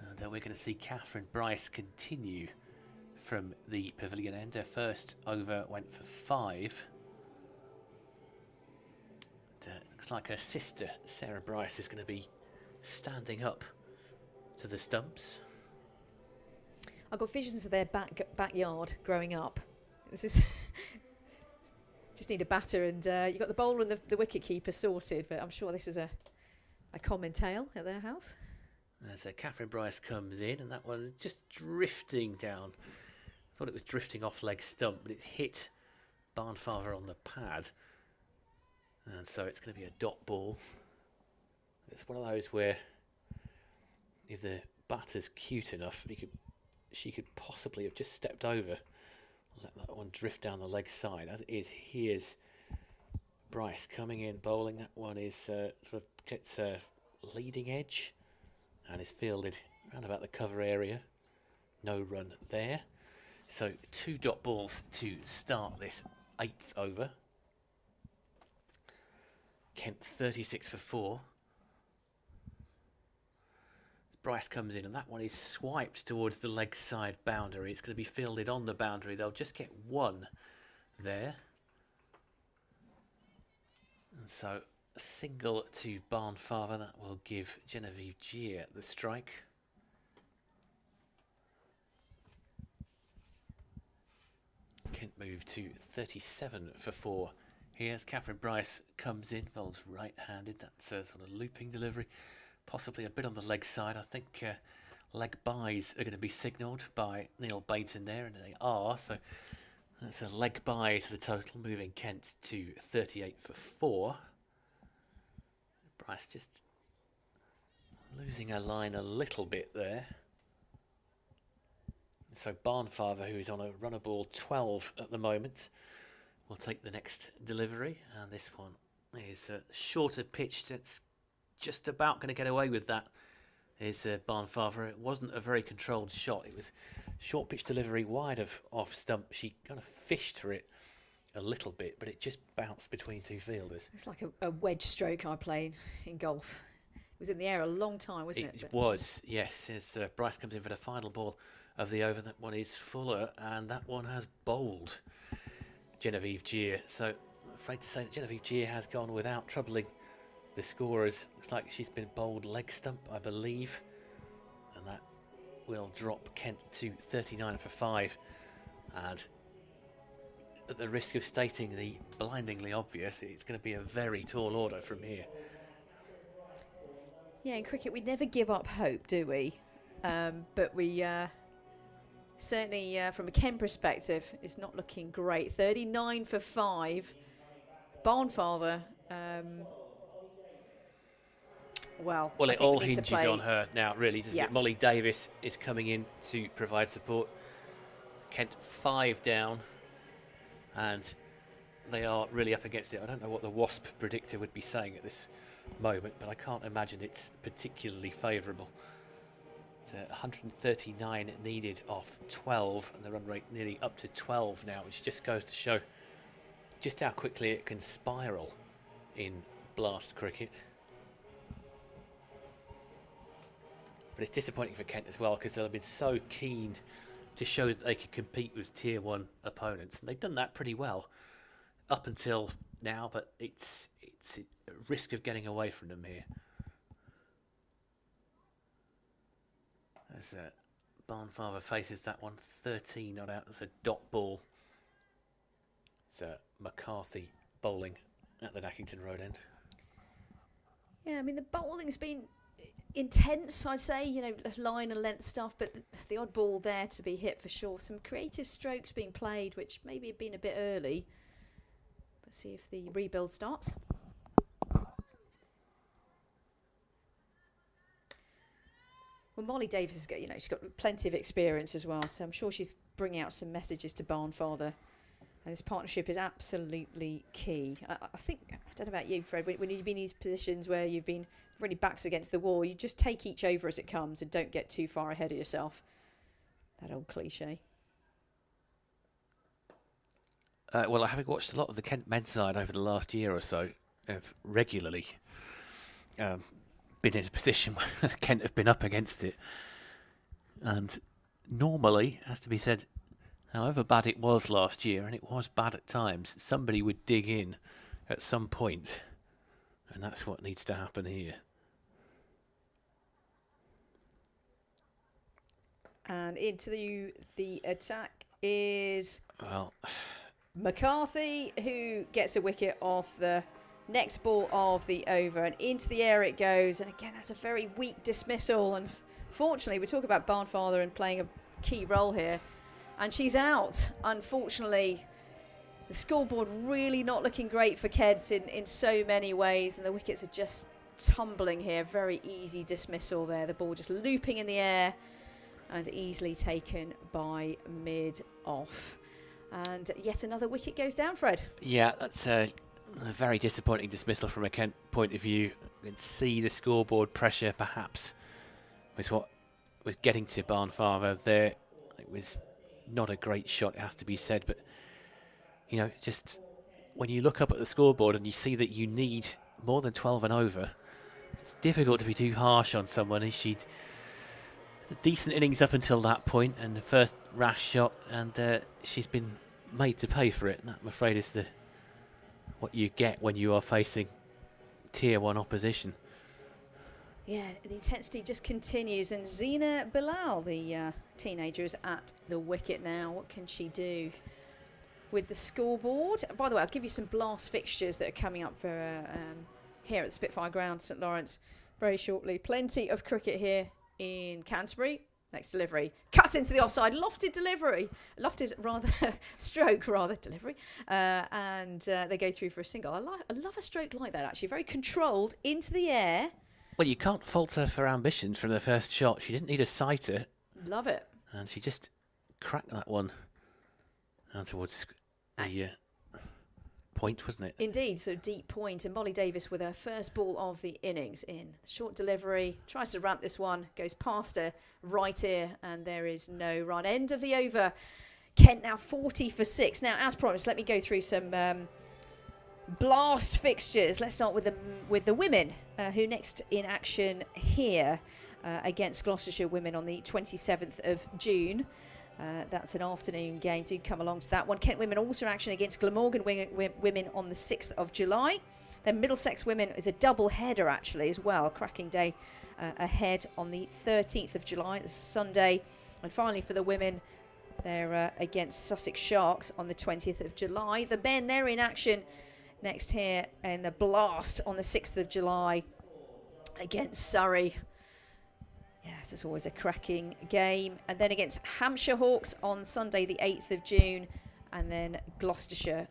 And we're going to see Catherine Bryce continue from the pavilion end. Her first over went for 5. Looks like her sister, Sarah Bryce, is going to be standing up to the stumps. I got visions of their backyard growing up. This is just need a batter, and you got the bowler and the wicket keeper sorted. But I'm sure this is a common tale at their house. So Catherine Bryce comes in, and that one is just drifting down. I thought it was drifting off leg stump, but it hit Barnfather on the pad. And so it's going to be a dot ball. It's one of those where if the batter's cute enough, she could possibly have just stepped over, let that one drift down the leg side. As it is, here's Bryce coming in, bowling. That one is sort of gets a leading edge and is fielded around about the cover area. No run there. So 2 dot balls to start this 8th over. Kent 36 for 4. Bryce comes in, and that one is swiped towards the leg side boundary. It's going to be fielded on the boundary. They'll just get 1 there. And so single to Barnfather. That will give Genevieve Gier the strike. Kent move to 37 for 4. Here's Catherine Bryce comes in, bowls right-handed. That's a sort of looping delivery, possibly a bit on the leg side. I think leg buys are going to be signalled by Neil Bainton there, and they are. So that's a leg buy to the total, moving Kent to 38 for 4. Bryce just losing her line a little bit there. So Barnfather, who is on a runner ball 12 at the moment, will take the next delivery. And this one is a shorter pitch. That's just about going to get away with that, is Barnfather. It wasn't a very controlled shot. It was short pitch delivery wide of off stump. She kind of fished for it a little bit, but it just bounced between two fielders. It's like a wedge stroke I played in golf. It was in the air a long time, wasn't it? It was, yes. As Bryce comes in for the final ball of the over, that one is fuller, and that one has bowled Genevieve Gier. So I'm afraid to say that Genevieve Gier has gone without troubling the scorers. Looks like she's been bowled leg stump, I believe, and that will drop Kent to 39 for 5. And at the risk of stating the blindingly obvious, it's going to be a very tall order from here. Yeah, in cricket we never give up hope, do we? But we certainly, from a Kent perspective, it's not looking great. 39 for 5. Barnfather, well, it all hinges on her now, really, doesn't it? Molly Davis is coming in to provide support. Kent 5 down, and they are really up against it. I don't know what the Wasp predictor would be saying at this moment, but I can't imagine it's particularly favourable. 139 needed off 12, and the run rate nearly up to 12 now, which just goes to show just how quickly it can spiral in blast cricket. But it's disappointing for Kent as well, because they've been so keen to show that they could compete with Tier 1 opponents, and they've done that pretty well up until now, but it's a risk of getting away from them here. As Barnfather faces that one, 13 not out. That's a dot ball. It's McCarthy bowling at the Nackington Road end. Yeah, I mean, the bowling's been intense, I'd say, you know, line and length stuff, but the odd ball there to be hit for sure. Some creative strokes being played, which maybe have been a bit early. But see if the rebuild starts. Well, Molly Davis has got, she's got plenty of experience as well, so I'm sure she's bringing out some messages to Barnfather. And this partnership is absolutely key. I think, I don't know about you, Fred, when you've been in these positions where you've been really backs against the wall, you just take each over as it comes and don't get too far ahead of yourself. That old cliche. Well, having watched a lot of the Kent men's side over the last year or so, I've regularly been in a position where Kent have been up against it. And normally, has to be said, however bad it was last year, and it was bad at times, somebody would dig in at some point, and that's what needs to happen here. And into the attack is well, McCarthy, who gets a wicket off the next ball of the over, and into the air it goes. And again, that's a very weak dismissal. And fortunately, we talk about Barnfather and playing a key role here, and she's out. Unfortunately, the scoreboard really not looking great for Kent in so many ways, and the wickets are just tumbling here. Very easy dismissal there. The ball just looping in the air and easily taken by mid-off. And yet another wicket goes down, Fred. Yeah, that's a very disappointing dismissal from a Kent point of view. You can see the scoreboard pressure perhaps was what was getting to Barnfather there. It was not a great shot, it has to be said, but just when you look up at the scoreboard and you see that you need more than 12 and over, it's difficult to be too harsh on someone. And she'd a decent innings up until that point, and the first rash shot, and she's been made to pay for it. And that, I'm afraid, is what you get when you are facing Tier 1 opposition. Yeah, the intensity just continues, and Zina Bilal, the teenager, is at the wicket now. What can she do with the scoreboard? By the way, I'll give you some blast fixtures that are coming up for here at the Spitfire Ground, St Lawrence, very shortly. Plenty of cricket here in Canterbury. Next delivery, cuts into the offside, lofted delivery, stroke delivery, and they go through for a single. I love a stroke like that, actually, very controlled into the air. Well, you can't fault her for ambitions from the first shot. She didn't need a sighter. Love it. And she just cracked that one out towards a point, wasn't it? Indeed, so deep point. And Molly Davis with her first ball of the innings in. Short delivery, tries to ramp this one, goes past her right ear, and there is no run. End of the over. Kent now 40 for 6. Now, as promised, let me go through some blast fixtures. Let's start with the women, who next in action here against Gloucestershire women on the 27th of June. That's an afternoon game. Do come along to that one. Kent women also in action against Glamorgan women on the 6th of July. Then Middlesex women is a double header actually as well. Cracking day ahead on the 13th of July, the Sunday. And finally for the women, they're against Sussex Sharks on the 20th of July. The men, they're in action next here in the blast on the 6th of July against Surrey. Yes, it's always a cracking game. And then against Hampshire Hawks on Sunday, the 8th of June. And then Gloucestershire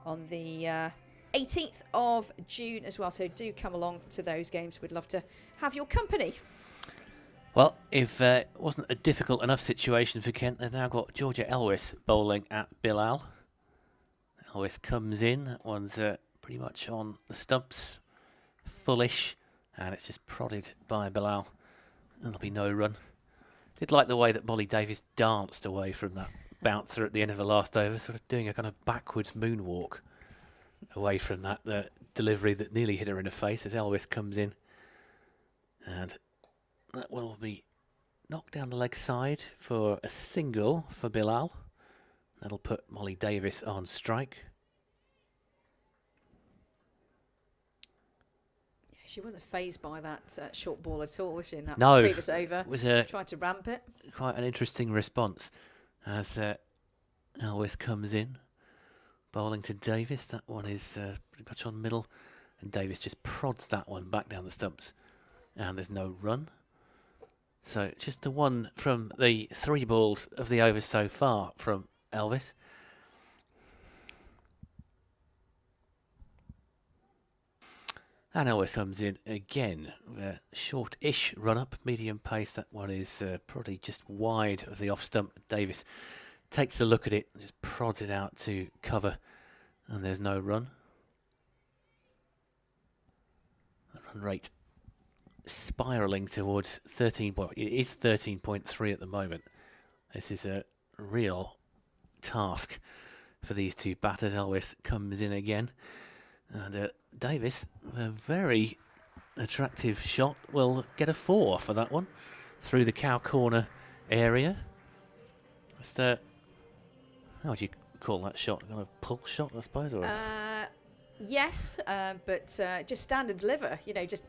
on the 18th of June as well. So do come along to those games. We'd love to have your company. Well, if it wasn't a difficult enough situation for Kent, they've now got Georgia Elwis bowling at Bilal. Elwis comes in. That one's pretty much on the stumps. Fullish. And it's just prodded by Bilal. There'll be no run. Did like the way that Molly Davis danced away from that bouncer at the end of the last over, sort of doing a kind of backwards moonwalk away from that delivery that nearly hit her in the face as Elwis comes in. And that one will be knocked down the leg side for a single for Bilal. That'll put Molly Davis on strike. She wasn't phased by that short ball at all, was she, in that No, previous over? It was tried to ramp it. Quite an interesting response as Elwis comes in, bowling to Davis. That one is pretty much on middle, and Davis just prods that one back down the stumps, and there's no run. So just the one from the 3 balls of the over so far from Elvis. And Elwis comes in again with a short-ish run-up, medium pace. That one is probably just wide of the off-stump. Davis takes a look at it and just prods it out to cover, and there's no run. The run rate spiralling towards 13. Well, it is 13.3 at the moment. This is a real task for these two batters. Elwis comes in again, and Davis, a very attractive shot, will get a 4 for that one through the cow corner area. It's how would you call that shot? Kind of pull shot, I suppose, or yes, but just standard deliver. You know, just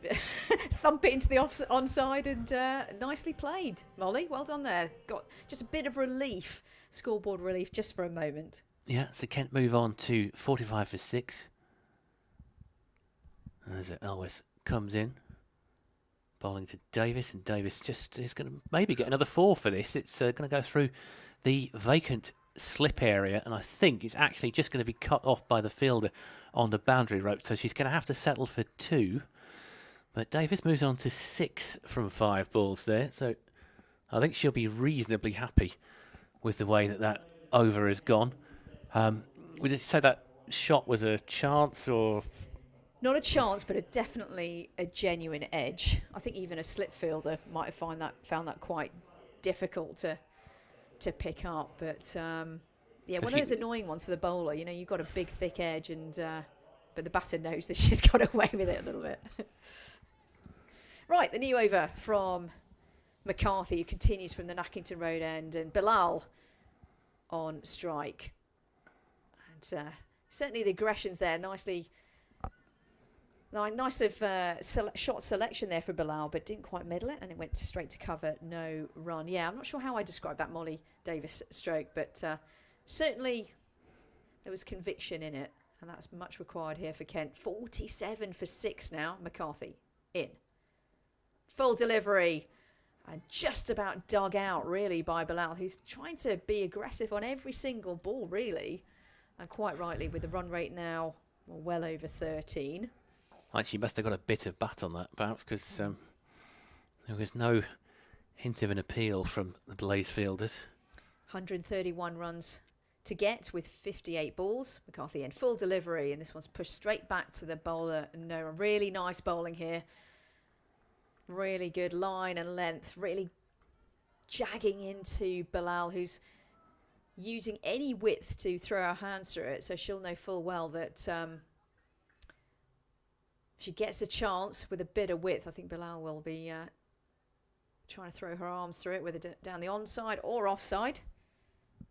thump it into the onside, and nicely played, Molly. Well done there. Got just a bit of relief, scoreboard relief, just for a moment. Yeah, so Kent move on to 45 for 6. As Elwis comes in, bowling to Davis, and Davis just is going to maybe get another 4 for this. It's going to go through the vacant slip area, and I think it's actually just going to be cut off by the fielder on the boundary rope, so she's going to have to settle for 2. But Davis moves on to 6 from 5 balls there, so I think she'll be reasonably happy with the way that over has gone. Would you say that shot was a chance, or...? Not a chance, but definitely a genuine edge. I think even a slip fielder might have found that quite difficult to pick up. But yeah, one of those annoying ones for the bowler. You know, you've got a big, thick edge, and but the batter knows that she's got away with it a little bit. Right, the new over from McCarthy, who continues from the Nackington Road end, and Bilal on strike. And certainly the aggression's there, nicely Nice shot selection there for Bilal, but didn't quite middle it, and it went straight to cover, no run. Yeah, I'm not sure how I described that Molly Davis stroke, but certainly there was conviction in it, and that's much required here for Kent. 47 for 6 now. McCarthy in. Full delivery, and just about dug out, really, by Bilal, who's trying to be aggressive on every single ball, really, and quite rightly, with the run rate now well over 13. Actually, must have got a bit of bat on that, perhaps, because there was no hint of an appeal from the Blaze fielders. 131 runs to get with 58 balls. McCarthy in full delivery, and this one's pushed straight back to the bowler. No, really nice bowling here. Really good line and length, really jagging into Bilal, who's using any width to throw her hands through it, so she'll know full well that she gets a chance with a bit of width. I think Bilal will be trying to throw her arms through it, whether down the onside or offside.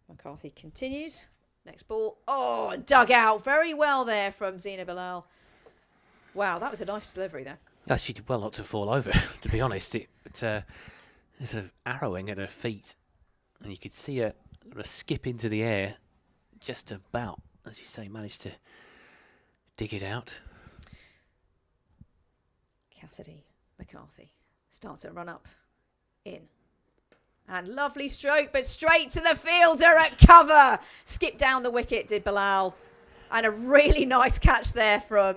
McCarthy continues. Next ball. Oh, dug out very well there from Zina Bilal. Wow, that was a nice delivery there. Yeah, she did well not to fall over, to be honest. It sort of arrowing at her feet, and you could see her sort of skip into the air just about, as you say, managed to dig it out. Cassidy McCarthy starts a run up in. And lovely stroke, but straight to the fielder at cover. Skipped down the wicket, did Bilal. And a really nice catch there from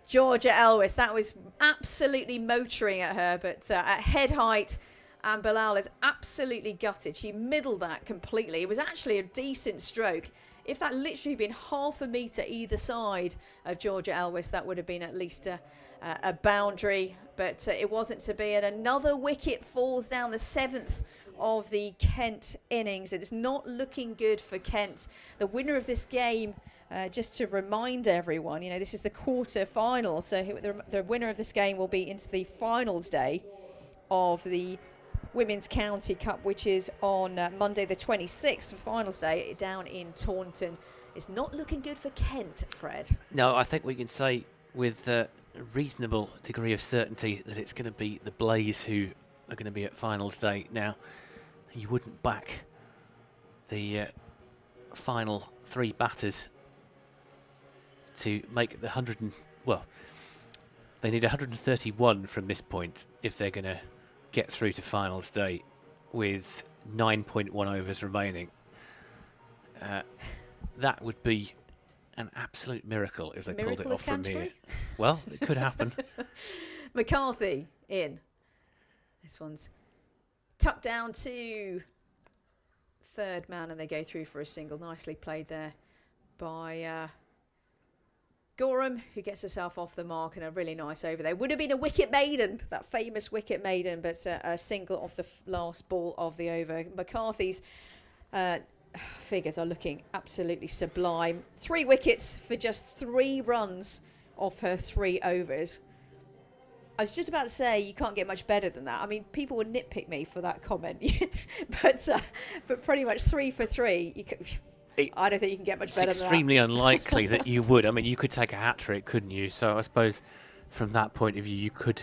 Georgia Elwes. That was absolutely motoring at her, but at head height. And Bilal is absolutely gutted. She middled that completely. It was actually a decent stroke. If that literally had been half a metre either side of Georgia Elwes, that would have been at least a boundary, but it wasn't to be. And another wicket falls down, the 7th of the Kent innings. It is not looking good for Kent. The winner of this game, just to remind everyone, you know, this is the quarter-final, so the winner of this game will be into the finals day of the Women's County Cup, which is on Monday the 26th, finals day, down in Taunton. It's not looking good for Kent, Fred. No, I think we can say with a reasonable degree of certainty that it's going to be the Blaze who are going to be at finals day. Now, you wouldn't back the final 3 batters to make the 100 and, well, they need 131 from this point if they're going to get through to finals day with 9.1 overs remaining. That would be an absolute miracle if they pulled it off from here. Well, it could happen. McCarthy in. This one's tucked down to third man, and they go through for a single. Nicely played there by Gorham, who gets herself off the mark, and a really nice over there. Would have been a wicket maiden, that famous wicket maiden, but a single off the last ball of the over. McCarthy's figures are looking absolutely sublime. 3 wickets for just 3 runs off her 3 overs. I was just about to say you can't get much better than that. I mean, people would nitpick me for that comment, but pretty much 3 for 3. I don't think you can get much better than that. It's extremely unlikely that you would. I mean, you could take a hat-trick, couldn't you? So I suppose from that point of view, you could,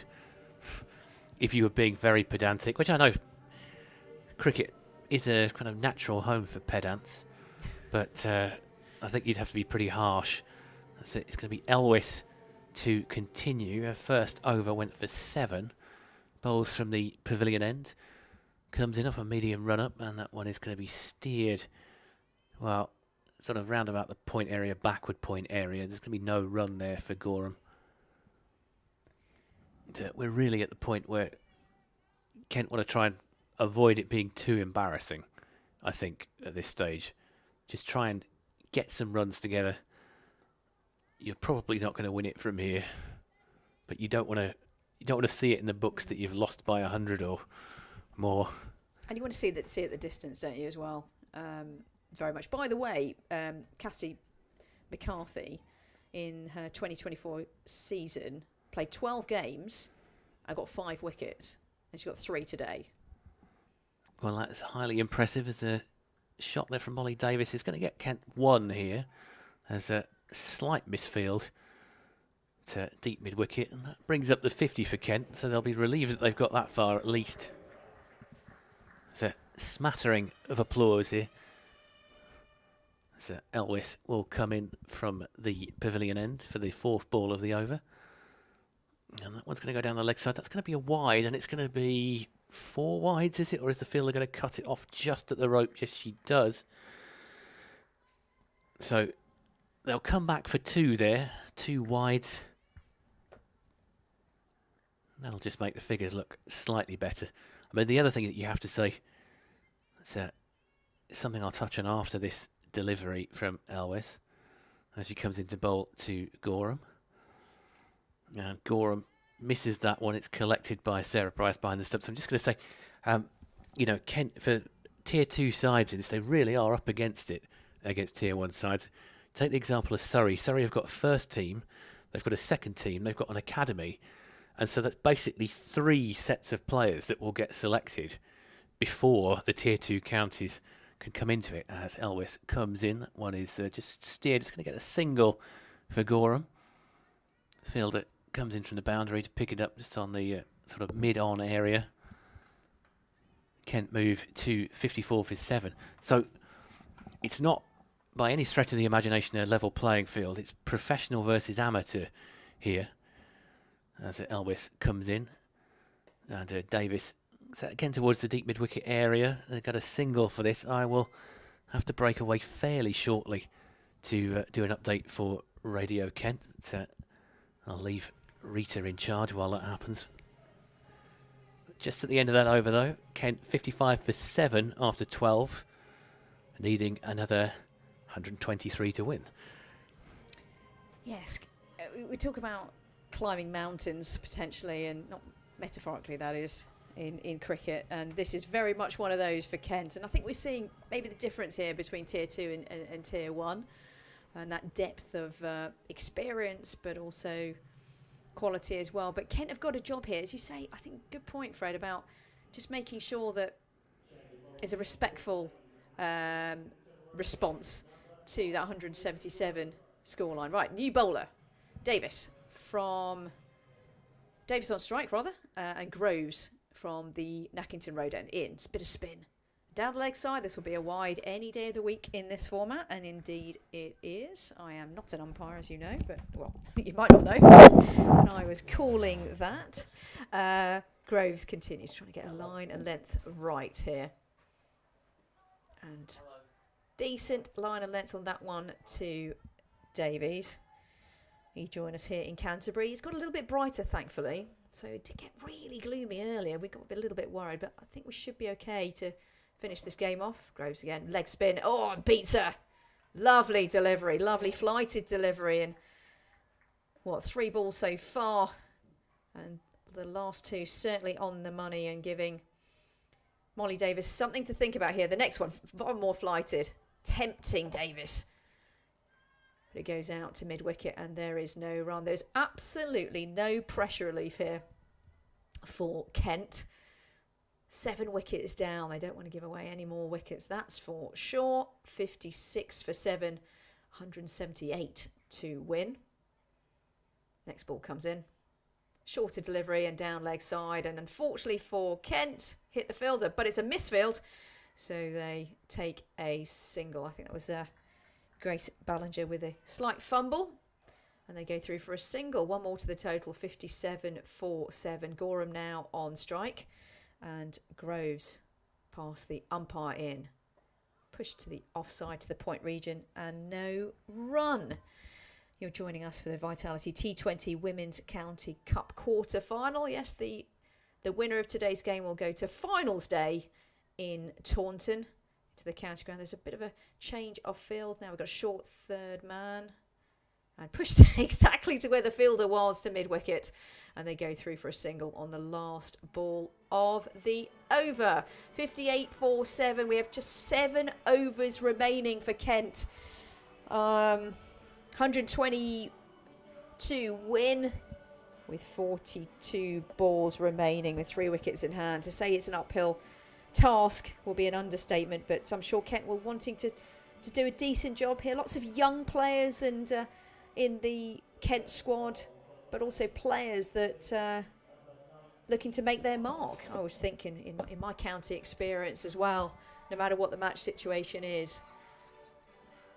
if you were being very pedantic, which I know cricket is a kind of natural home for pedants, but I think you'd have to be pretty harsh. That's it. It's going to be Elwes to continue. Her first over went for 7. Bowls from the pavilion end. Comes in off a medium run-up, and that one is going to be steered, well, sort of round about the point area, backward point area. There's going to be no run there for Gorham. We're really at the point where Kent want to try and avoid it being too embarrassing, I think, at this stage. Just try and get some runs together. You're probably not going to win it from here, but you don't want to see it in the books that you've lost by 100 or more. And you want to see it at the distance, don't you, as well? Very much. By the way, Cassidy McCarthy, in her 2024 season, played 12 games and got 5 wickets, and she got 3 today. Well, that's highly impressive. As a shot there from Molly Davis is going to get Kent 1 here. There's a slight misfield to deep mid-wicket, and that brings up the 50 for Kent, so they'll be relieved that they've got that far at least. There's a smattering of applause here. So Elvis will come in from the pavilion end for the 4th ball of the over. And that one's going to go down the leg side. That's going to be a wide, and it's going to be 4 wides, is it? Or is the fielder going to cut it off just at the rope? Yes, she does. So they'll come back for 2 there. 2 wides. That'll just make the figures look slightly better. I mean, the other thing that you have to say, it's something I'll touch on after this delivery from Elvis, as she comes into bowl to Gorham. And Gorham misses that one. It's collected by Sarah Price behind the stumps. I'm just going to say, Kent, for Tier 2 sides, they really are up against it, against Tier 1 sides. Take the example of Surrey. Surrey have got a first team, they've got a second team, they've got an academy. And so that's basically 3 sets of players that will get selected before the Tier 2 counties can come into it. As Elvis comes in, that one is just steered. It's going to get a single for Gorham. Fielder comes in from the boundary to pick it up just on the sort of mid-on area. Kent move to 54 for 7. So it's not by any stretch of the imagination a level playing field. It's professional versus amateur here. As Elvis comes in, and Davis again towards the deep mid-wicket area. They've got a single for this. I will have to break away fairly shortly to do an update for Radio Kent. So I'll leave Rita in charge while that happens. Just at the end of that over, though, Kent 55 for 7 after 12, needing another 123 to win. Yes, we talk about climbing mountains potentially, and not metaphorically, that is, in cricket, and this is very much one of those for Kent. And I think we're seeing maybe the difference here between Tier 2 and Tier 1, and that depth of experience, but also quality as well. But Kent have got a job here, as you say. I think good point, Fred, about just making sure that there's a respectful response to that 177 scoreline. Right, new bowler, Davis on strike, and Groves from the Nackington Road end in. Bit of spin. Down the leg side, this will be a wide any day of the week in this format, and indeed it is. I am not an umpire, as you know, but, well, you might not know, and I was calling that. Groves continues trying to get a line and length right here. And decent line and length on that one to Davies. He joined us here in Canterbury. It's got a little bit brighter, thankfully. So it did get really gloomy earlier. We got a little bit worried, but I think we should be okay to finish this game off. Groves again, leg spin. Oh, beats her. Lovely delivery, lovely flighted delivery. And 3 balls so far. And the last 2 certainly on the money and giving Molly Davis something to think about here. The next one, far more flighted. Tempting Davis. But it goes out to mid-wicket and there is no run. There's absolutely no pressure relief here for Kent. 7 wickets down. They don't want to give away any more wickets, that's for sure. 56 for 7, 178 to win. Next ball comes in. Shorter delivery and down leg side. And unfortunately for Kent, hit the fielder. But it's a misfield. So they take a single. I think that was Grace Ballinger with a slight fumble. And they go through for a single. 1 more to the total, 57 for 7. Gorham now on strike. And Groves past the umpire in. Pushed to the offside to the point region. And no run. You're joining us for the Vitality T20 Women's County Cup quarter-final. Yes, the winner of today's game will go to finals day in Taunton, to the county ground. There's a bit of a change of field now. We've got a short third man. And pushed exactly to where the fielder was, to mid-wicket. And they go through for a single on the last ball of the over. 58 for 7. We have just 7 overs remaining for Kent. 122 win with 42 balls remaining with 3 wickets in hand. To say it's an uphill task will be an understatement, but I'm sure Kent will wanting to do a decent job here. Lots of young players and in the Kent squad. but also players that looking to make their mark. I was thinking in my county experience as well, no matter what the match situation is,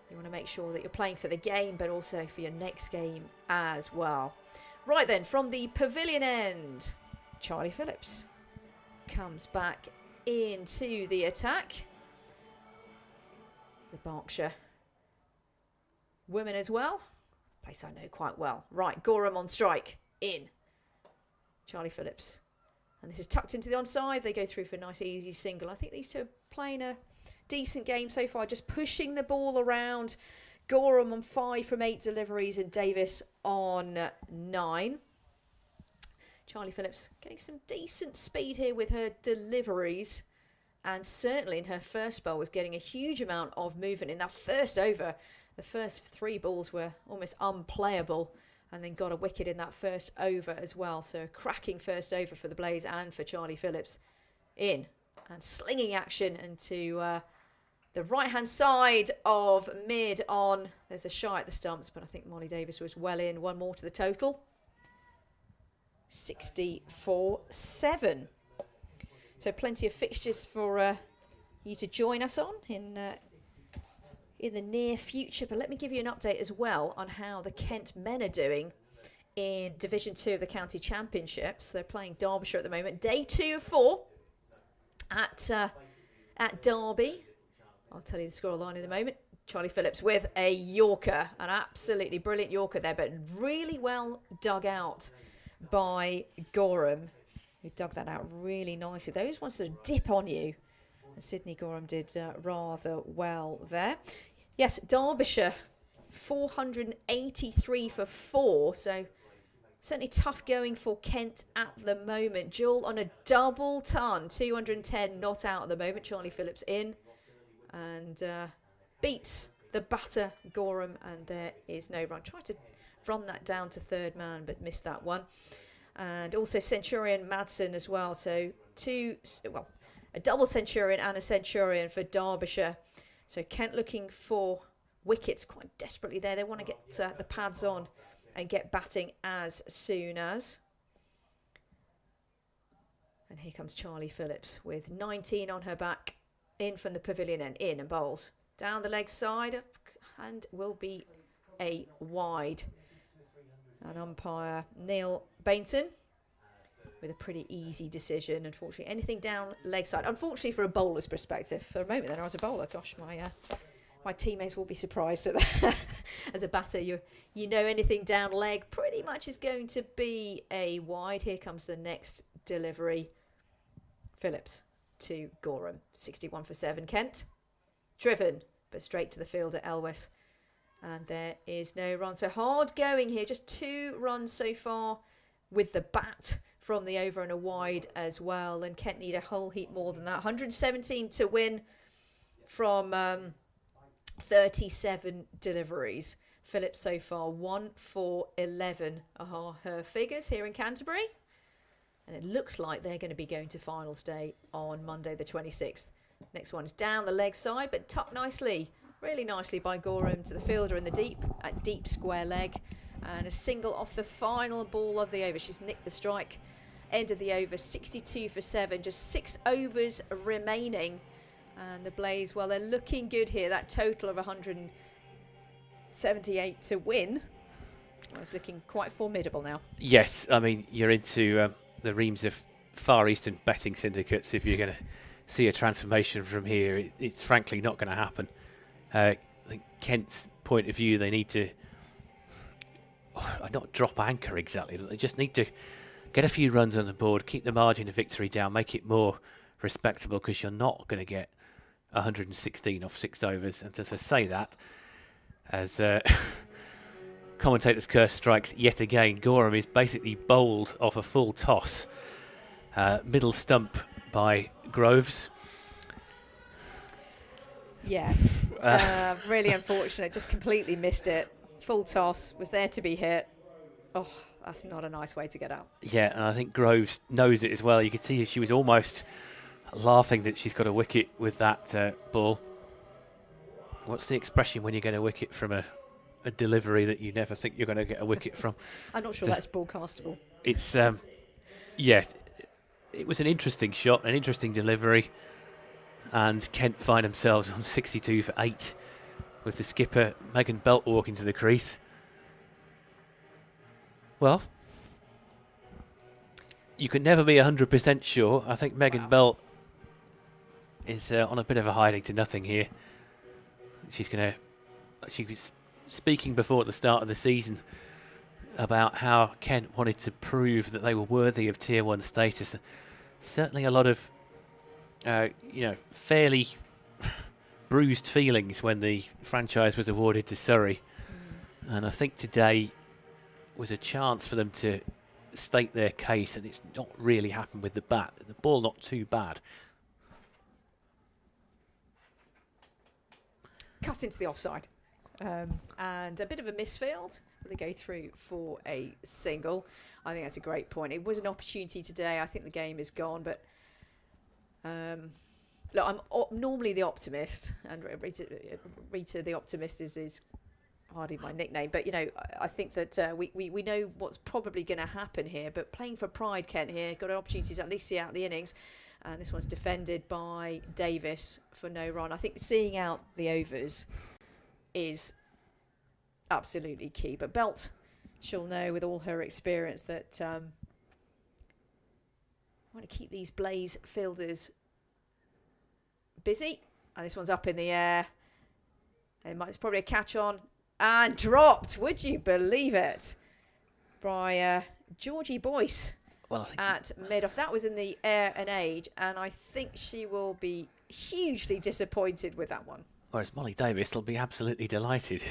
you want to make sure that you're playing for the game, but also for your next game as well. Right then, from the pavilion end, Charlie Phillips comes back into the attack. The Berkshire women as well. Place I know quite well. Right, Gorham on strike. In. Charlie Phillips. And this is tucked into the onside. They go through for a nice easy single. I think these two are playing a decent game so far, just pushing the ball around. Gorham on 5 from 8 deliveries and Davis on 9. Charlie Phillips getting some decent speed here with her deliveries, and certainly in her first spell was getting a huge amount of movement in that first over. The first 3 balls were almost unplayable, and then got a wicket in that first over as well. So a cracking first over for the Blaze and for Charlie Phillips. In and slinging action into the right-hand side of mid on. There's a shy at the stumps, but I think Molly Davis was well in. 1 more to the total. 64-7. So plenty of fixtures for you to join us on in the near future. But let me give you an update as well on how the Kent men are doing in Division 2 of the County Championships. They're playing Derbyshire at the moment. Day 2 of 4 at Derby. I'll tell you the scoreline in a moment. Charlie Phillips with a Yorker, an absolutely brilliant Yorker there, but really well dug out by Gorham, who dug that out really nicely. Those ones sort of dip on you. And Sydney Gorham did rather well there. Yes, Derbyshire, 483 for 4, so certainly tough going for Kent at the moment. Jewel on a double ton, 210 not out at the moment. Charlie Phillips in and beats the batter Gorham, and there is no run. Tried to run that down to third man, but missed that one. And also Centurion Madsen as well. So a double Centurion and a Centurion for Derbyshire. So Kent looking for wickets quite desperately there. They want to get the pads on and get batting as soon as. And here comes Charlie Phillips with 19 on her back. In from the pavilion end, in and bowls. Down the leg side and will be a wide. And umpire Neil Bainton with a pretty easy decision. Unfortunately, anything down leg side. Unfortunately for a bowler's perspective. For a moment then I was a bowler. Gosh, my teammates will be surprised at that. As a batter, you know anything down leg pretty much is going to be a wide. Here comes the next delivery. Phillips to Gorham. 61 for 7. Kent. Driven, but straight to the fielder, Elwes. And there is no run. So hard going here. Just 2 runs so far with the bat from the over and a wide as well. And Kent need a whole heap more than that. 117 to win from 37 deliveries. Phillips so far 1 for 11 are her figures here in Canterbury. And it looks like they're going to be going to finals day on Monday the 26th. Next one is down the leg side, but tucked nicely, really nicely by Gorham to the fielder in the deep, at deep square leg. And a single off the final ball of the over. She's nicked the strike. End of the over, 62 for 7. Just 6 overs remaining. And the Blaze, well, they're looking good here. That total of 178 to win. Well, it's looking quite formidable now. Yes, I mean, you're into the reams of Far Eastern betting syndicates. If you're going to see a transformation from here, it's frankly not going to happen. I think Kent's point of view, they need to not drop anchor exactly, but they just need to get a few runs on the board, keep the margin of victory down, make it more respectable, because you're not going to get 116 off 6 overs. And as I say that, as commentator's curse strikes yet again, Gorham is basically bowled off a full toss. Middle stump by Groves. Yeah, really unfortunate. Just completely missed it. Full toss, was there to be hit. Oh, that's not a nice way to get out. Yeah, and I think Groves knows it as well. You could see she was almost laughing that she's got a wicket with that ball. What's the expression when you get a wicket from a a delivery that you never think you're going to get a wicket from. I'm not sure that's broadcastable. It's, yeah, it was an interesting shot, an interesting delivery, and Kent find themselves on 62 for 8 with the skipper, Megan Belt, walking to the crease. Well, you can never be 100% sure. I think Megan Belt is on a bit of a hiding to nothing here. She was speaking before at the start of the season about how Kent wanted to prove that they were worthy of Tier 1 status. Certainly a lot of, fairly bruised feelings when the franchise was awarded to Surrey. And I think today was a chance for them to state their case, and it's not really happened with the bat. The ball not too bad. Cut into the offside. And a bit of a misfield. They go through for a single. I think that's a great point. It was an opportunity today. I think the game is gone, but look, I'm normally the optimist, and Rita the optimist is hardly my nickname, but I think that we know what's probably going to happen here. But playing for pride, Kent here got an opportunity to at least see out the innings, and this one's defended by Davis for no run. I think seeing out the overs is absolutely key. But Belt, she'll know with all her experience that I want to keep these Blaze fielders busy. And this one's up in the air. It's probably a catch on. And dropped, would you believe it, by Georgie Boyce at mid-off. That was in the air and age, and I think she will be hugely disappointed with that one. Whereas Molly Davis will be absolutely delighted.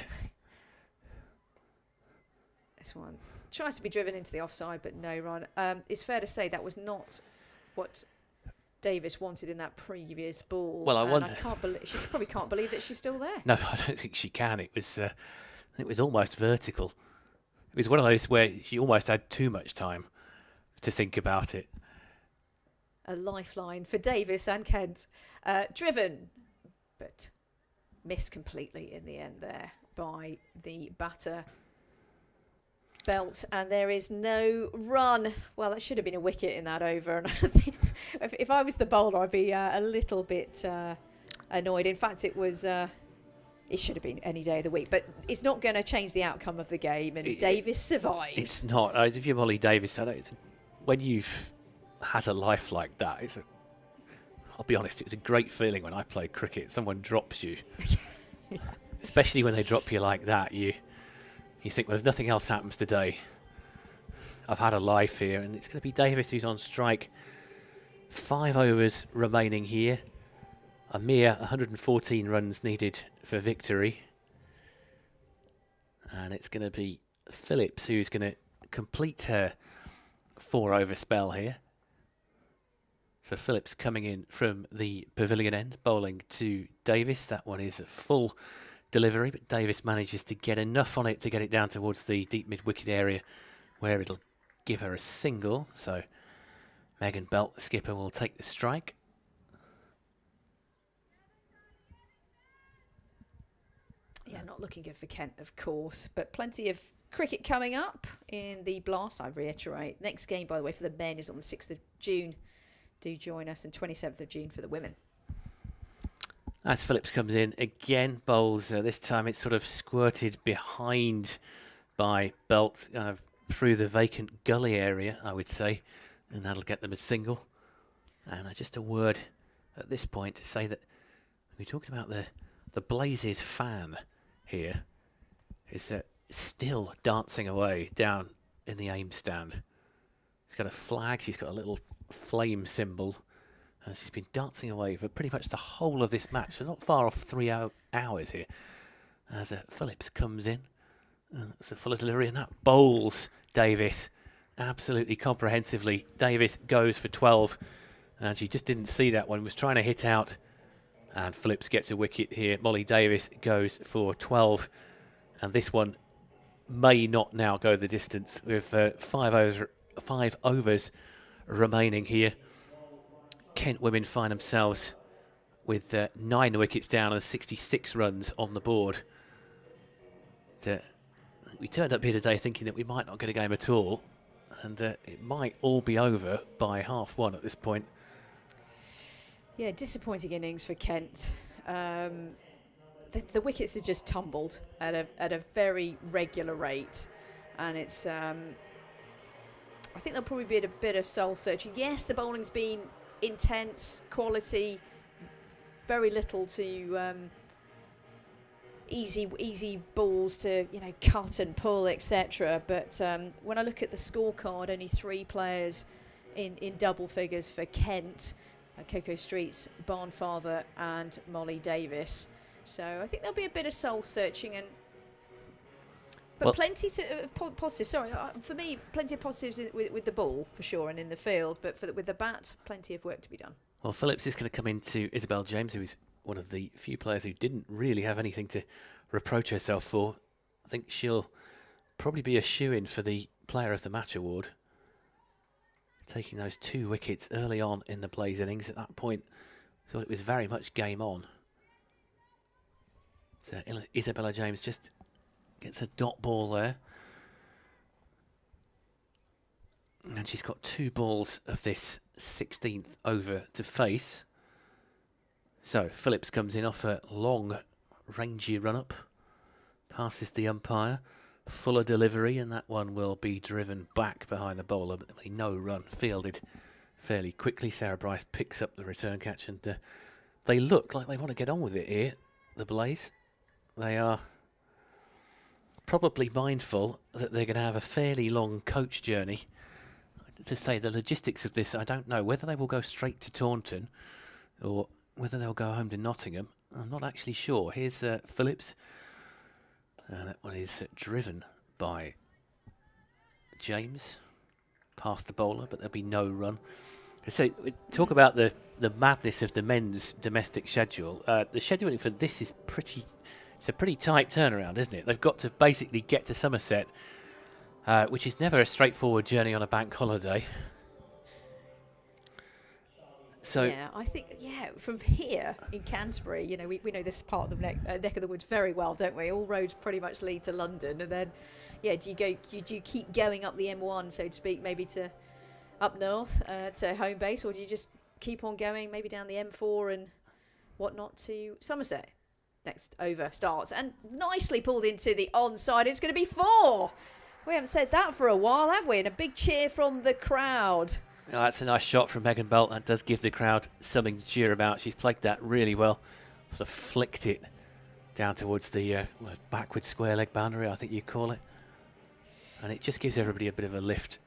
This one tries to be driven into the offside, but no run. It's fair to say that was not what Davis wanted in that previous ball. Well, I wonder. She probably can't believe that she's still there. No, I don't think she can. It was almost vertical. It was one of those where she almost had too much time to think about it. A lifeline for Davis and Kent. Driven, but missed completely in the end there by the batter Belt, and there is no run. Well, that should have been a wicket in that over, and I think if I was the bowler, I'd be a little bit annoyed. In fact, it should have been any day of the week, but it's not going to change the outcome of the game, and Davis survives. It's not. If you're Molly Davis, when you've had a life like that, I'll be honest, it was a great feeling when I played cricket. Someone drops you, yeah. Especially when they drop you like that. You think, well, if nothing else happens today, I've had a life here, and it's going to be Davis who's on strike. 5 overs remaining here. A mere 114 runs needed for victory. And it's going to be Phillips who's going to complete her 4-over spell here. So Phillips coming in from the pavilion end, bowling to Davis. That one is a full delivery, but Davis manages to get enough on it to get it down towards the deep mid-wicket area where it'll give her a single. So Megan Belt, the skipper, will take the strike. Yeah, not looking good for Kent, of course, but plenty of cricket coming up in the Blast, I reiterate. Next game, by the way, for the men is on the 6th of June. Do join us, and 27th of June for the women. As Phillips comes in, again bowls, this time it's sort of squirted behind by Belt, kind of through the vacant gully area, I would say, and that'll get them a single. And just a word at this point to say that we're talking about the Blazes fan here is still dancing away down in the aim stand. She's got a flag, she's got a little flame symbol. She's been dancing away for pretty much the whole of this match, so not far off 3 hours here. As Phillips comes in, that's a full delivery, and that bowls Davis absolutely comprehensively. Davis goes for 12, and she just didn't see that one, was trying to hit out, and Phillips gets a wicket here. Molly Davis goes for 12, and this one may not now go the distance with 5 overs remaining here. Kent women find themselves with 9 wickets down and 66 runs on the board we turned up here today thinking that we might not get a game at all, and it might all be over by 1/2 at this point. Yeah, disappointing innings for Kent. The wickets have just tumbled at a very regular rate, and it's. I think there'll probably be a bit of soul searching. Yes, the bowling's been intense, quality, very little to easy balls to cut and pull, etc. But when I look at the scorecard, only 3 players in double figures for Kent: Coco Streets, Barnfather, and Molly Davis. So I think there'll be a bit of soul searching but plenty to positives. Sorry, for me, plenty of positives with the ball for sure, and in the field. But with the bat, plenty of work to be done. Well, Phillips is going to come into Isabel James, who is one of the few players who didn't really have anything to reproach herself for. I think she'll probably be a shoo-in for the Player of the Match award, taking those 2 wickets early on in the Blaze innings. At that point, thought it was very much game on. So Isabella James just gets a dot ball there. And she's got 2 balls of this 16th over to face. So Phillips comes in off a long, rangy run-up. Passes the umpire. Fuller delivery, and that one will be driven back behind the bowler. But no run, fielded fairly quickly. Sarah Bryce picks up the return catch, and they look like they want to get on with it here, the Blaze. They are probably mindful that they're going to have a fairly long coach journey. To say the logistics of this, I don't know whether they will go straight to Taunton or whether they'll go home to Nottingham. I'm not actually sure. Here's Phillips. That one is driven by James past the bowler, but there'll be no run. So talk about the madness of the men's domestic schedule. The scheduling for this is it's a pretty tight turnaround, isn't it? They've got to basically get to Somerset, which is never a straightforward journey on a bank holiday. So yeah, I think from here in Canterbury, we know this part of the neck of the woods very well, don't we? All roads pretty much lead to London, and then do you keep going up the M1, so to speak, maybe to up north to home base, or do you just keep on going maybe down the M4 and whatnot to Somerset? Next over starts and nicely pulled into the onside. It's going to be 4. We haven't said that for a while, have we? And a big cheer from the crowd. Oh, that's a nice shot from Megan Belt. That does give the crowd something to cheer about. She's played that really well. Sort of flicked it down towards the backward square leg boundary, I think you call it. And it just gives everybody a bit of a lift.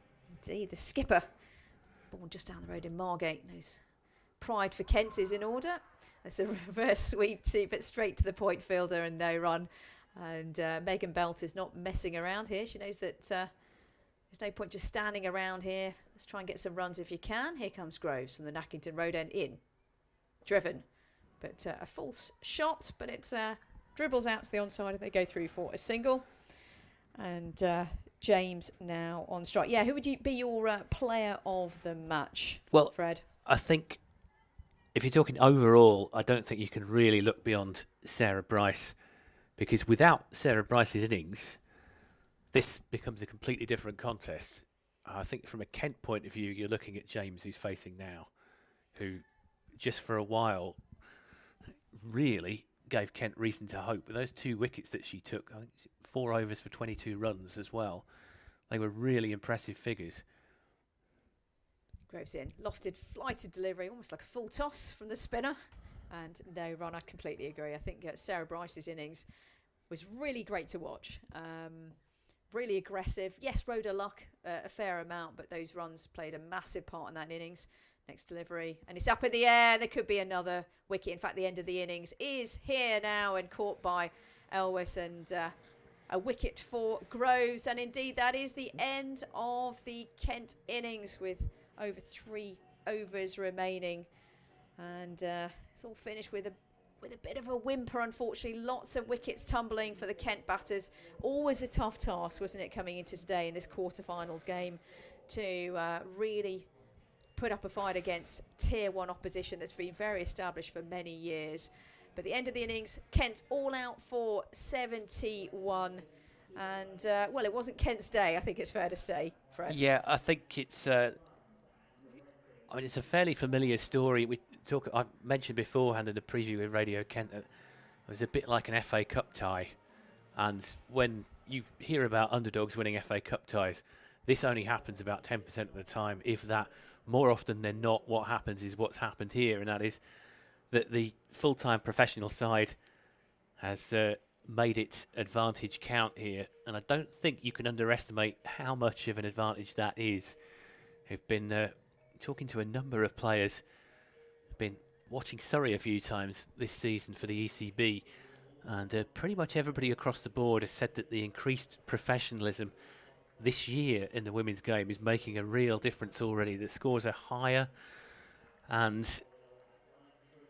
Indeed, the skipper, born just down the road in Margate, knows pride for Kent is in order. It's a reverse sweep but straight to the point fielder and no run. And Megan Belt is not messing around here. She knows that there's no point just standing around here. Let's try and get some runs if you can. Here comes Groves from the Nackington Road end in. Driven. But a false shot, but it dribbles out to the onside and they go through for a single. And James now on strike. Yeah, who would be your player of the match, well, Fred? I think if you're talking overall, I don't think you can really look beyond Sarah Bryce, because without Sarah Bryce's innings, this becomes a completely different contest. I think from a Kent point of view, you're looking at James, who's facing now, who just for a while really gave Kent reason to hope. With those 2 wickets that she took, I think 4 overs for 22 runs as well, they were really impressive figures. Groves in, lofted, flighted delivery, almost like a full toss from the spinner. And no run, I completely agree. I think Sarah Bryce's innings was really great to watch. Really aggressive. Yes, rode her luck a fair amount, but those runs played a massive part in that innings. Next delivery, and it's up in the air. There could be another wicket. In fact, the end of the innings is here now and caught by Elwes, and a wicket for Groves. And indeed, that is the end of the Kent innings with over 3 overs remaining. And it's all finished with a bit of a whimper, unfortunately. Lots of wickets tumbling for the Kent batters. Always a tough task, wasn't it, coming into today in this quarterfinals game to really put up a fight against Tier 1 opposition that's been very established for many years. But the end of the innings, Kent all out for 71. And, well, it wasn't Kent's day, I think it's fair to say, Fred. Yeah, I think it's. I mean, it's a fairly familiar story. I mentioned beforehand in the preview with Radio Kent that it was a bit like an FA Cup tie. And when you hear about underdogs winning FA Cup ties, this only happens about 10% of the time, if that. More often than not, what happens is what's happened here, and that is that the full-time professional side has made its advantage count here. And I don't think you can underestimate how much of an advantage that is. I've been talking to a number of players, been watching Surrey a few times this season for the ECB, and pretty much everybody across the board has said that the increased professionalism this year in the women's game is making a real difference already. The scores are higher, and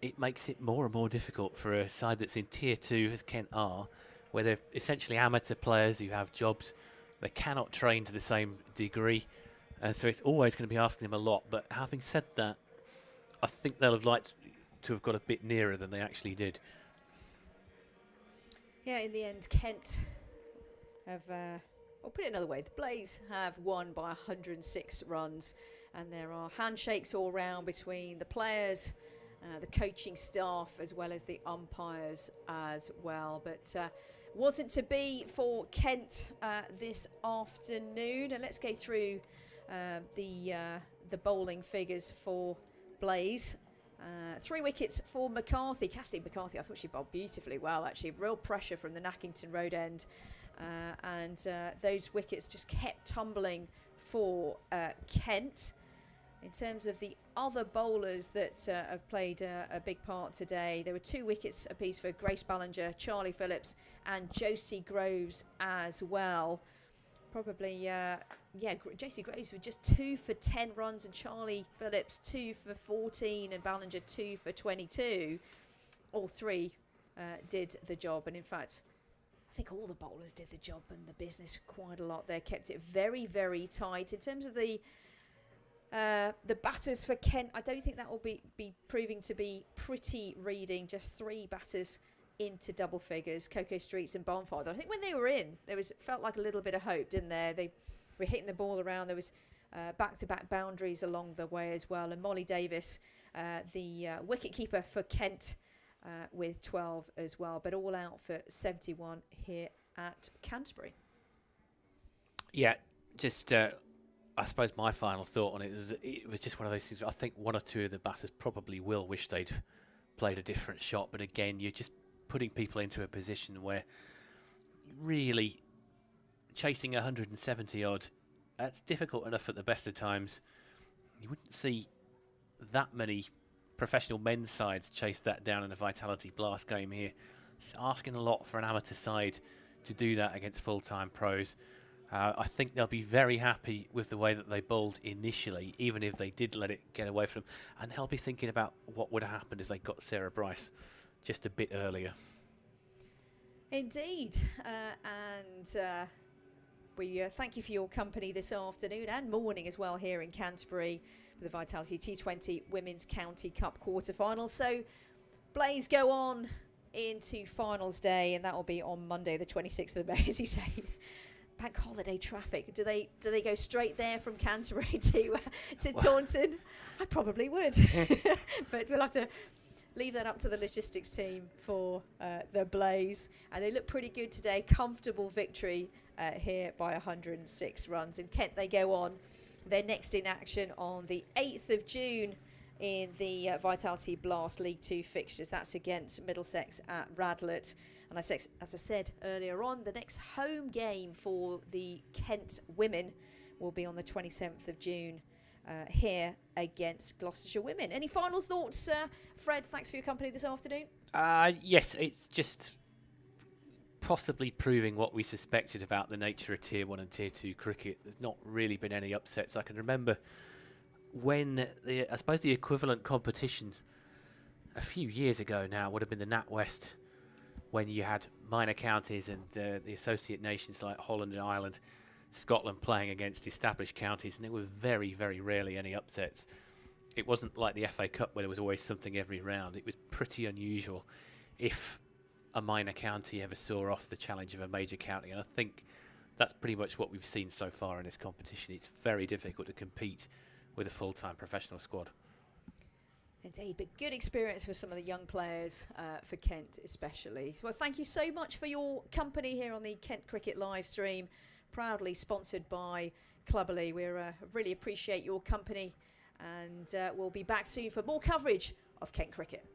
it makes it more and more difficult for a side that's in Tier 2, as Kent are, where they're essentially amateur players who have jobs. They cannot train to the same degree, so it's always going to be asking them a lot. But having said that, I think they'll have liked to have got a bit nearer than they actually did. Yeah, in the end, Kent have, or put it another way, the Blaze have won by 106 runs, and there are handshakes all round between the players, the coaching staff, as well as the umpires as well. But wasn't to be for Kent this afternoon. And let's go through the bowling figures for Blaze. 3 wickets for McCarthy. Cassie McCarthy, I thought she bowled beautifully well, actually. Real pressure from the Nackington Road end. And those wickets just kept tumbling for Kent. In terms of the other bowlers that have played a big part today, there were 2 wickets apiece for Grace Ballinger, Charlie Phillips and Josie Groves as well. Probably, Josie Groves with just 2 for 10 runs, and Charlie Phillips 2 for 14, and Ballinger 2 for 22. All 3 did the job, and in fact, I think all the bowlers did the job and the business quite a lot there. Kept it very, very tight. In terms of the batters for Kent, I don't think that will be proving to be pretty reading. Just 3 batters into double figures, Coco Streets and Barnfather. I think when they were in, felt like a little bit of hope, didn't there? They were hitting the ball around. There was back-to-back boundaries along the way as well. And Molly Davis, the wicket-keeper for Kent, with 12 as well. But all out for 71 here at Canterbury. Yeah, just I suppose my final thought on it is that it was just one of those things. I think 1 or 2 of the batters probably will wish they'd played a different shot. But again, you're just putting people into a position where really chasing 170 odd, that's difficult enough at the best of times. You wouldn't see that many professional men's sides chase that down in a Vitality Blast game here. He's asking a lot for an amateur side to do that against full-time pros. I think they'll be very happy with the way that they bowled initially, even if they did let it get away from them. And they'll be thinking about what would have happened if they got Sarah Bryce just a bit earlier. Indeed. We thank you for your company this afternoon and morning as well here in Canterbury for the Vitality T20 Women's County Cup quarter-final. So Blaze go on into finals day, and that will be on Monday the 26th of May, as you say. Bank holiday traffic. Do they go straight there from Canterbury to Taunton? I probably would. But we'll have to leave that up to the logistics team for the Blaze. And they look pretty good today. Comfortable victory here by 106 runs. In Kent, they go on. They're next in action on the 8th of June in the Vitality Blast League 2 fixtures. That's against Middlesex at Radlett. And as I said earlier on, the next home game for the Kent women will be on the 27th of June here against Gloucestershire women. Any final thoughts, Fred? Thanks for your company this afternoon. Yes, it's just possibly proving what we suspected about the nature of Tier 1 and Tier 2 cricket. There's not really been any upsets. I can remember when, I suppose the equivalent competition a few years ago now would have been the NatWest, when you had minor counties and the associate nations like Holland and Ireland, Scotland playing against established counties, and there were very, very rarely any upsets. It wasn't like the FA Cup where there was always something every round. It was pretty unusual if a minor county ever saw off the challenge of a major county. And I think that's pretty much what we've seen so far in this competition. It's very difficult to compete with a full-time professional squad. Indeed, but good experience for some of the young players, for Kent especially. Well, thank you so much for your company here on the Kent Cricket live stream, proudly sponsored by Cluberly. We really appreciate your company, and we'll be back soon for more coverage of Kent Cricket.